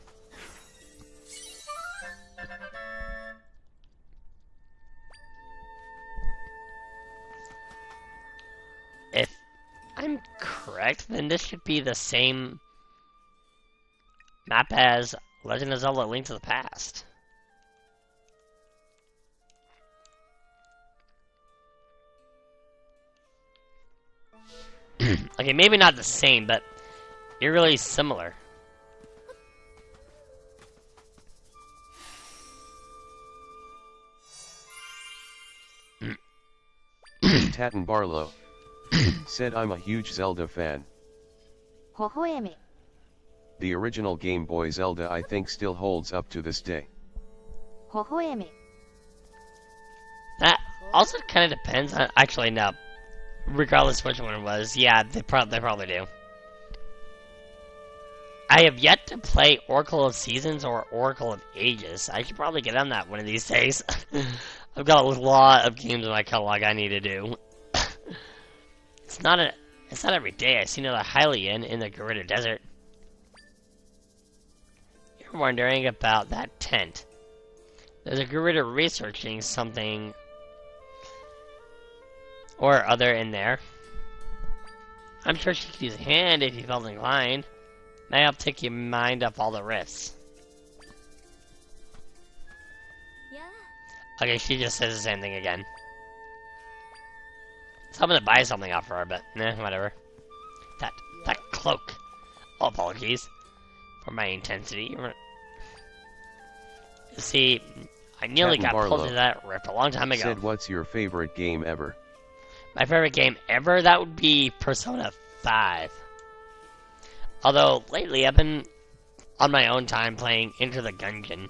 should be the same map as Legend of Zelda: Link to the Past. Okay, maybe not the same, but eerily similar. Tatten Barlow said, I'm a huge Zelda fan. 微笑め The original Game Boy Zelda I think still holds up to this day. 微笑め That also kind of depends on. Actually, no. Regardless which one it was, yeah, they probably do. I have yet to play Oracle of Seasons or Oracle of Ages. I should probably get on that one of these days. I've got a lot of games in my catalog I need to do. It's not every day I see another Hylian in the Gerudo Desert. You're wondering about that tent. There's a Gerudo researching something or other in there. I'm sure she could use a hand if you felt inclined. May help take your mind off all the rifts. Yeah. Okay, she just says the same thing again. So I'm gonna buy something off her, but whatever. That cloak. Oh, apologies for my intensity. You see, I nearly got Captain pulled Barlow into that rift a long time ago. Said, what's your favorite game ever? My favorite game ever? That would be Persona 5. Although, lately I've been on my own time playing Enter the Gungeon.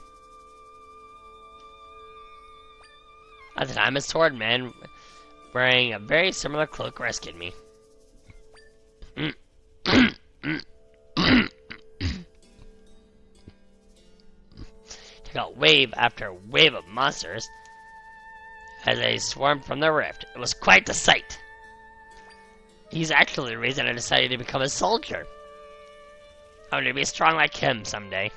At the time, a sword man wearing a very similar cloak rescued me. Took out wave after wave of monsters as they swarmed from the rift. It was quite the sight. He's actually the reason I decided to become a soldier. I want to be strong like him someday.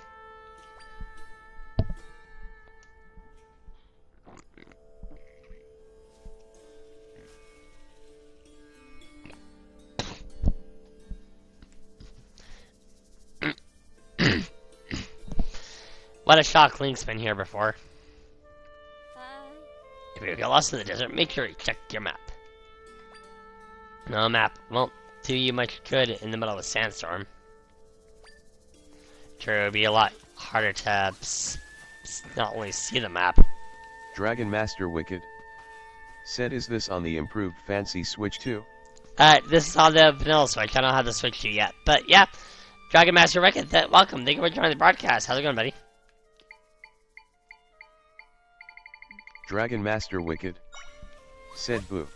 What a shock, Link's been here before. Hi. If you get lost in the desert, make sure you check your map. No map won't do you much good in the middle of a sandstorm. Sure, it would be a lot harder to not only see the map. Dragon Master Wicked said, is this on the improved Fancy Switch too? This is on the vanilla Switch. I don't have the Switch 2 yet. But yeah, Dragon Master Wicked, welcome. Thank you for joining the broadcast. How's it going, buddy? Dragon Master Wicked said, boo.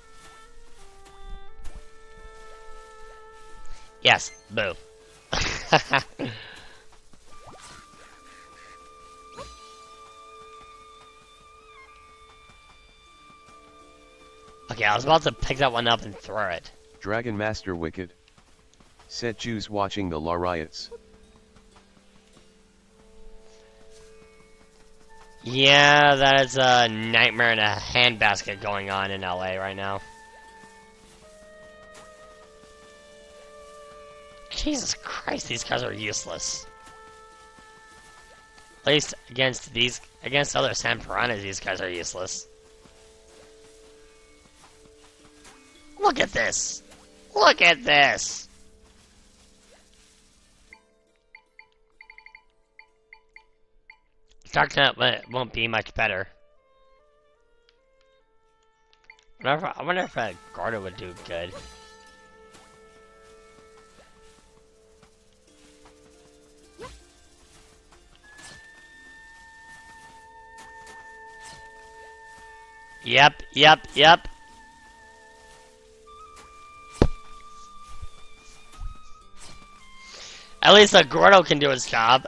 Yes, boo. Okay, I was about to pick that one up and throw it. Dragon Master Wicked said, Jews watching the La riots. Yeah, that is a nightmare in a handbasket going on in LA right now. Jesus Christ, these guys are useless. At least against other San Piranhas, these guys are useless. Look at this! Look at this! Dark Knight won't be much better. I wonder if a Gordo would do good. Yep. At least a Gordo can do his job.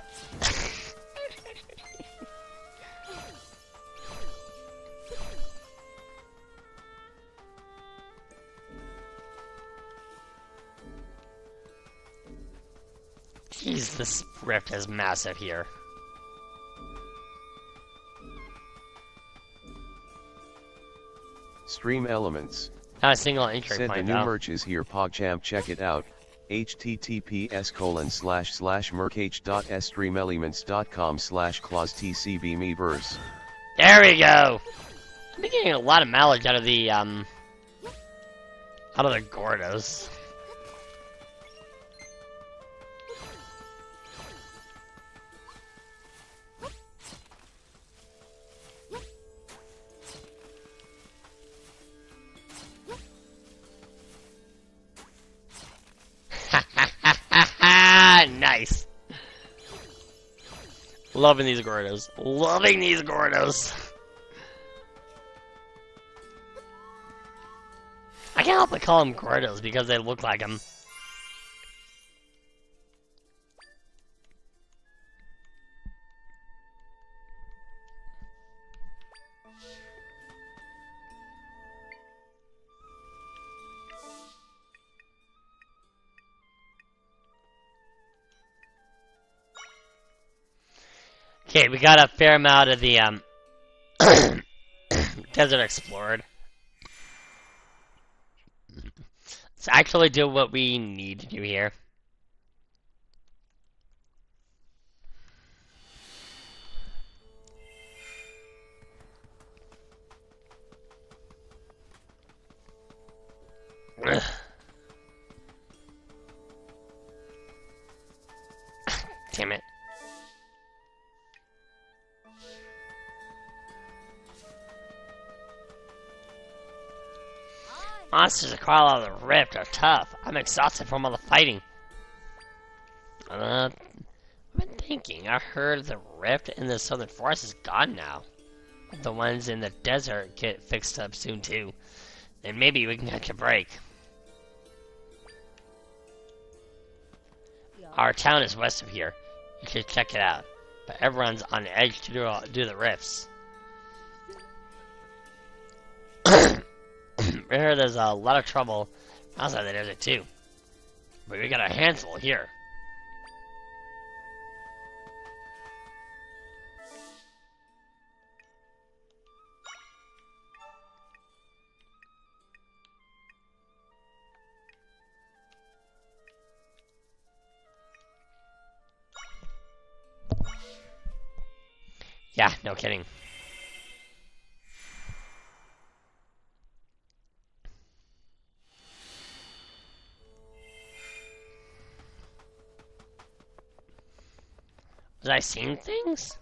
Jeez, this rift is massive here. Stream Elements Not a single entry said, point, the new though. merch is here, PogChamp, check it out. https://merch.streamelements.com/claustcbmeverse. There we go! I've been getting a lot of mileage out of the Gordos. Nice. Loving these Gordos. Loving these Gordos. I can't help but call them Gordos because they look like them. Okay, we got a fair amount of the desert explored. Let's actually do what we need to do here. Ugh. Damn it. Monsters that crawl out of the rift are tough. I'm exhausted from all the fighting. I've been thinking. I heard the rift in the southern forest is gone now. The ones in the desert get fixed up soon too. Then maybe we can catch a break. Our town is west of here. You should check it out. But everyone's on edge to do the rifts. I heard there's a lot of trouble outside the desert too. But we got our hands full here. Yeah, no kidding. Was I seeing things?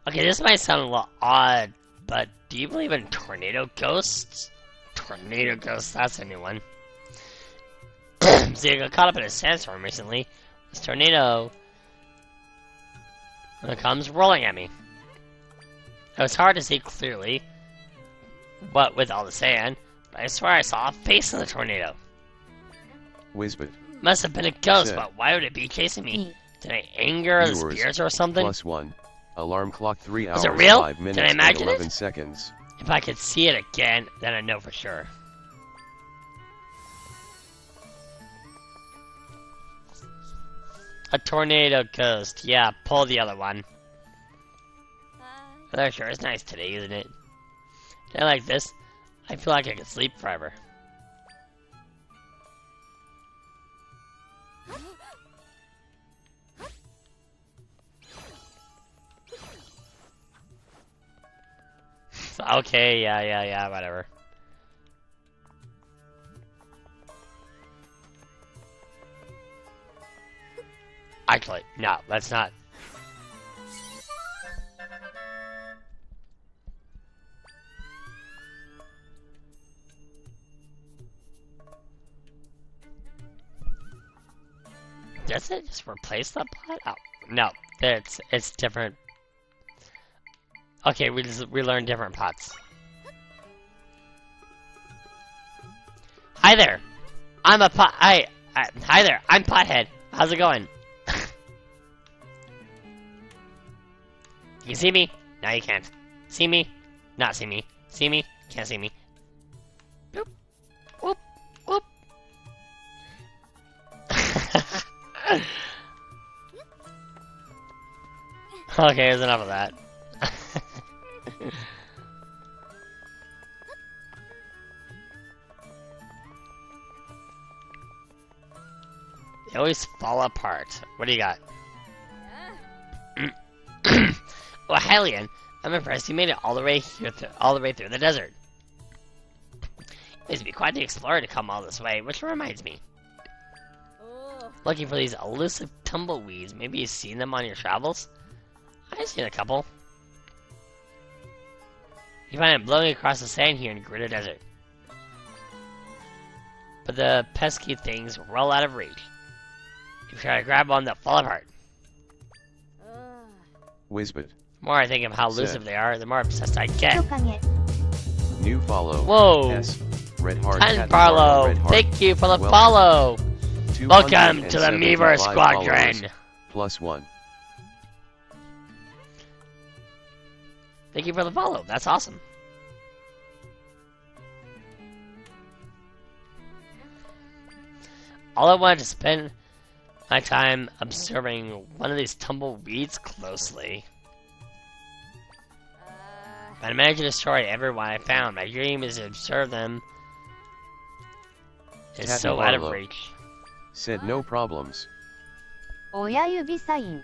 Okay, this might sound a little odd, but do you believe in tornado ghosts? Tornado ghosts, that's a new one. See, I got caught up in a sandstorm recently. This tornado comes rolling at me. It was hard to see clearly, what with all the sand, but I swear I saw a face in the tornado. Wizbit. Must have been a ghost, Sir. but why would it be chasing me? Did I anger the Viewers, spirits or something? +1. Alarm clock 3 Was hours it real? 5 Did I minutes and imagine it? 11 seconds. If I could see it again, then I know for sure. A tornado ghost. Yeah, pull the other one. That sure is nice today, isn't it? I like this. I feel like I could sleep forever. Okay, yeah, whatever. Actually, no, let's not. Does it just replace the pot? Oh, no, it's different. Okay, we learned different pots. Hi there, I'm a pot. Hi there, I'm Pothead. How's it going? You see me? No, you can't. See me? Not see me. See me? Can't see me. Boop. Whoop. Whoop. Okay, there's enough of that. They always fall apart. What do you got? Well, Hylian, I'm impressed you made it all the way here, all the way through the desert. It must be quite the explorer to come all this way, which reminds me. Looking for these elusive tumbleweeds. Maybe you've seen them on your travels? I've seen a couple. You find them blowing across the sand here in Gerudo Desert. But the pesky things roll out of reach. If you try to grab one, they'll fall apart. Wizbit. The more I think of how elusive they are, the more obsessed I get. 人影 New follow. Whoa! S. Red Heart. Titan Cat Barlow, Red Heart. thank you for the Welcome. follow! 275 Welcome to the Meaver Squadron! followers, +1. Thank you for the follow, that's awesome. All I wanted to spend my time observing one of these tumbleweeds closely. But I managed to destroy everyone I found. My dream is to observe them. It's Tatten so out of Barlow. reach. Said no problems. 親指サイン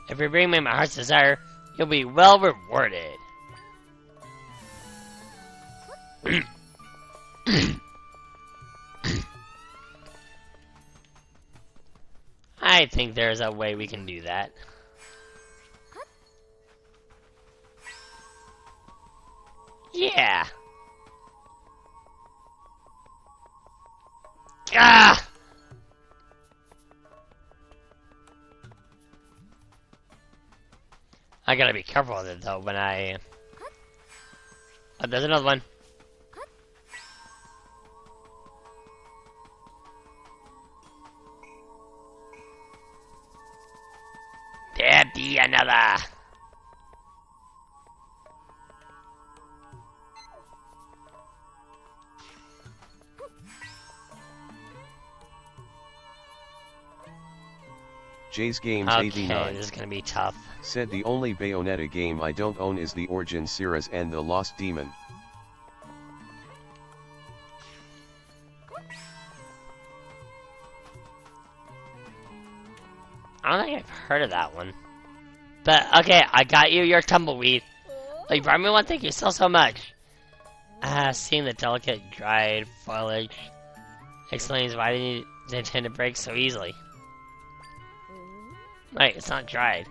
If you bring me my heart's desire, you'll be well rewarded. I think there's a way we can do that. Yeah. Ah! I gotta be careful with it though when I... Oh, there's another one. There be another. Jay's Games Okay, 89. this is gonna be tough. Said the only Bayonetta game I don't own is the Origin series and the Lost Demon. I don't think I've heard of that one. But, okay, I got you your tumbleweed. Oh, you brought me one? Thank you so much. Seeing the delicate, dried foliage explains why they tend to break so easily. Right, it's not dried.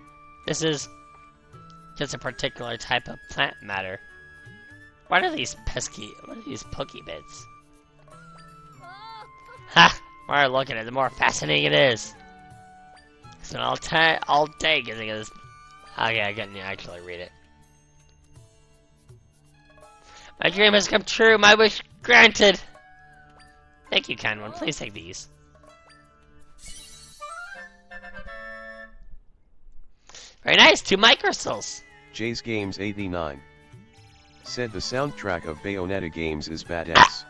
This is just a particular type of plant matter. What are these pokey bits? Ha! The more I look at it, the more fascinating it is. So I'll take it because... Okay, I couldn't actually read it. My dream has come true, my wish granted! Thank you, kind one. Please take these. Very nice, 2 microcrystals. Jay's Games 89. Said the soundtrack of Bayonetta games is badass.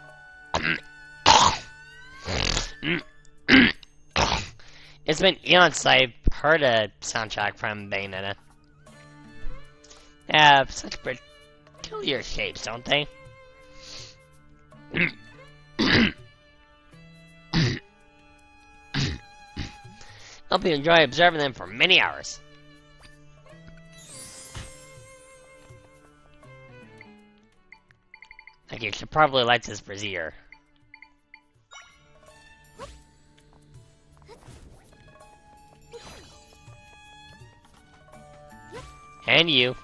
It's been eons since I've heard a soundtrack from Bayonetta. They have such peculiar shapes, don't they? Hope you enjoy observing them for many hours. Like you should probably like this brazier. And you.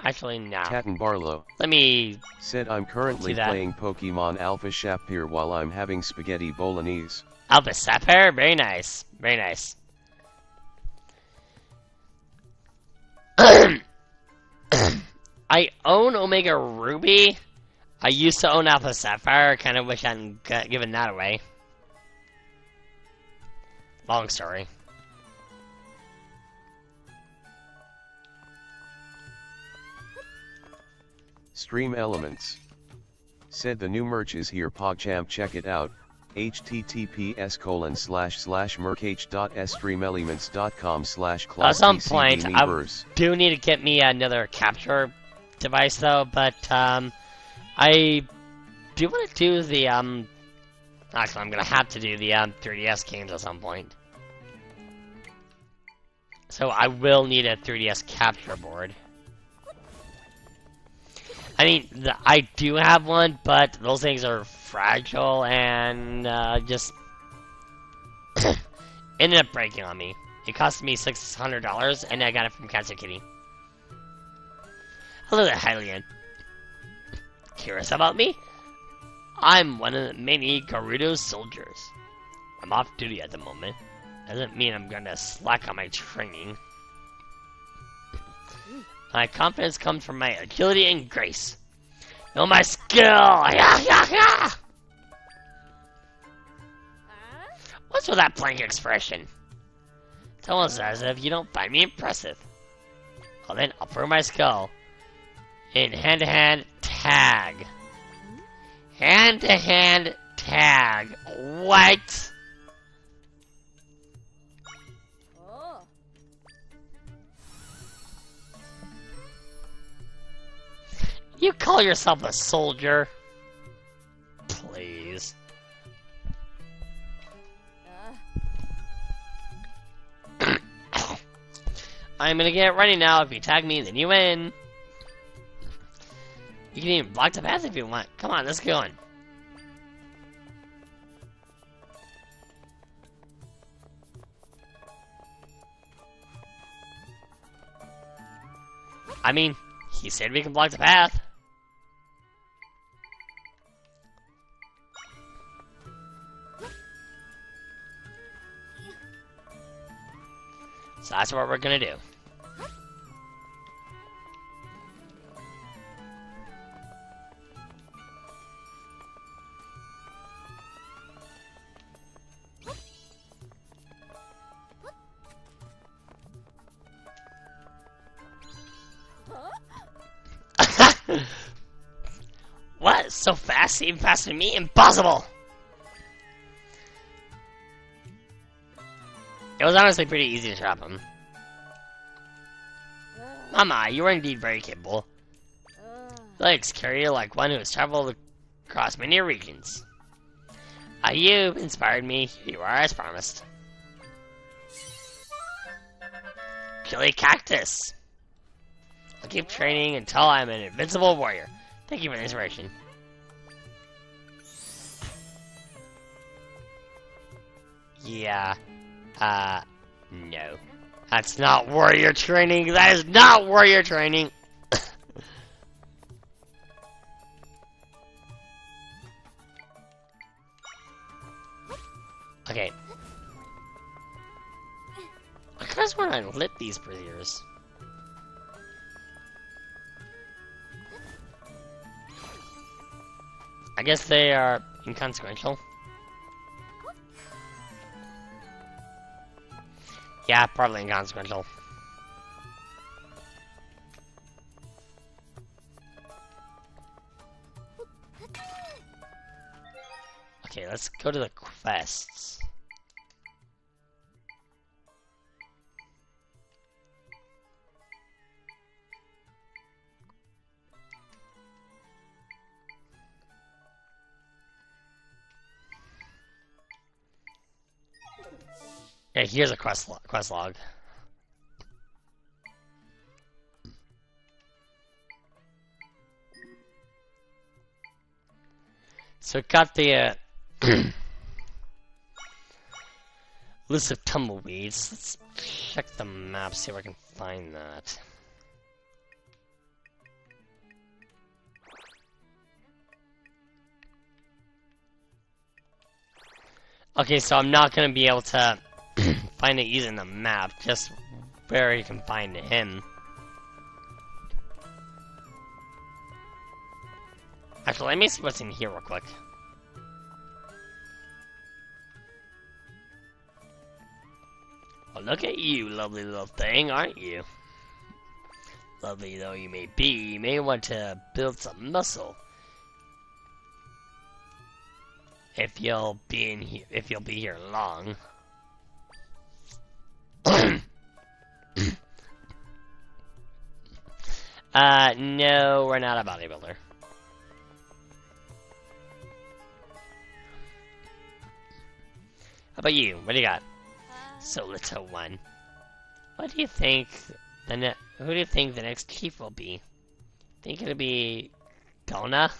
Actually, no. Tatten Barlow. Let me... Said I'm currently See that? playing Pokemon Alpha Shapir while I'm having spaghetti bolognese. Alpha Sapphire? Very nice. Very nice. I own Omega Ruby. I used to own Alpha Sapphire. Kind of wish I hadn't given that away. Long story. Stream Elements. Said the new merch is here, PogChamp, check it out. https://merch.streamelements.com/class At some TCB point, I Miiverse. do need to get me another capture device though, but I do want to do the actually I'm gonna have to do the 3DS games at some point. So I will need a 3DS capture board. I mean, I do have one, but those things are fragile and just ended up breaking on me. It cost me $600, and I got it from Kansas Kitty. Hello there, Hylian. Curious about me? I'm one of the many Gerudo soldiers. I'm off duty at the moment. Doesn't mean I'm gonna slack on my training. My confidence comes from my agility and grace. Know my skill! Yeah, yeah, yeah! What's with that blank expression? It's almost as if you don't find me impressive. Well then, I'll prove my skill. In hand-to-hand tag. Hand-to-hand tag. What? You call yourself a soldier? Please. I'm gonna get ready now. If you tag me, then you win. You can even block the path if you want. Come on, let's go on. I mean, he said we can block the path. So that's what we're gonna do. What? So fast? Even faster than me? Impossible! It was honestly pretty easy to trap him. Mama, you are indeed very capable. Legs carry you like one who has traveled across many regions. You've inspired me. Here you are, as promised. Chili Cactus! I'll keep training until I'm an invincible warrior. Thank you for the inspiration. Yeah. No. That's not warrior training. That is not warrior training. Okay. I kind of swear I lit these braziers. I guess they are inconsequential. Yeah, probably inconsequential. Okay, let's go to the quests. Yeah, here's a quest log. So it got the list of tumbleweeds. Let's check the map, see if I can find that. Okay, so I'm not gonna be able to find it using the map, just where you can find him. Actually, let me see what's in here real quick. Well, look at you, lovely little thing, aren't you? Lovely though you may be, you may want to build some muscle. if you'll be in here, if you'll be here long. No, we're not a bodybuilder. How about you? What do you got? So little one. What do you think who do you think the next chief will be? Think it'll be Donna?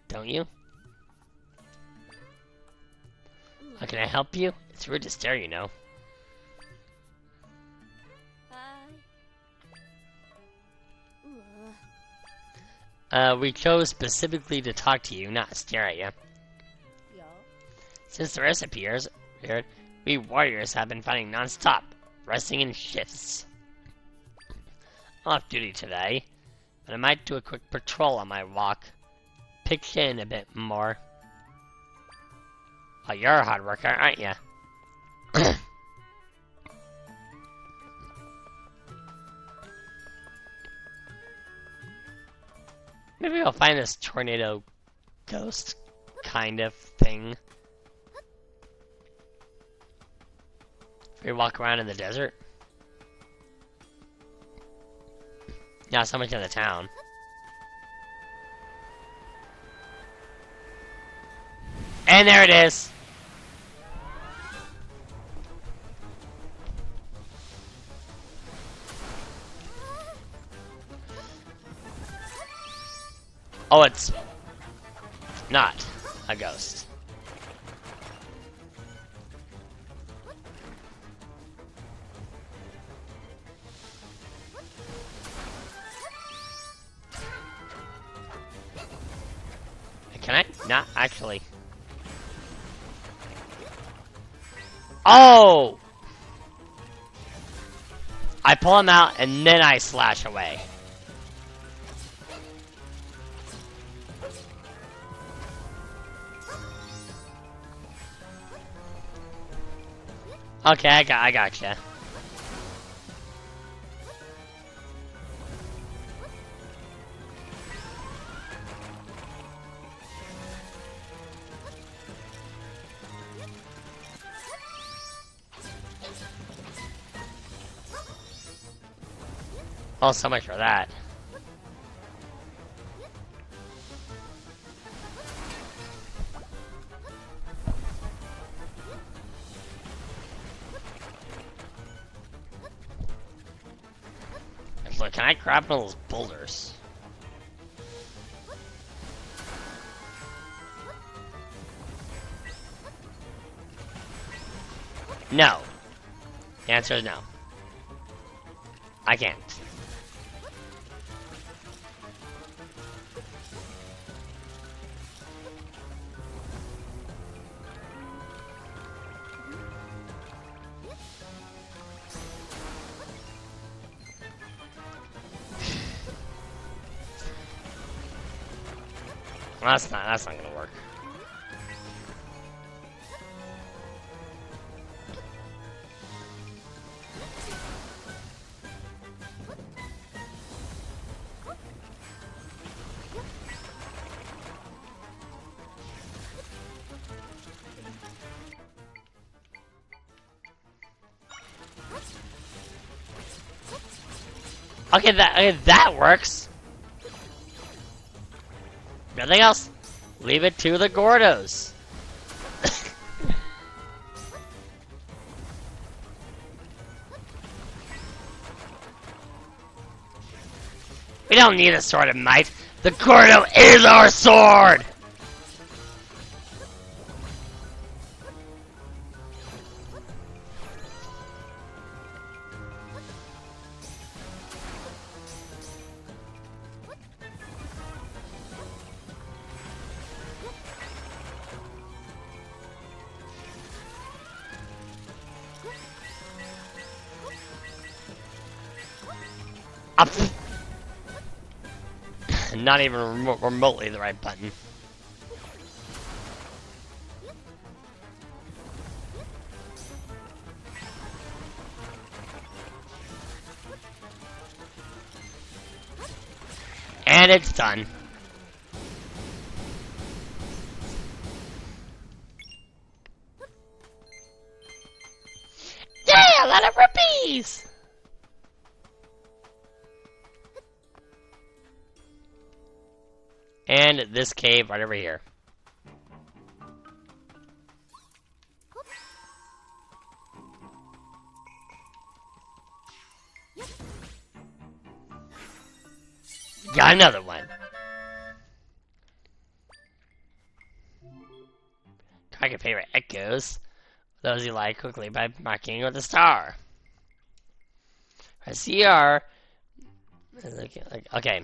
Don't you? How can I help you? It's rude to stare, you know. We chose specifically to talk to you, not stare at you. Since the recipe appeared, we warriors have been fighting non-stop, resting in shifts. I'm off duty today, but I might do a quick patrol on my walk. Pitch in a bit more. Oh, you're a hard worker, aren't you? Maybe I'll find this tornado ghost kind of thing. We walk around in the desert. Not so much in the town. And there it is! Oh, it's not a ghost. Can I not actually? Oh! I pull him out and then I slash away. Okay, I gotcha. Oh, so much for that. Look, can I grab one of those boulders? No. The answer is no. I can't. Well, that's not gonna work. Okay, that works. Nothing else. Leave it to the Gordos. We don't need a sword of might. The Gordo is our sword! Up. Not even remotely the right button. And it's done. lot of rupees! And this cave right over here. Got another one. Track your favorite echoes. Those you like quickly by marking with a star. Press CR. Okay.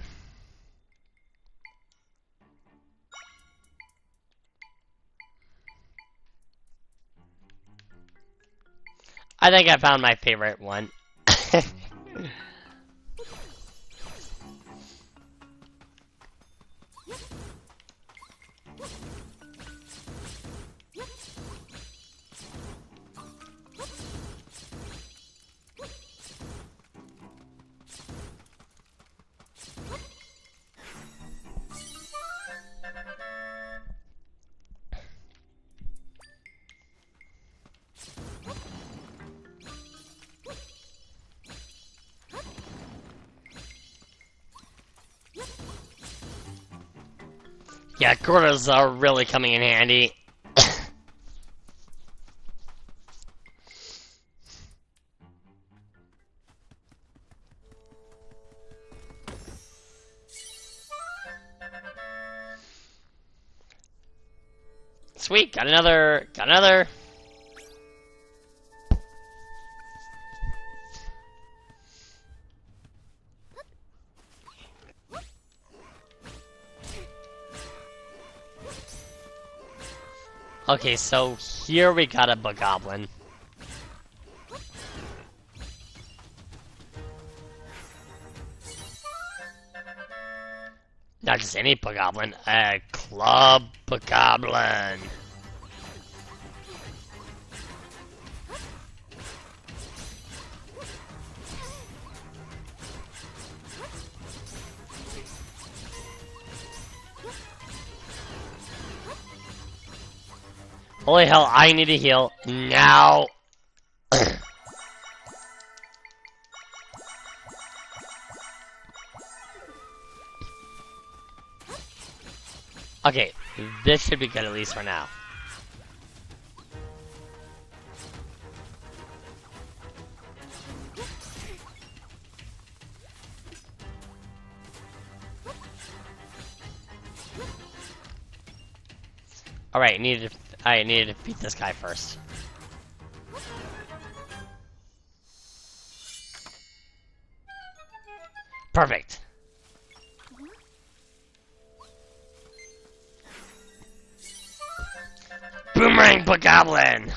I think I found my favorite one. Yeah, quarters are really coming in handy. Sweet, got another. Okay, so here we got a bogoblin. Not just any bogoblin, a club bogoblin. Holy hell, I need to heal now. Okay, this should be good at least for now. Alright, I needed to beat this guy first. Perfect. Boomerang bogoblin.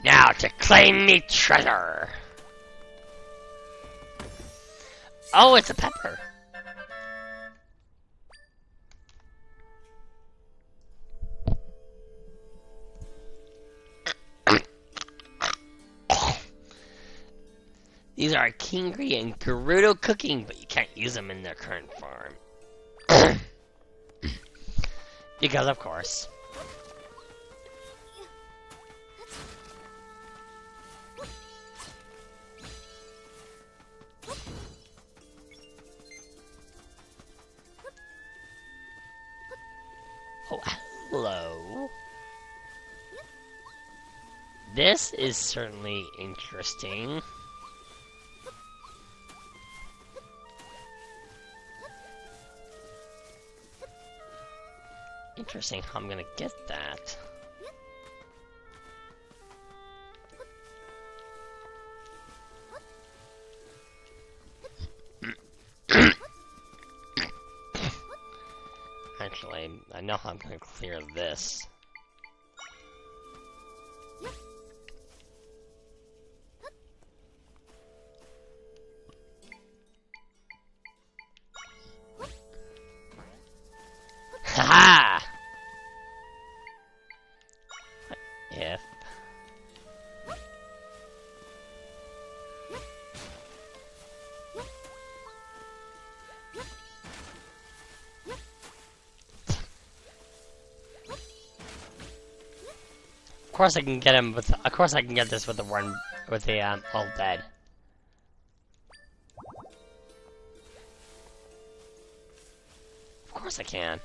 Now to claim me treasure. Oh, it's a pepper. These are Kingry and Gerudo cooking, but you can't use them in their current form. Because of course. Oh, hello. This is certainly interesting. Interesting how I'm gonna get that. Actually, I know how I'm gonna clear this. Haha! If Of course I can get him with. Of course I can get this with the one with the old bed. Of course I can.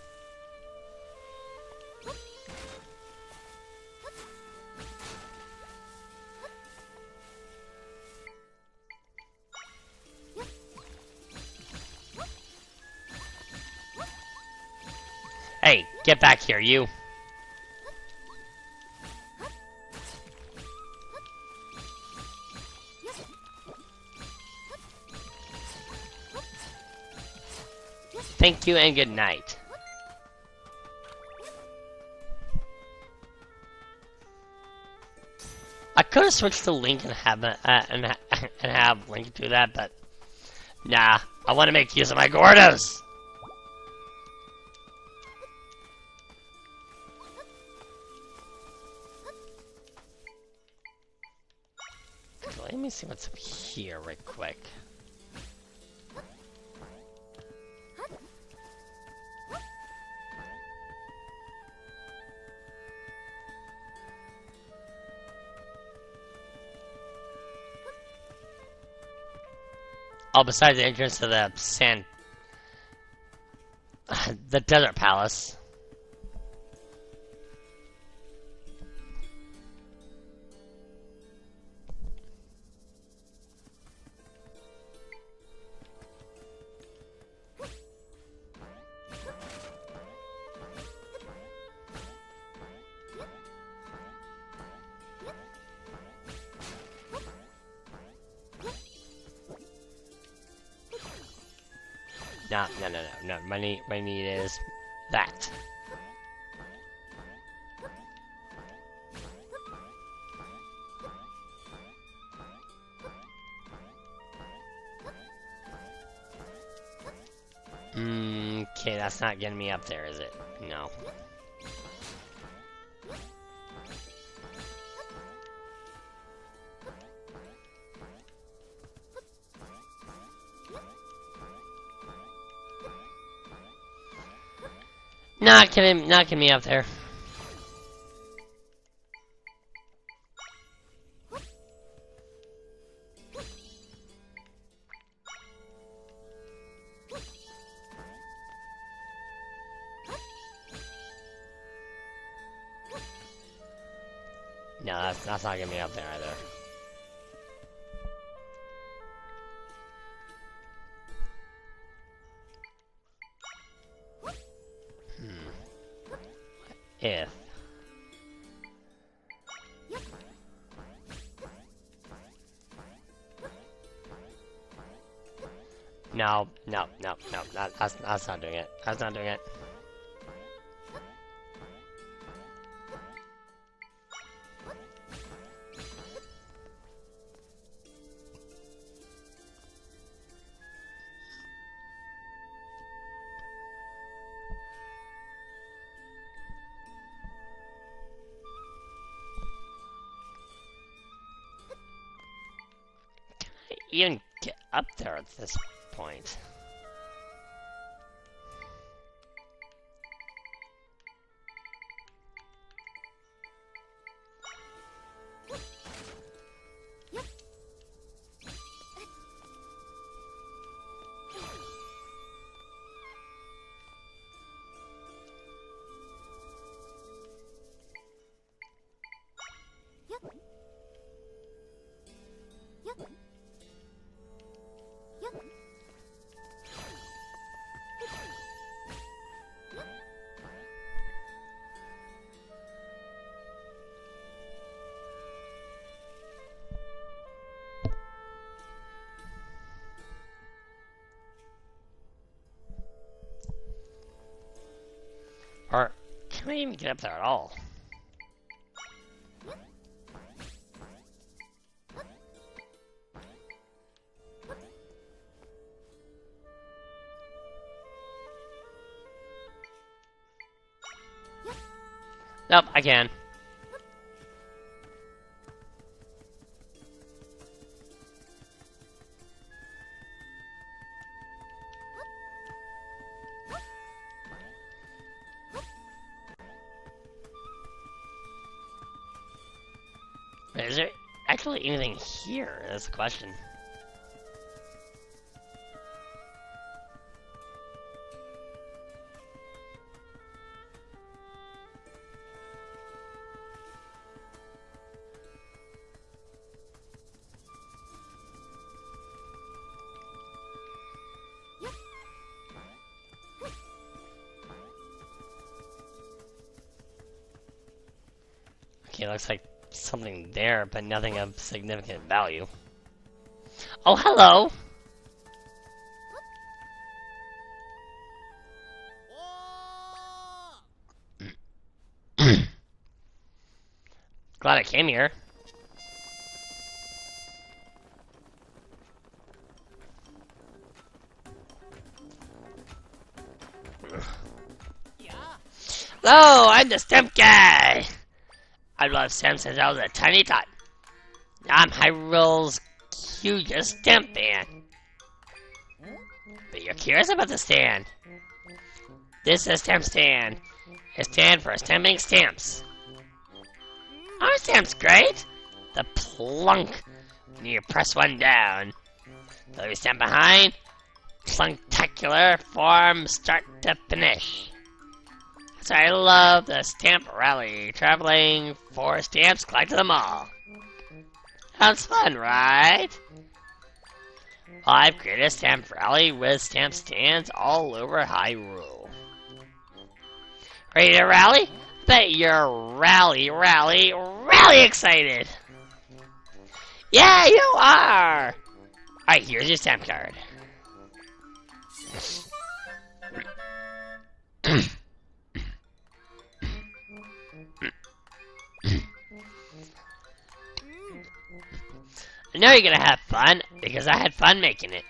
Hey, get back here, you. Thank you and good night. I could have switched to Link and have and have Link do that, but nah. I want to make use of my Gordos. Let me see what's up here right quick. Oh, besides the entrance to the sand... the desert palace. No. My need is that. Okay, that's not getting me up there, is it? No. Not getting me up there. No, that's not getting me up there either. If no, that's not doing it. That's not doing it. Even get up there at this point. Or can I even get up there at all? Nope, I can. Wait, is there actually anything here? That's the question. Okay, looks like something there, but nothing of significant value. Oh, hello! Glad I came here. Hello, I'm the stamp guy! I've loved stamps since I was a tiny tot. I'm Hyrule's hugest stamp fan. But you're curious about the stand. This is a stamp stand. A stand for stamping stamps. Are stamps great? The plunk when you press one down. So you stand behind. Plunktacular form start to finish. So I love the stamp rally. Traveling for stamps, collect them all. Sounds fun, right? Well, I've created a stamp rally with stamp stands all over Hyrule. Ready to rally? Bet you're rally excited! Yeah, you are! Alright, here's your stamp card. I know you're gonna have fun, because I had fun making it.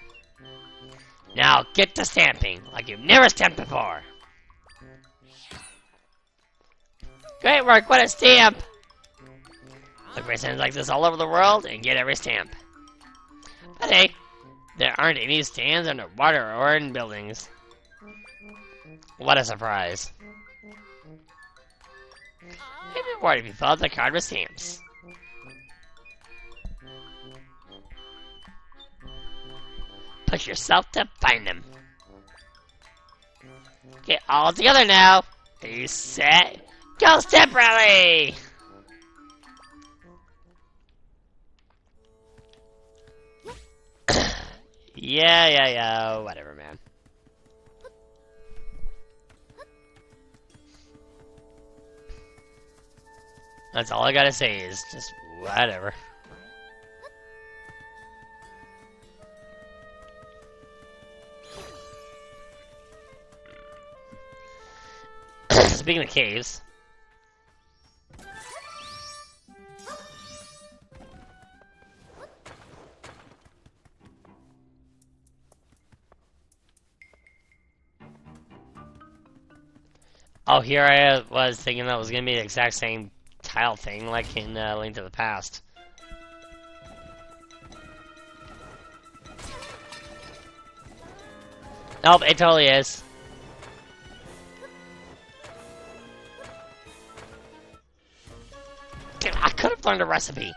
Now get to stamping, like you've never stamped before. Great work, what a stamp! Look for stamps like this all over the world, and get every stamp. But hey, there aren't any stands underwater or in buildings. What a surprise. Maybe worried if you filled the card with stamps. Push yourself to find them. Get all together now. Are you set? Go Stamp Rally! Yeah, whatever, man. That's all I gotta say is just whatever. Speaking of caves. Oh, here I was thinking that was gonna be the exact same tile thing like in Link to the Past. Nope, it totally is. Dude, I could have learned a recipe.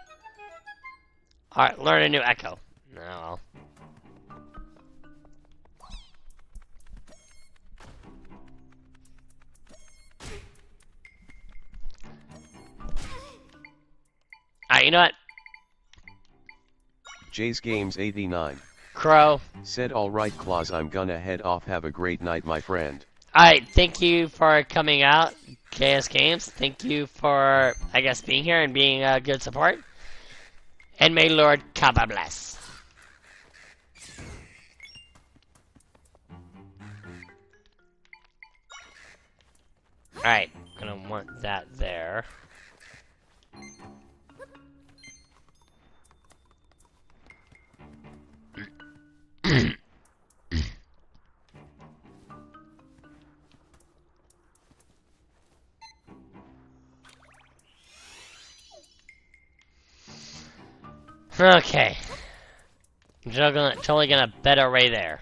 Alright, learn a new echo. No, well. Alright, you know what? Jay's Games 89. Crow. Said alright Claus, I'm gonna head off, have a great night my friend. Alright, thank you for coming out, JS Games. Thank you for, I guess, being here and being a good support. And may Lord Kappa bless. Alright, gonna want that there. Okay. I'm totally gonna bet array there.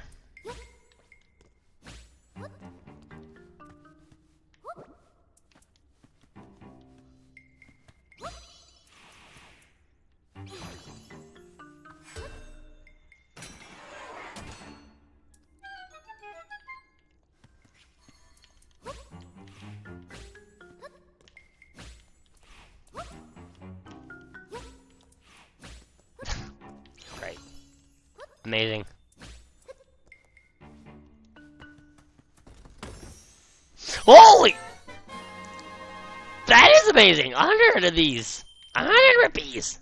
Amazing. Holy! That is amazing! 100 of these! 100 rupees!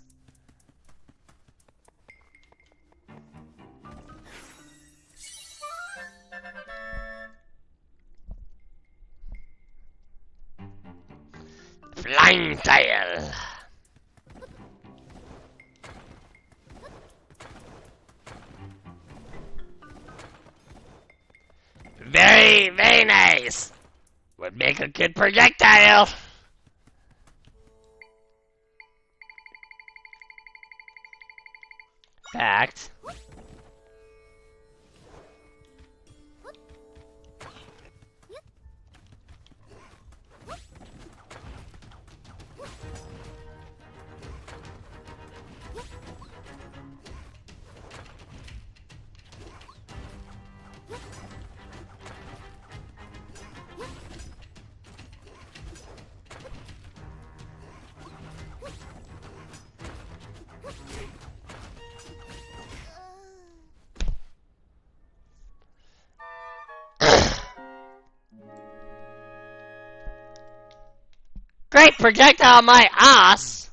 Flying tail! Very, very nice! Would make a good projectile! Fact. Great projectile on my ass!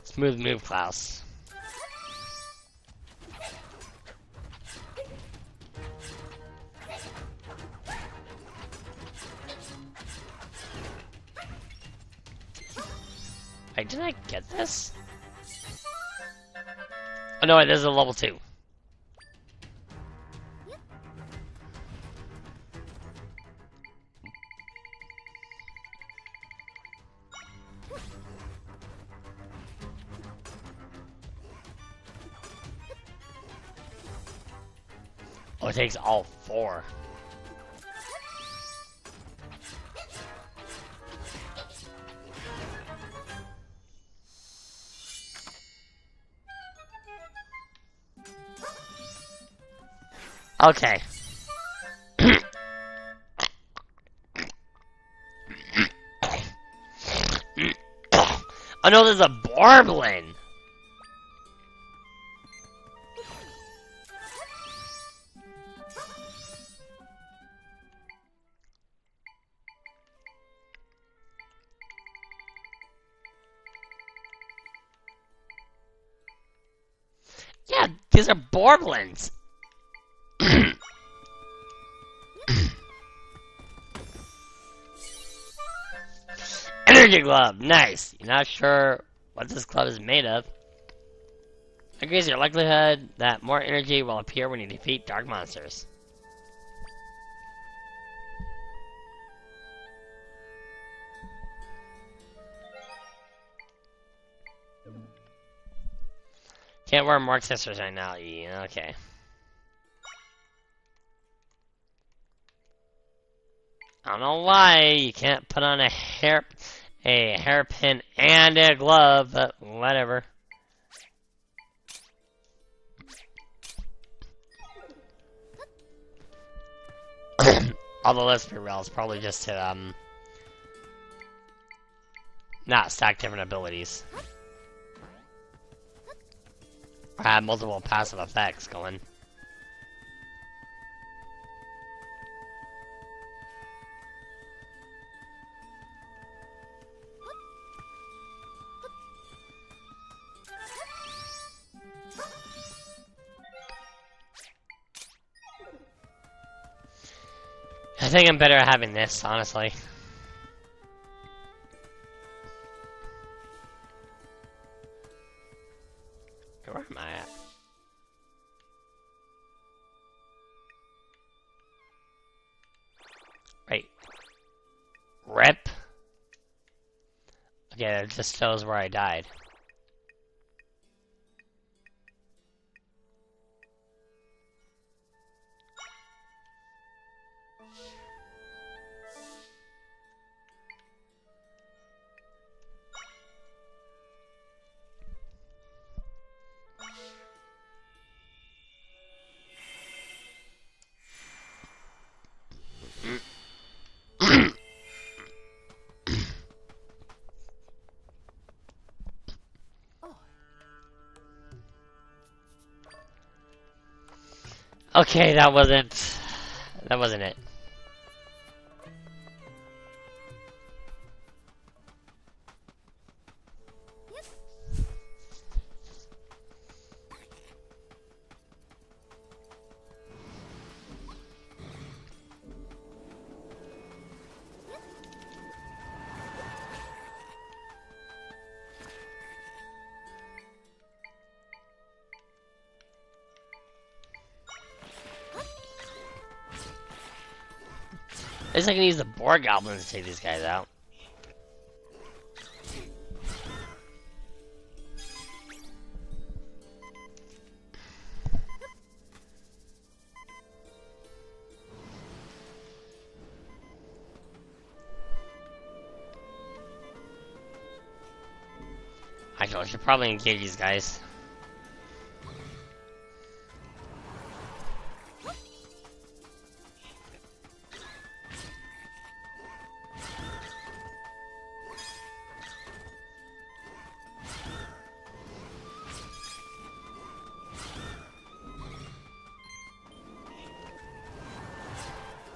Smooth move, Klaus. Wait, did I get this? Oh no, wait, this is a level 2. Oh, it takes all 4. Okay. Oh no, there's a Borblin! Yeah, these are Borblins! Energy Glove, nice! You're not sure what this glove is made of. Increase your likelihood that more energy will appear when you defeat dark monsters. Can't wear more accessories right now, okay. I don't know why you can't put on a hairpin and a glove, but whatever. Although let's be real, it's probably just to not stack different abilities. Or have multiple passive effects going. I think I'm better at having this, honestly. Where am I at? Right. Rep. Yeah, it just shows where I died. Okay, that wasn't it. At least I can use the boar goblins to take these guys out. Actually, I should probably engage these guys.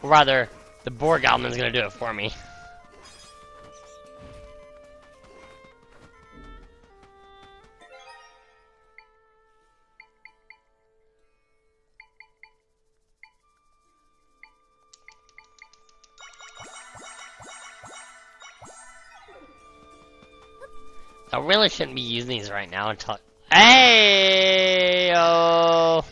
Or rather, the boar goblin's gonna do it for me. I really shouldn't be using these right now until. Hey! Oh!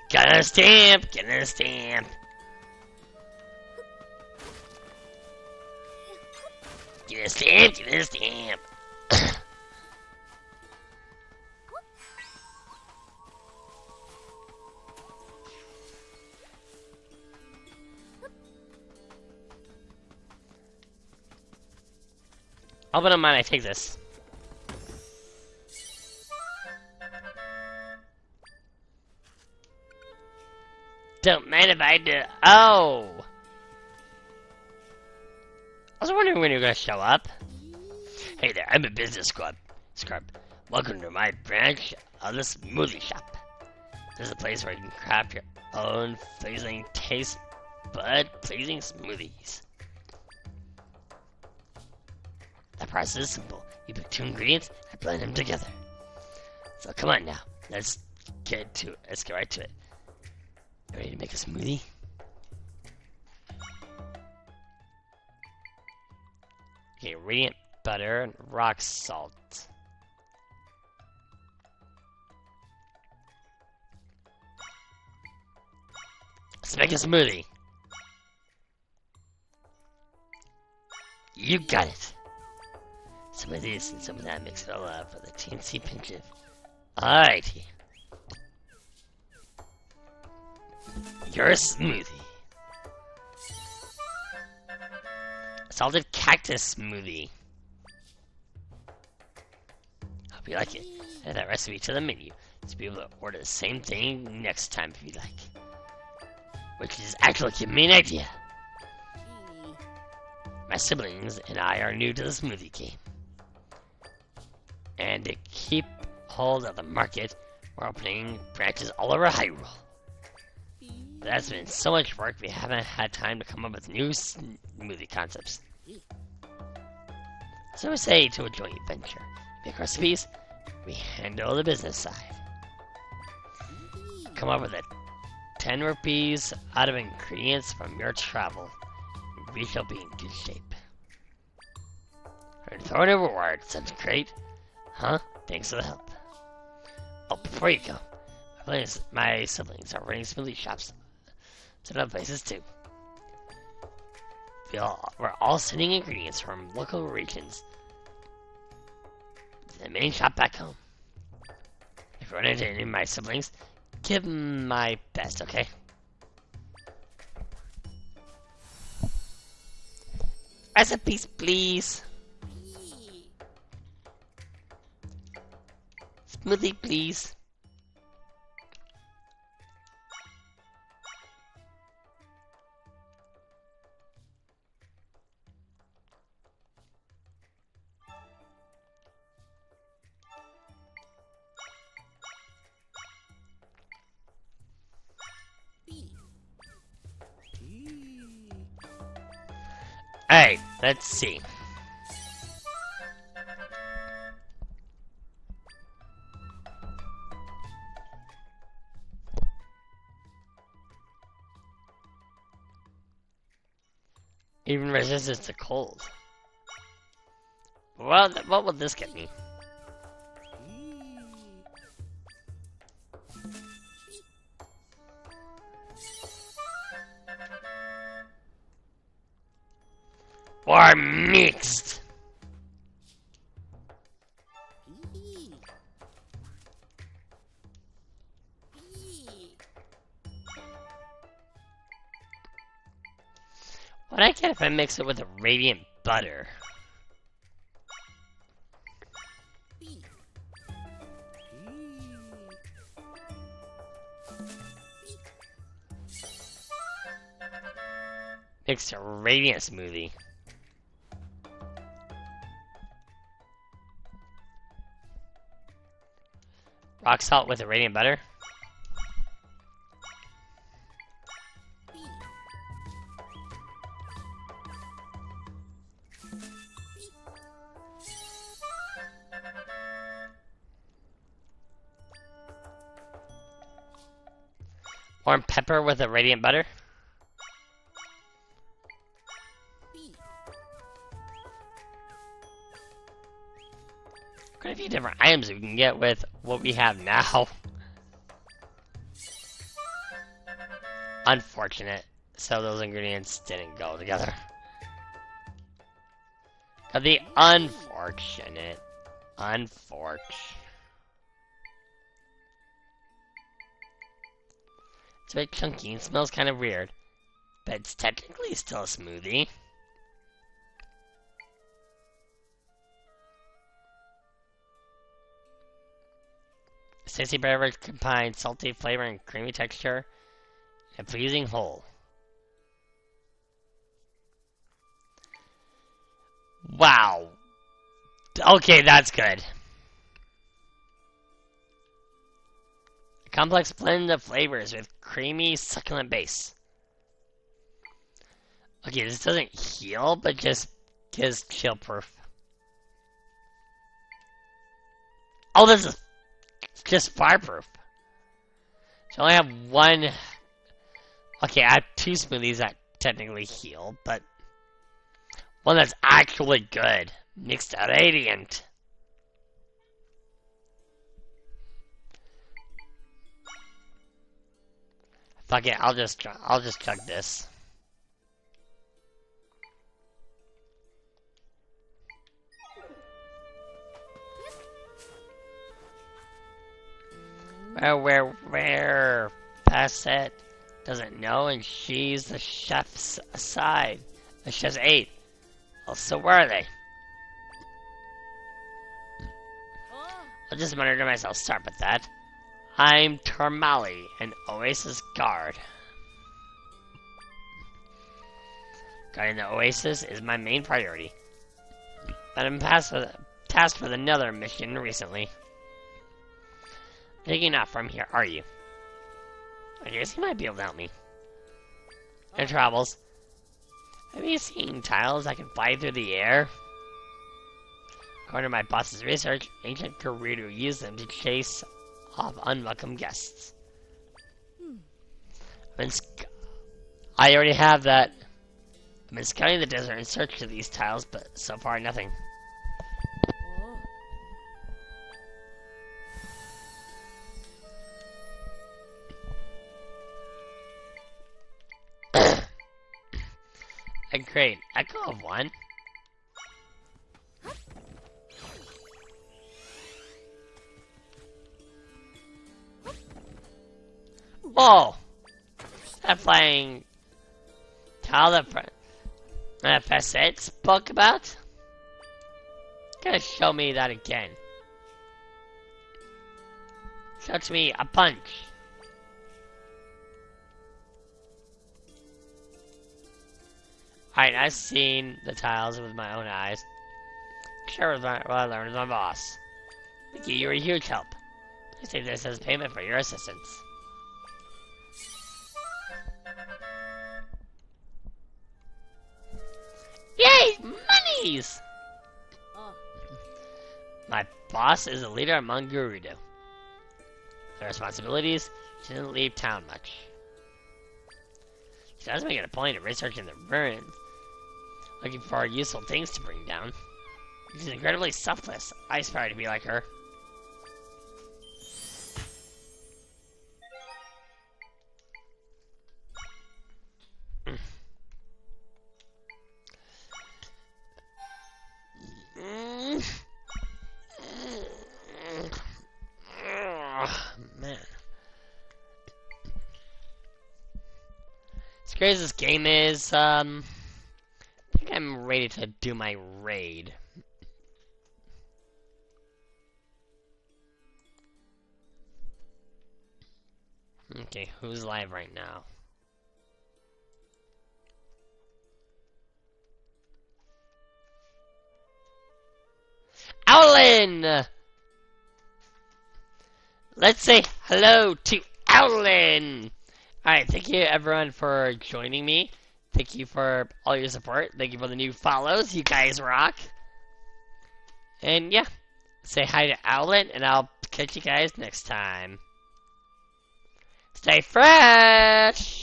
Get a stamp! Get a stamp! Get a stamp! Get a stamp! I'll put in mind I take this. Don't mind if I do. Oh! I was wondering when you were gonna show up. Hey there, I'm a business scrub. Welcome to my branch of the smoothie shop. This is a place where you can craft your own pleasing taste bud pleasing smoothies. The process is simple. You pick 2 ingredients and blend them together. So come on now, let's get right to it. Ready to make a smoothie? Okay, ingredient butter and rock salt. Let's make a smoothie. You got it. Some of this and some of that, mix it all up for the teensy pinch of. Alrighty. Your smoothie. Salted cactus smoothie. Hope you like it. Add that recipe to the menu to be able to order the same thing next time if you like. Which is actually giving me an idea. My siblings and I are new to the smoothie game. And to keep hold of the market, we're opening branches all over Hyrule. That's been so much work, we haven't had time to come up with new smoothie concepts. So we say to a joint venture. Make recipes, we handle the business side. Come up with 10 rupees out of ingredients from your travel. We shall be in good shape. And throw in a reward, sounds great. Huh? Thanks for the help. Oh, before you go, my siblings are running smoothie shops to other places too. We're all sending ingredients from local regions to the main shop back home. If you run into any of my siblings, give them my best, okay? Recipes, please. Smoothie, please. Alright, let's see. Even resistance to cold. Well, what will this get me? Or mixed. What I get if I mix it with a radiant butter? Mix a radiant smoothie. Rock salt with a radiant butter. Or pepper with a radiant butter. Quite a few different items we can get with what we have now. Unfortunate. So those ingredients didn't go together. But the unfortunate. It's a bit chunky and smells kind of weird. But it's technically still a smoothie. Tasty beverage combines salty flavor and creamy texture in a pleasing whole. Wow. Okay, that's good. A complex blend of flavors with creamy, succulent base. Okay, this doesn't heal, but just gives chill proof. Oh, this is just fireproof. So I only have one. Okay, I have two smoothies that technically heal, but one that's actually good. Mixed radiant. Fuck it, I'll just chug this. Where Bassett doesn't know, and she's the chef's side. The chef's aide. Well, so where are they? I'll just mutter to myself, start with that. I'm Termali, an Oasis guard. Guarding the Oasis is my main priority. But I'm tasked with another mission recently. Taking off from here, are you? I guess you might be able to help me. In travels. Have you seen tiles that can fly through the air? According to my boss's research, ancient Gerudo used them to chase off unwelcome guests. I already have that. I've been scouting the desert in search of these tiles, but so far nothing. a great echo of one. Whoa! Stop playing Tile the Facet spoke about? Gotta show me that again. Show to me a punch. Alright, I've seen the tiles with my own eyes. Share with what I learned with my boss. Mickey, you were a huge help. Please take this as payment for your assistance. Yay! Monies! Oh. My boss is a leader among Gerudo. Their responsibilities, she doesn't leave town much. She does make it a point of researching the ruins, looking for useful things to bring down. She's incredibly selfless. I aspire to be like her. Man. As great as this game is, I think I'm ready to do my raid. Okay, who's live right now? Owlin! Let's say hello to Owlin! Alright, thank you everyone for joining me. Thank you for all your support. Thank you for the new follows. You guys rock. And yeah, say hi to Owlin, and I'll catch you guys next time. Stay fresh!